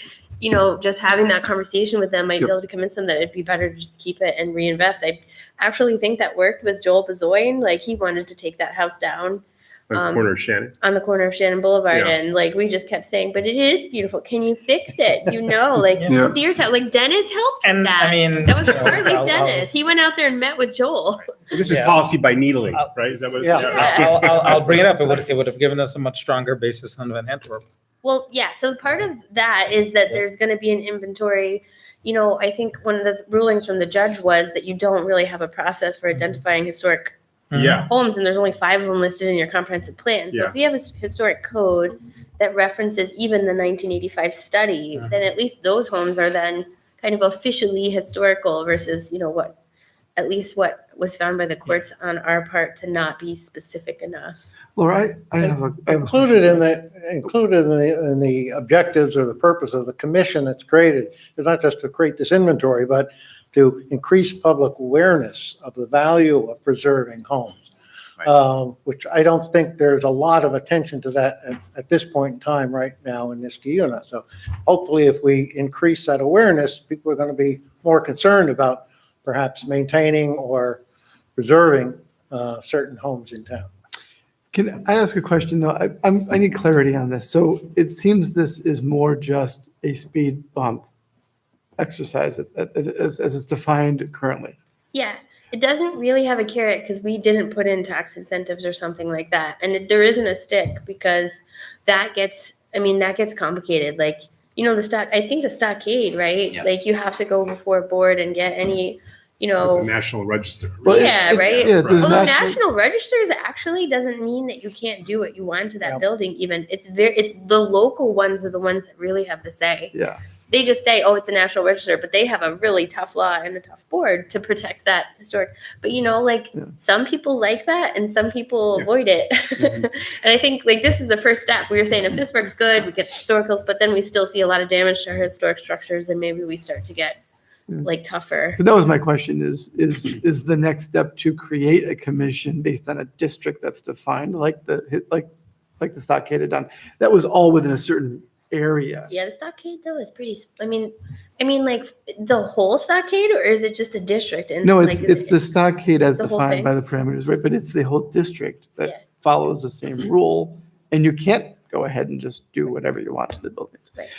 just having that conversation with them might Yep. be able to convince them that it'd be better to just keep it and reinvest. I actually think that worked with Joel Bezoin. Like, he wanted to take that house down. On the corner of Shannon. On the corner of Shannon Boulevard. Yeah. And like, we just kept saying, but it is beautiful. Can you fix it? Like Yeah. Sears house, like Dennis helped with And that. I mean, That was you know, partly I'll- Dennis. He went out there and met with Joel. So this is Yeah. policy by needling, right? Is that what? Yeah. I'll bring it up. It would have given us a much stronger basis on Van Antwerp. Well, yeah. So part of that is that there's going to be an inventory. I think one of the rulings from the judge was that you don't really have a process for identifying historic Yeah. homes, and there's only 5 of them listed in your comprehensive plan. So Yeah. if we have a historic code that references even the 1985 study, then at least those homes are then kind of officially historical versus, what was found by the courts on our part to not be specific enough. Laura, I have a Included in the objectives or the purpose of the commission that's created is not just to create this inventory, but to increase public awareness of the value of preserving homes. Which I don't think there's a lot of attention to that at this point in time right now in Niskayuna. So hopefully if we increase that awareness, people are going to be more concerned about perhaps maintaining or preserving certain homes in town. Can I ask a question though? I need clarity on this. So it seems this is more just a speed bump exercise as it's defined currently. Yeah, it doesn't really have a carrot because we didn't put in tax incentives or something like that. And there isn't a stick because that gets complicated. Like, I think the stockade, right? Yeah. Like you have to go before a board and get any, It's a national register. Well, yeah, right. Yeah, there's Although national- national registers actually doesn't mean that you can't do what you want to that Yeah. building. Even it's the local ones are the ones that really have the say. Yeah. they just say, oh, it's a national register, but they have a really tough law and a tough board to protect that historic. But some people like that and some people avoid it. And I think this is the first step. We were saying if this works good, we get historicals, but then we still see a lot of damage to our historic structures, and maybe we start to get tougher. So that was my question is the next step to create a commission based on a district that's defined like the Stockade had done? That was all within a certain area. Yeah, the Stockade though is pretty. I mean, the whole Stockade, or is it just a district? And No, it's the Stockade as the whole defined thing? by the parameters, right? But it's the whole district that follows the same rule, and you can't go ahead and just do whatever you want to the buildings. Right.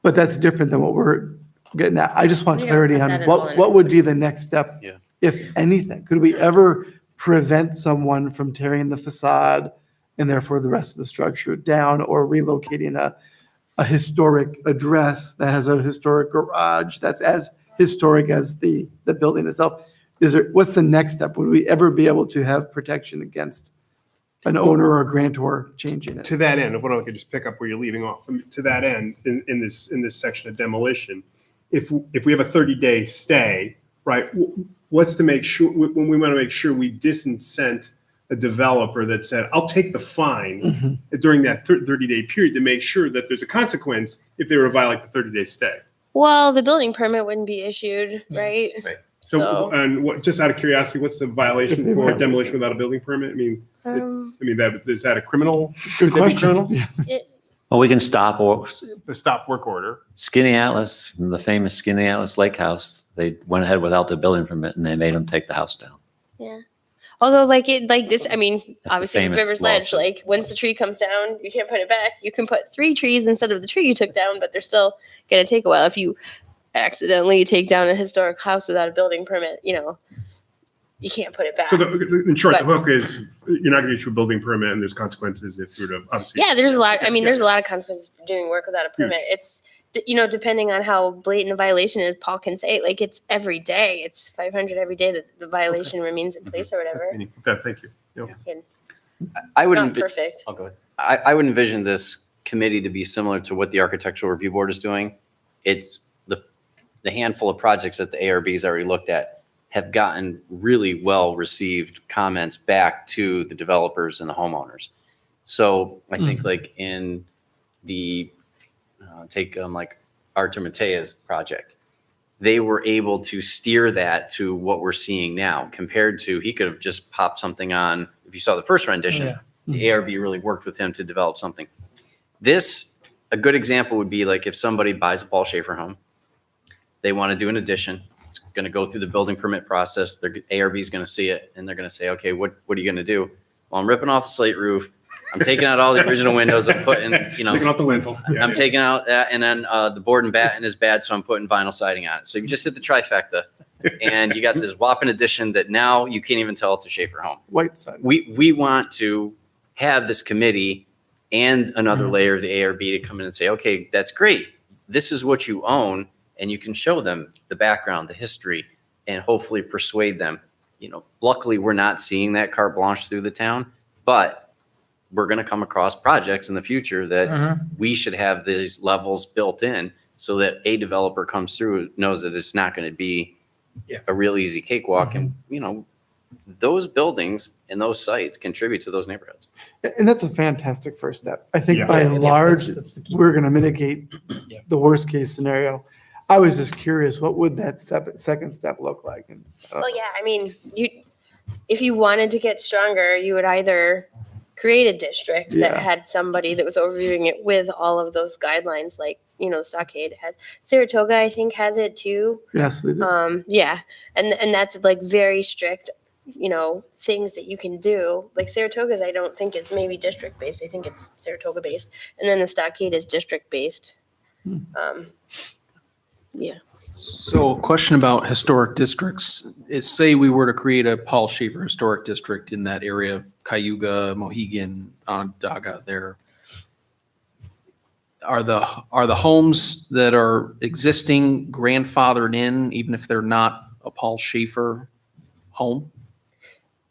But that's different than what we're getting at. I just want We don't clarity have on that at all in what it. would be the next step, if anything. Could we ever prevent someone from tearing the facade and therefore the rest of the structure down, or relocating a historic address that has a historic garage that's as historic as the building itself? What's the next step? Would we ever be able to have protection against an owner or a grantor changing it? To that end, if I could just pick up where you're leaving off, to that end, in this section of demolition, if we have a 30-day stay, right, what's to make sure, when we want to make sure we disincent a developer that said, I'll take the fine during that 30-day period to make sure that there's a consequence if they were to violate the 30-day stay. Well, the building permit wouldn't be issued, right? Right. So, and what, just out of curiosity, what's the violation for demolition without a building permit? I mean, is that a criminal? Good Could that be question. criminal? Well, we can stop The stop work order. Skinny Atlas, the famous Skinny Atlas Lake House. They went ahead without the building permit and they made them take the house down. Yeah. Although this, obviously famous River's Ledge, lawsuit. once the tree comes down, you can't put it back. You can put 3 trees instead of the tree you took down, but they're still going to take a while. If you accidentally take down a historic house without a building permit, you can't put it back. So in short, the But- hook is you're not going to issue a building permit and there's consequences if you're to obviously. Yeah, there's a lot. There's a lot of consequences for doing work without a permit. It's, depending on how blatant a violation is, Paul can say, it's every day. It's 500 every day that the violation remains in place or whatever. Thank you. Yeah. I would Not envi- perfect. I'll go ahead. I would envision this committee to be similar to what the Architectural Review Board is doing. It's the handful of projects that the ARB's already looked at have gotten really well-received comments back to the developers and the homeowners. So I think in the, take Artur Matea's project, they were able to steer that to what we're seeing now compared to, he could have just popped something on. If you saw the first rendition, the ARB really worked with him to develop something. A good example would be if somebody buys a Paul Schaefer home, they want to do an addition. It's going to go through the building permit process. ARB is going to see it and they're going to say, okay, what are you going to do? Well, I'm ripping off the slate roof. I'm taking out all the original windows. I'm putting, Taking out the lintel. I'm taking out that, and then the board and batten is bad, so I'm putting vinyl siding on it. So you just hit the trifecta, and you got this whopping addition that now you can't even tell it's a Schaefer home. White side. We want to have this committee and another layer of the ARB to come in and say, okay, that's great. This is what you own, and you can show them the background, the history, and hopefully persuade them. Luckily, we're not seeing that carte blanche through the town, but we're going to come across projects in the future that we should have these levels built in so that a developer comes through, knows that it's not going to be a real easy cakewalk. And, those buildings and those sites contribute to those neighborhoods. And that's a fantastic first step. I think Yeah. by and Yeah, large, that's the key. we're going to mitigate the worst case scenario. I was just curious, what would that second step look like? And, Well, yeah, if you wanted to get stronger, you would either create a district that Yeah. had somebody that was overviewing it with all of those guidelines, the Stockade has. Saratoga, I think, has it too. yes, they do. Yeah, and that's very strict, things that you can do. Saratoga's, I don't think is maybe district based. I think it's Saratoga based, and then the Stockade is district based. Yeah. So a question about historic districts is, say we were to create a Paul Schaefer Historic District in that area of Cayuga, Mohegan, Onondaga there. Are the homes that are existing grandfathered in, even if they're not a Paul Schaefer home?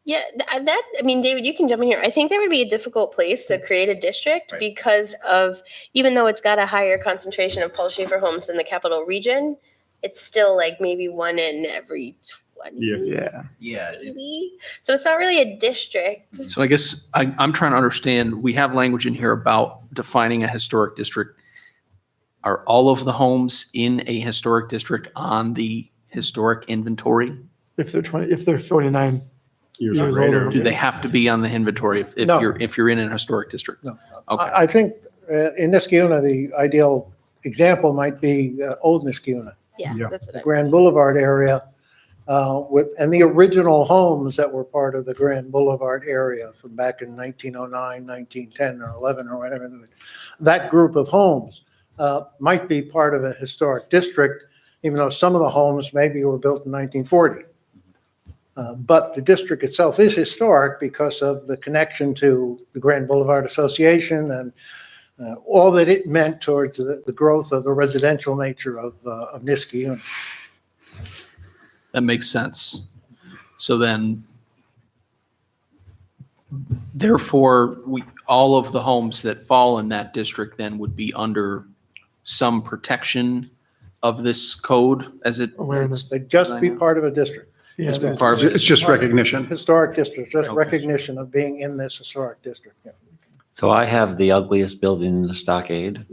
Yeah, I mean, David, you can jump in here. I think that would be a difficult place to create a district because of, even though it's got a higher concentration of Paul Schaefer homes than the capital region, it's still like maybe one in every 20. Yeah. Maybe. So it's not really a district. So I guess I'm trying to understand, we have language in here about defining a historic district. Are all of the homes in a historic district on the historic inventory? If they're 49 years old. greater. Do they have to be on the inventory if No. you're in an historic district? No. Okay. I think in Niskayuna, the ideal example might be Old Niskayuna, Yeah, that's what the Grand Boulevard area, and the original homes that were part of the Grand Boulevard area from back in 1909, 1910, or 11, or whatever. That group of homes might be part of a historic district, even though some of the homes maybe were built in 1940. But the district itself is historic because of the connection to the Grand Boulevard Association and all that it meant towards the growth of the residential nature of Niskayuna. That makes sense. So then, therefore, all of the homes that fall in that district then would be under some protection of this code as it. Awareness. They'd just be part of a district. Yeah, Just be there's- part of it. It's just recognition. Historic district, just Okay. recognition of being in this historic district. Yeah. So I have the ugliest building in the stockade,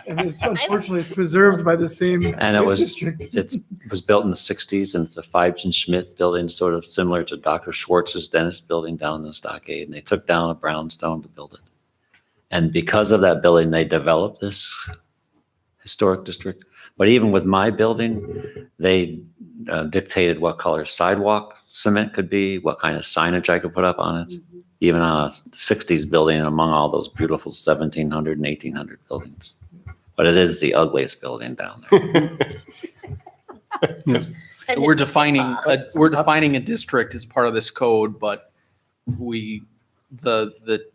And it's unfortunately it's preserved by the same. and it was district. it was built in the 60s, and it's a Fibes and Schmidt building, sort of similar to Dr. Schwartz's dentist building down in the stockade. And they took down a brownstone to build it. And because of that building, they developed this historic district. But even with my building, they dictated what color sidewalk cement could be, what kind of signage I could put up on it, even on a 60s building among all those beautiful 1700 and 1800 buildings. But it is the ugliest building down there. So we're defining a district as part of this code, but the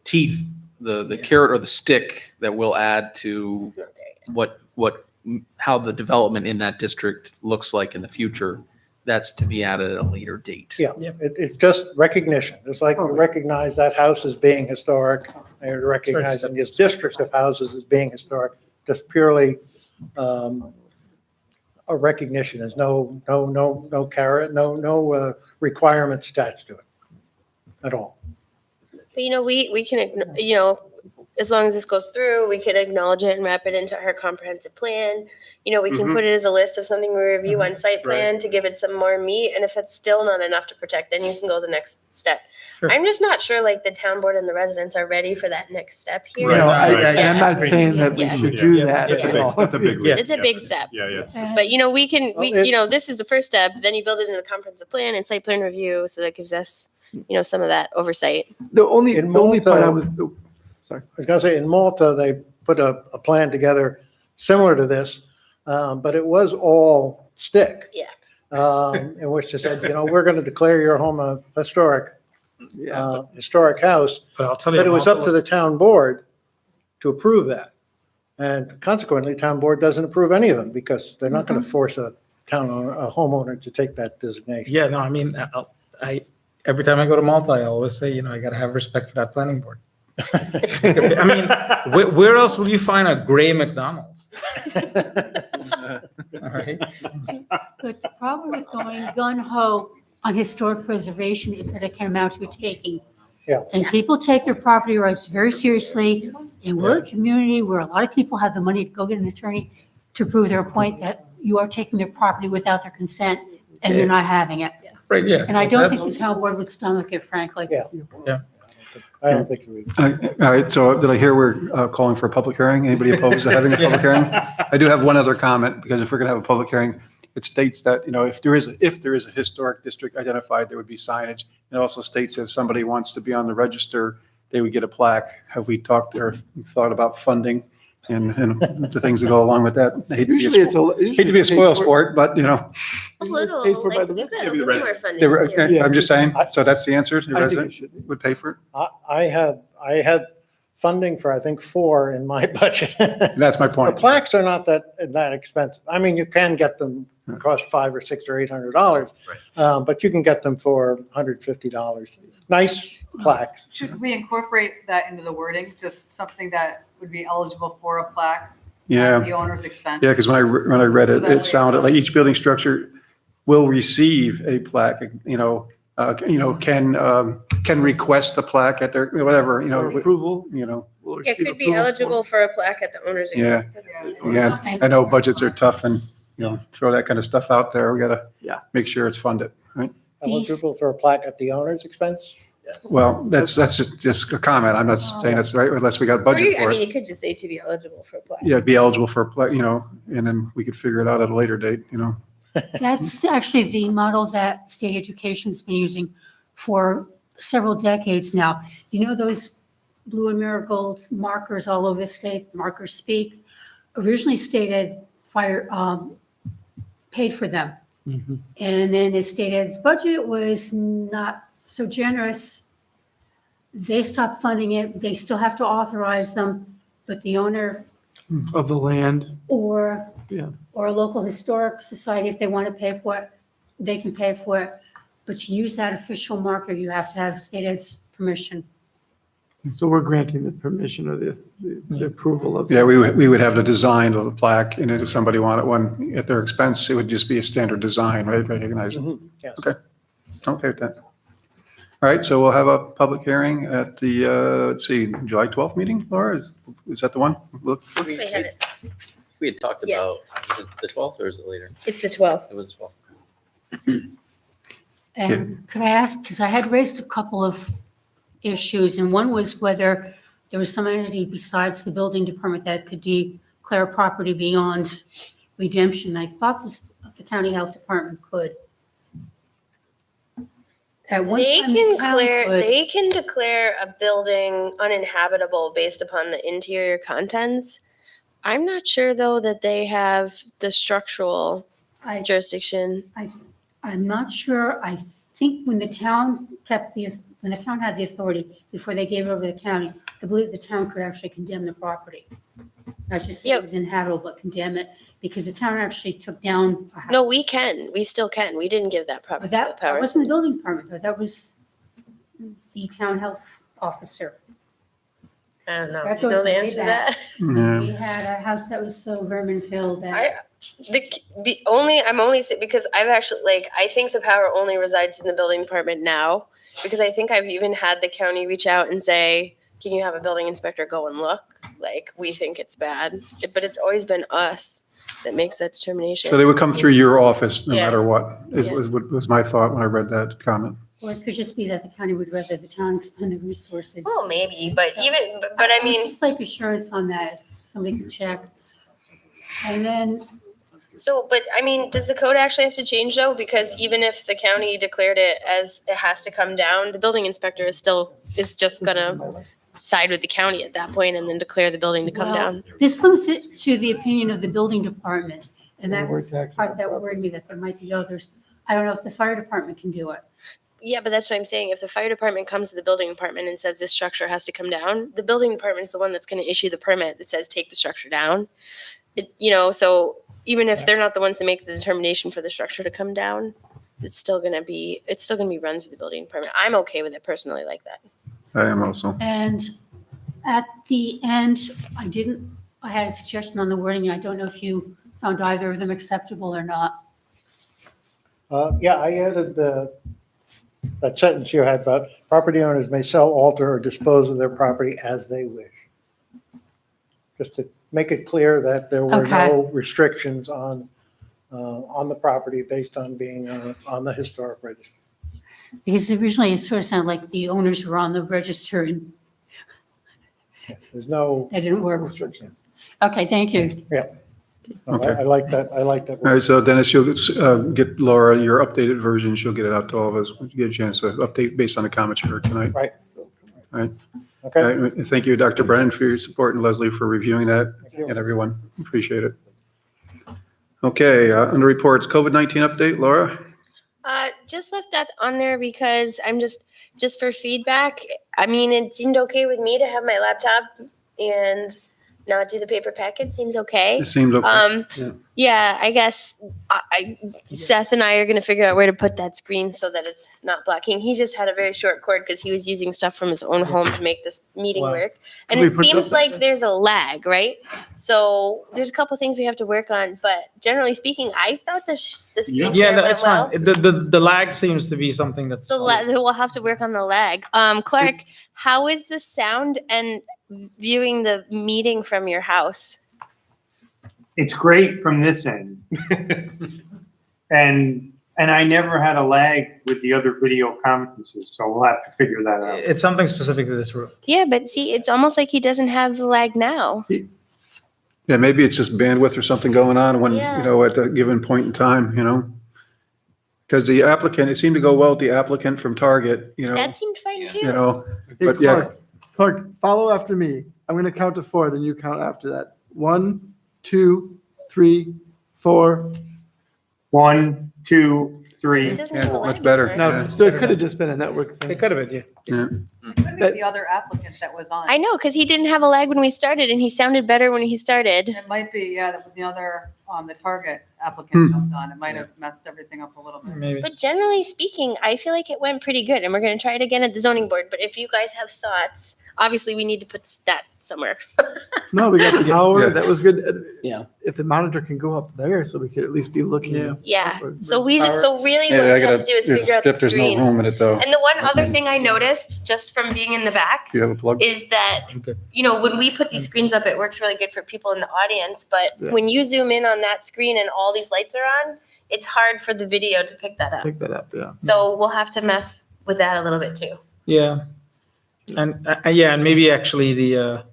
teeth, the carrot or the stick that we'll add to how the development in that district looks like in the future, that's to be added at a later date. Yeah, it's just recognition. It's like we recognize that house as being historic, and you're recognizing this district of houses as being historic, just purely a recognition. There's no carrot, no requirements attached to it at all. But we can, as long as this goes through, we could acknowledge it and wrap it into our comprehensive plan. We can put it as a list of something we review on site plan to give it some more meat. And if that's still not enough to protect, then you can go the next step. Sure. I'm just not sure like the town board and the residents are ready for that next step here. I'm not saying that we Yeah. should do that. That's a at big, all. that's a big leap. It's a big step. Yeah. But this is the first step. Then you build it into the comprehensive plan and site plan review. So that gives us, some of that oversight. The only part I was, I was going to say, in Malta, they put a plan together similar to this, but it was all stick. Yeah. In which they said, we're going to declare your home a historic house. But I'll tell you. But it was up to the town board to approve that. And consequently, town board doesn't approve any of them because they're not going to force a homeowner to take that designation. Yeah, no, I mean, every time I go to Malta, I always say, I got to have respect for that planning board. I mean, where else will you find a gray McDonald's? All right. But the problem with going gun-ho on historic preservation is that it can amount to a taking. Yeah. And people take their property rights very seriously. And we're a community where a lot of people have the money to go get an attorney to prove their point that you are taking their property without their consent and they're not having it. Right, yeah. And I don't think the town board would stomach it, frankly. Yeah. I don't think we. All right, so did I hear we're calling for a public hearing? Anybody opposed to having a public hearing? I do have one other comment, because if we're going to have a public hearing, it states that, if there is a historic district identified, there would be signage. It also states if somebody wants to be on the register, they would get a plaque. Have we talked or thought about funding and the things that go along with that? I hate to be a spoil sport, but, A little, paid for by like, the we've got a resident. little more funding. here. I'm just saying, so that's the answer, the I think resident would pay for it? I had funding for, I think, 4 in my budget. And that's my The point. plaques are not that expensive. I mean, you can get them, cost $500 or $600 or $800, but you can get them for $150. Nice plaques. Should we incorporate that into the wording, just something that would be eligible for a plaque? Yeah. At the owner's expense? Yeah, because when I read it, So that it way- sounded like each building structure will receive a plaque, can request a plaque at their, whatever, Approval. Will Yeah, receive could be approval for it. eligible for a plaque at the owner's. Yeah. Yeah, I know budgets are tough and, throw that kind of stuff out there. We gotta make sure it's funded, right? Eligible for a plaque at the owner's expense? Well, that's just a comment. I'm not saying that's right unless we got Or budget you, I for mean, it. you could just say to be eligible for a plaque. Yeah, be eligible for a plaque, and then we could figure it out at a later date, That's actually the model that state education's been using for several decades now. You know those blue and marigold markers all over the state, Markers Speak, originally stated fire, paid for them. And then the state ed's budget was not so generous. They stopped funding it. They still have to authorize them, but the owner Of the land. or Yeah. or a local historic society, if they want to pay for it, they can pay for it. But to use that official marker, you have to have state ed's permission. So we're granting the permission or the approval of. Yeah, we would have the design of the plaque, and if somebody wanted one at their expense, it would just be a standard design, right? Recognize it. Yes. Okay, then. All right, so we'll have a public hearing at the, July 12th meeting, Laura? Is that the one? Look, They had it. We had talked Yes. about, is it the 12th or is it later? It's the 12th. It was the 12th. And could I ask, because I had raised a couple of issues, and one was whether there was some entity besides the building department that could declare property beyond redemption. I thought the county health department could. At one They time, the can town could. they can declare a building uninhabitable based upon the interior contents. I'm not sure though that they have the structural jurisdiction. I'm not sure. I think when the town when the town had the authority before they gave it over to the county, I believe the town could actually condemn the property. Not just say it was inhabitable, but condemn it, because the town actually took down a house. No, we can. We still can. We didn't give that property But the that power. wasn't the building department, though. That was the town health officer. I don't know. That You know goes the way answer to back. that? Yeah. We had a house that was so vermin filled that. I'm only saying because I've actually I think the power only resides in the building department now, because I think I've even had the county reach out and say, can you have a building inspector go and look? Like, we think it's bad, but it's always been us that makes that determination. So they would come through your office no Yeah. matter what, Yeah. was my thought when I read that comment. Or it could just be that the county would rather the town expend the resources. Well, maybe, but I mean, Just like assurance on that, if somebody could check. And then, so, but I mean, does the code actually have to change though? Because even if the county declared it as it has to come down, the building inspector is just gonna side with the county at that point and then declare the building to come well, down. this limits it to the opinion of the building department. And Yeah, we're that's taxing part that worried me, that there might be others. I don't know if the fire department can do it. Yeah, but that's what I'm saying. If the fire department comes to the building department and says this structure has to come down, the building department is the one that's going to issue the permit that says take the structure down. So even if they're not the ones that make the determination for the structure to come down, it's still going to be run through the building department. I'm okay with it personally like that. I am also. And at the end, I had a suggestion on the wording, and I don't know if you found either of them acceptable or not. Yeah, I added that sentence you had about property owners may sell, alter, or dispose of their property as they wish. Just to make it clear that there were Okay. no restrictions on the property based on being on the historic register. Because originally it sort of sounded like the owners were on the register and There's no that didn't work. restrictions. Okay, thank you. Yeah. No, Okay. I like that. I like that. All right, so Dennis, you'll get Laura your updated version. She'll get it out to all of us. We'll get a chance to update based on the comments you heard tonight. Right. All right. Okay. All right, and thank you, Dr. Brennan, for your support, and Leslie for reviewing that, you. and everyone. Appreciate it. Okay, under reports, COVID-19 update, Laura? Just left that on there because just for feedback, I mean, it seemed okay with me to have my laptop and not do the paper packet. Seems okay. It seems okay. Yeah. Yeah, I guess Seth and I are going to figure out where to put that screen so that it's not blocking. He just had a very short cord because he was using stuff from his own home to make this meeting Wow. work. And Can we it put seems something- like there's a lag, right? So there's a couple things we have to work on, but generally speaking, I thought the screen share went that's well. fine. The lag seems to be something that's. So we'll have to work on the lag. Clark, how is the sound and viewing the meeting from your house? It's great from this end. And I never had a lag with the other video conferences, so we'll have to figure that out. It's something specific to this room. Yeah, but see, it's almost like he doesn't have the lag now. Yeah, maybe it's just bandwidth or something going on when, Yeah. you know, at a given point in time, you know? Because the applicant, it seemed to go well with the applicant from Target, you know, That seemed fine too. you know, Hey, but yeah. Clark, follow after me. I'm going to count to 4, then you count after that. 1, 2, 3, 4. 1, 2, 3. It doesn't Yeah, have it's a much lag better. before. No, Yeah. so it could have just been a network thing. It could have been, yeah. Yeah. It could be the other applicant that was on. I know, because he didn't have a lag when we started, and he sounded better when he started. It might be, yeah, that was the other, the Target applicant jumped on. It might have messed everything up a little bit. Maybe. But generally speaking, I feel like it went pretty good, and we're going to try it again at the zoning board. But if you guys have thoughts, obviously we need to put that somewhere. No, we got the power. Yeah. That was good. Yeah. If the monitor can go up there, so we could at least be looking. Yeah. Yeah. upward. So really Yeah, what I we have gotta, to do is there's figure out the there's no screen. room in it though. And the one other thing I noticed just from being in the back Do you have a plug? is that, Okay. you know, when we put these screens up, it works really good for people in the audience. But Yeah. when you zoom in on that screen and all these lights are on, it's hard for the video to pick that up. Pick that up, yeah. So we'll have to mess with that a little bit too. Yeah. And yeah, and maybe actually the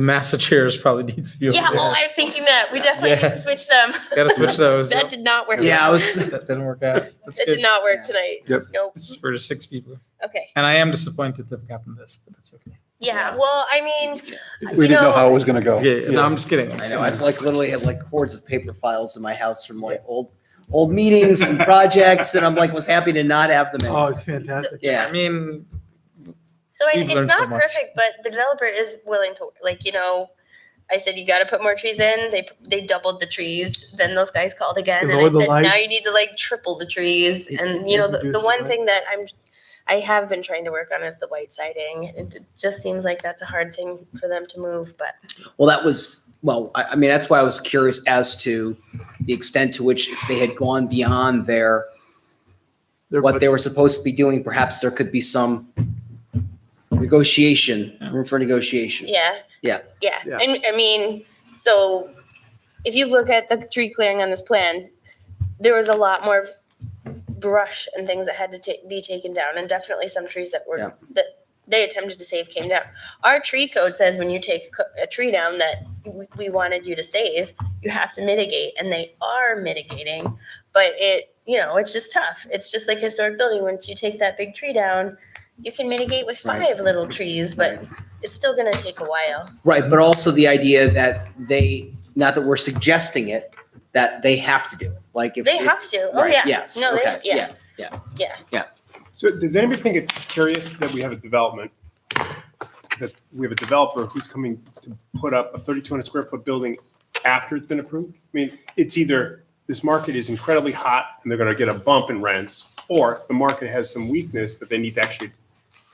master chairs probably need to be over Yeah, there. well, I was thinking that we definitely need Yeah. to switch them. Gotta switch those. That did not work. Yeah, I was. That didn't work out. That's That good. did not work tonight. Yep. Nope. This is for the 6 people. Okay. And I am disappointed to have gotten this, but that's okay. Yeah. Well, I mean, We didn't know how it was gonna go. Yeah, no, I'm just kidding. I know. I've like literally have like hordes of paper files in my house from like old meetings and projects, and I'm like was happy to not have them. Oh, it's fantastic. Yeah. I mean, so We've it's learned so not much. perfect, but the developer is willing to, like, you know, I said, you got to put more trees in. They doubled the trees. Then those guys called again, and I Lower the said, now lights. you need to like triple the trees. And you know, the Reduce one the thing that I have been trying to work on is the white siding. It just seems like that's a hard thing for them to move, but Well, that was, well, I mean, that's why I was curious as to the extent to which if they had gone beyond what they were supposed to be doing, perhaps there could be some room for negotiation. yeah. Yeah. Yeah. Yeah. And I mean, so if you look at the tree clearing on this plan, there was a lot more brush and things that had to be taken down, and definitely some trees that were that they attempted to save came down. Our tree code says when you take a tree down that we wanted you to save, you have to mitigate, and they are mitigating. But it's just tough. It's just like historic building. Once you take that big tree down, you can mitigate with 5 little trees, but it's still going to take a while. Right, but also the idea that not that we're suggesting it, that they have to do it. Like if They have to. Oh right, yeah. yes, No, okay, yeah. yeah. Yeah. So does anybody think it's curious that we have a development, that we have a developer who's coming to put up a 3,200 square foot building after it's been approved? I mean, it's either this market is incredibly hot and they're going to get a bump in rents, or the market has some weakness that they need to actually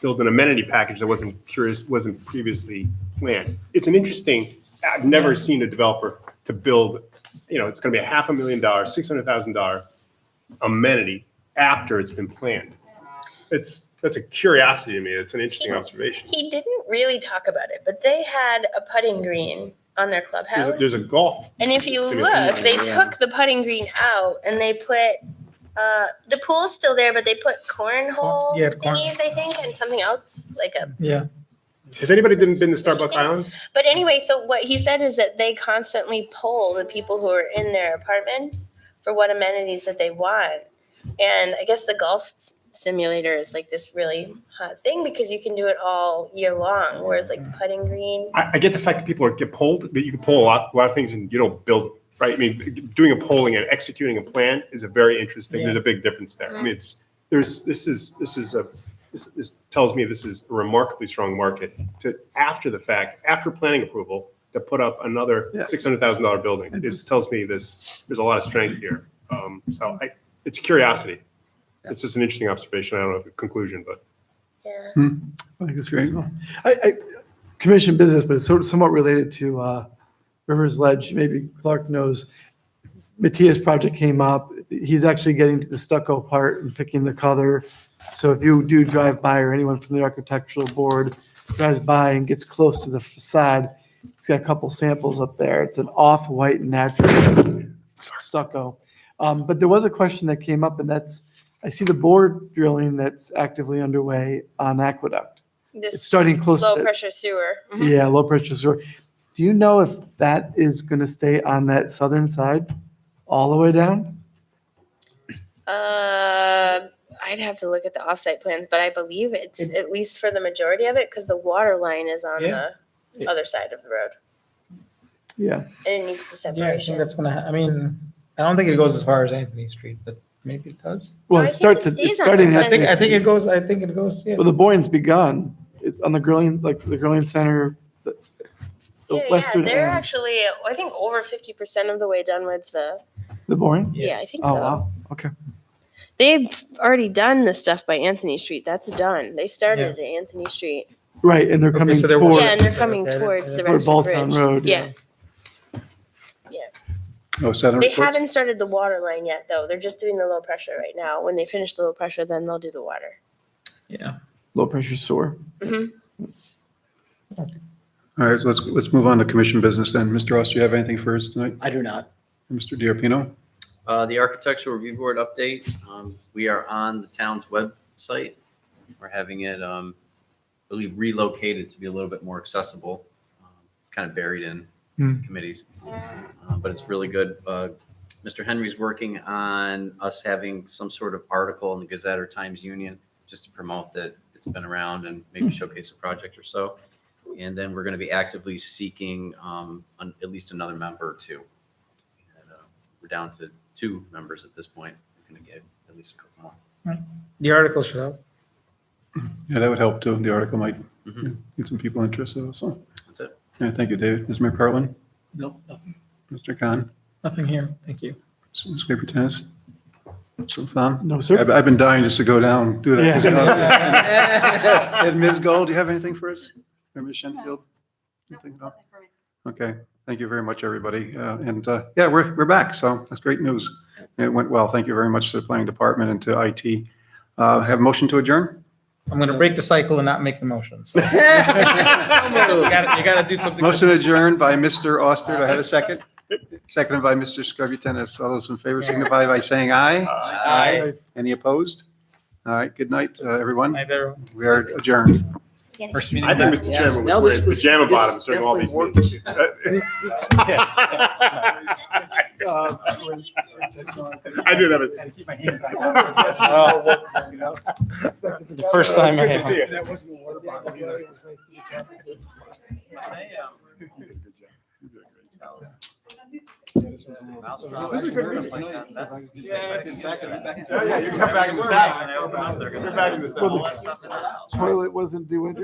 build an amenity package that wasn't previously planned. It's an interesting, I've never seen a developer to build, it's going to be $500,000, $600,000 amenity after it's been planned. That's a curiosity to me. It's an interesting observation. He didn't really talk about it, but they had a putting green on their clubhouse. There's a golf. And if you simulation. look, they took the putting green out and they put the pool's still there, but they put cornhole thingies, I think, and something else like a. Yeah. Has anybody been to Starbucks Island? But anyway, so what he said is that they constantly poll the people who are in their apartments for what amenities that they want, and I guess the golf simulator is like this really hot thing because you can do it all year long, whereas like putting green. I get the fact that people get polled, but you can poll a lot of things and you don't build, right? I mean, doing a polling and executing a plan is a very interesting. Yeah. There's a big difference there. I mean, this is this tells me this is a remarkably strong market to, after the fact, after planning approval, to put up another $600,000 building. This tells me there's a lot of strength here. It's curiosity. It's just an interesting observation. I don't know if a conclusion, but. I think it's great. I commission business, but it's somewhat related to Rivers Ledge. Maybe Clark knows. Matthias' project came up. He's actually getting to the stucco part and picking the color. So if you do drive by, or anyone from the architectural board drives by and gets close to the facade, it's got a couple samples up there. It's an off-white natural stucco. But there was a question that came up, and that's, I see the board drilling that's actively underway on Aqueduct. It's starting close to Low pressure sewer. Mhm. Yeah, low pressure sewer. Do you know if that is going to stay on that southern side all the way down? I'd have to look at the offsite plans, but I believe it's at least for the majority of it, because the water line is on the other side of the road. Yeah. And it needs the Yeah, I think separation. that's gonna, I mean, I don't think it goes as far as Anthony Street, but maybe it does. Well, I it think starts. it It's stays on starting. there. at- I think it goes, yeah. Well, the Boyne's begun. It's on the grilling, like the grilling center, the Yeah, western they're end. actually, I think, over 50% of the way done with the. The Boyne? Yeah, I think Oh, so. wow. Okay. They've already done the stuff by Anthony Street. That's done. They started at Anthony Street. Right, and they're coming so they're toward. Yeah, and they're coming towards the Toward Rexford Balltown Bridge. Road, Yeah. Oh, Saturn They reports? haven't started the water line yet, though. They're just doing the low pressure right now. When they finish the low pressure, then they'll do the water. Yeah. Low pressure sewer. Mhm. All right, so let's move on to commission business then. Mr. Ross, do you have anything for us tonight? I do not. Mr. DiRapino? The Architectural Review Board update, we are on the town's website. We're having it, I believe, relocated to be a little bit more accessible. It's kind of buried in committees, but it's really good. Mr. Henry's working on us having some sort of article in the Gazette or Times Union just to promote that it's been around and maybe showcase a project or so. And then we're going to be actively seeking at least another member or two. And, we're down to 2 members at this point. We're going to get at least a couple more. The article should help. Yeah, that would help too. The article might get some people interested also. That's it. Yeah, thank you, David. Ms. McPartlin? No, nothing. Mr. Khan? Nothing here. Thank you. Ms. Tennis? So fun. No, sir. I've been dying just to go down and do that. Yeah. And Ms. Gold, do you have anything for us? Or Ms. Shenfield? Anything at all? Okay, thank you very much, everybody. Yeah, we're back, so that's great news. It went well. Thank you very much to the planning department and to IT. Have a motion to adjourn? I'm gonna break the cycle and not make the motion. So. You gotta do something. Motion adjourned by Mr. Oster. Do I have a second? Seconded by Mr. Scrubby-Tennis. All those in favor signify by saying aye. Aye. Any opposed? All right, good night, everyone. Night, everyone. We are adjourned. First meeting. I think, Mr. Yes, Chairman, now we're this in was- pajama this bottoms during all these definitely meetings. I do that. Keep my hands on the first time I Good to see you. had. That wasn't a water bottle either. This is a good meeting. Yeah, you come back in the sack. You're back in the sack. Toilet wasn't doing.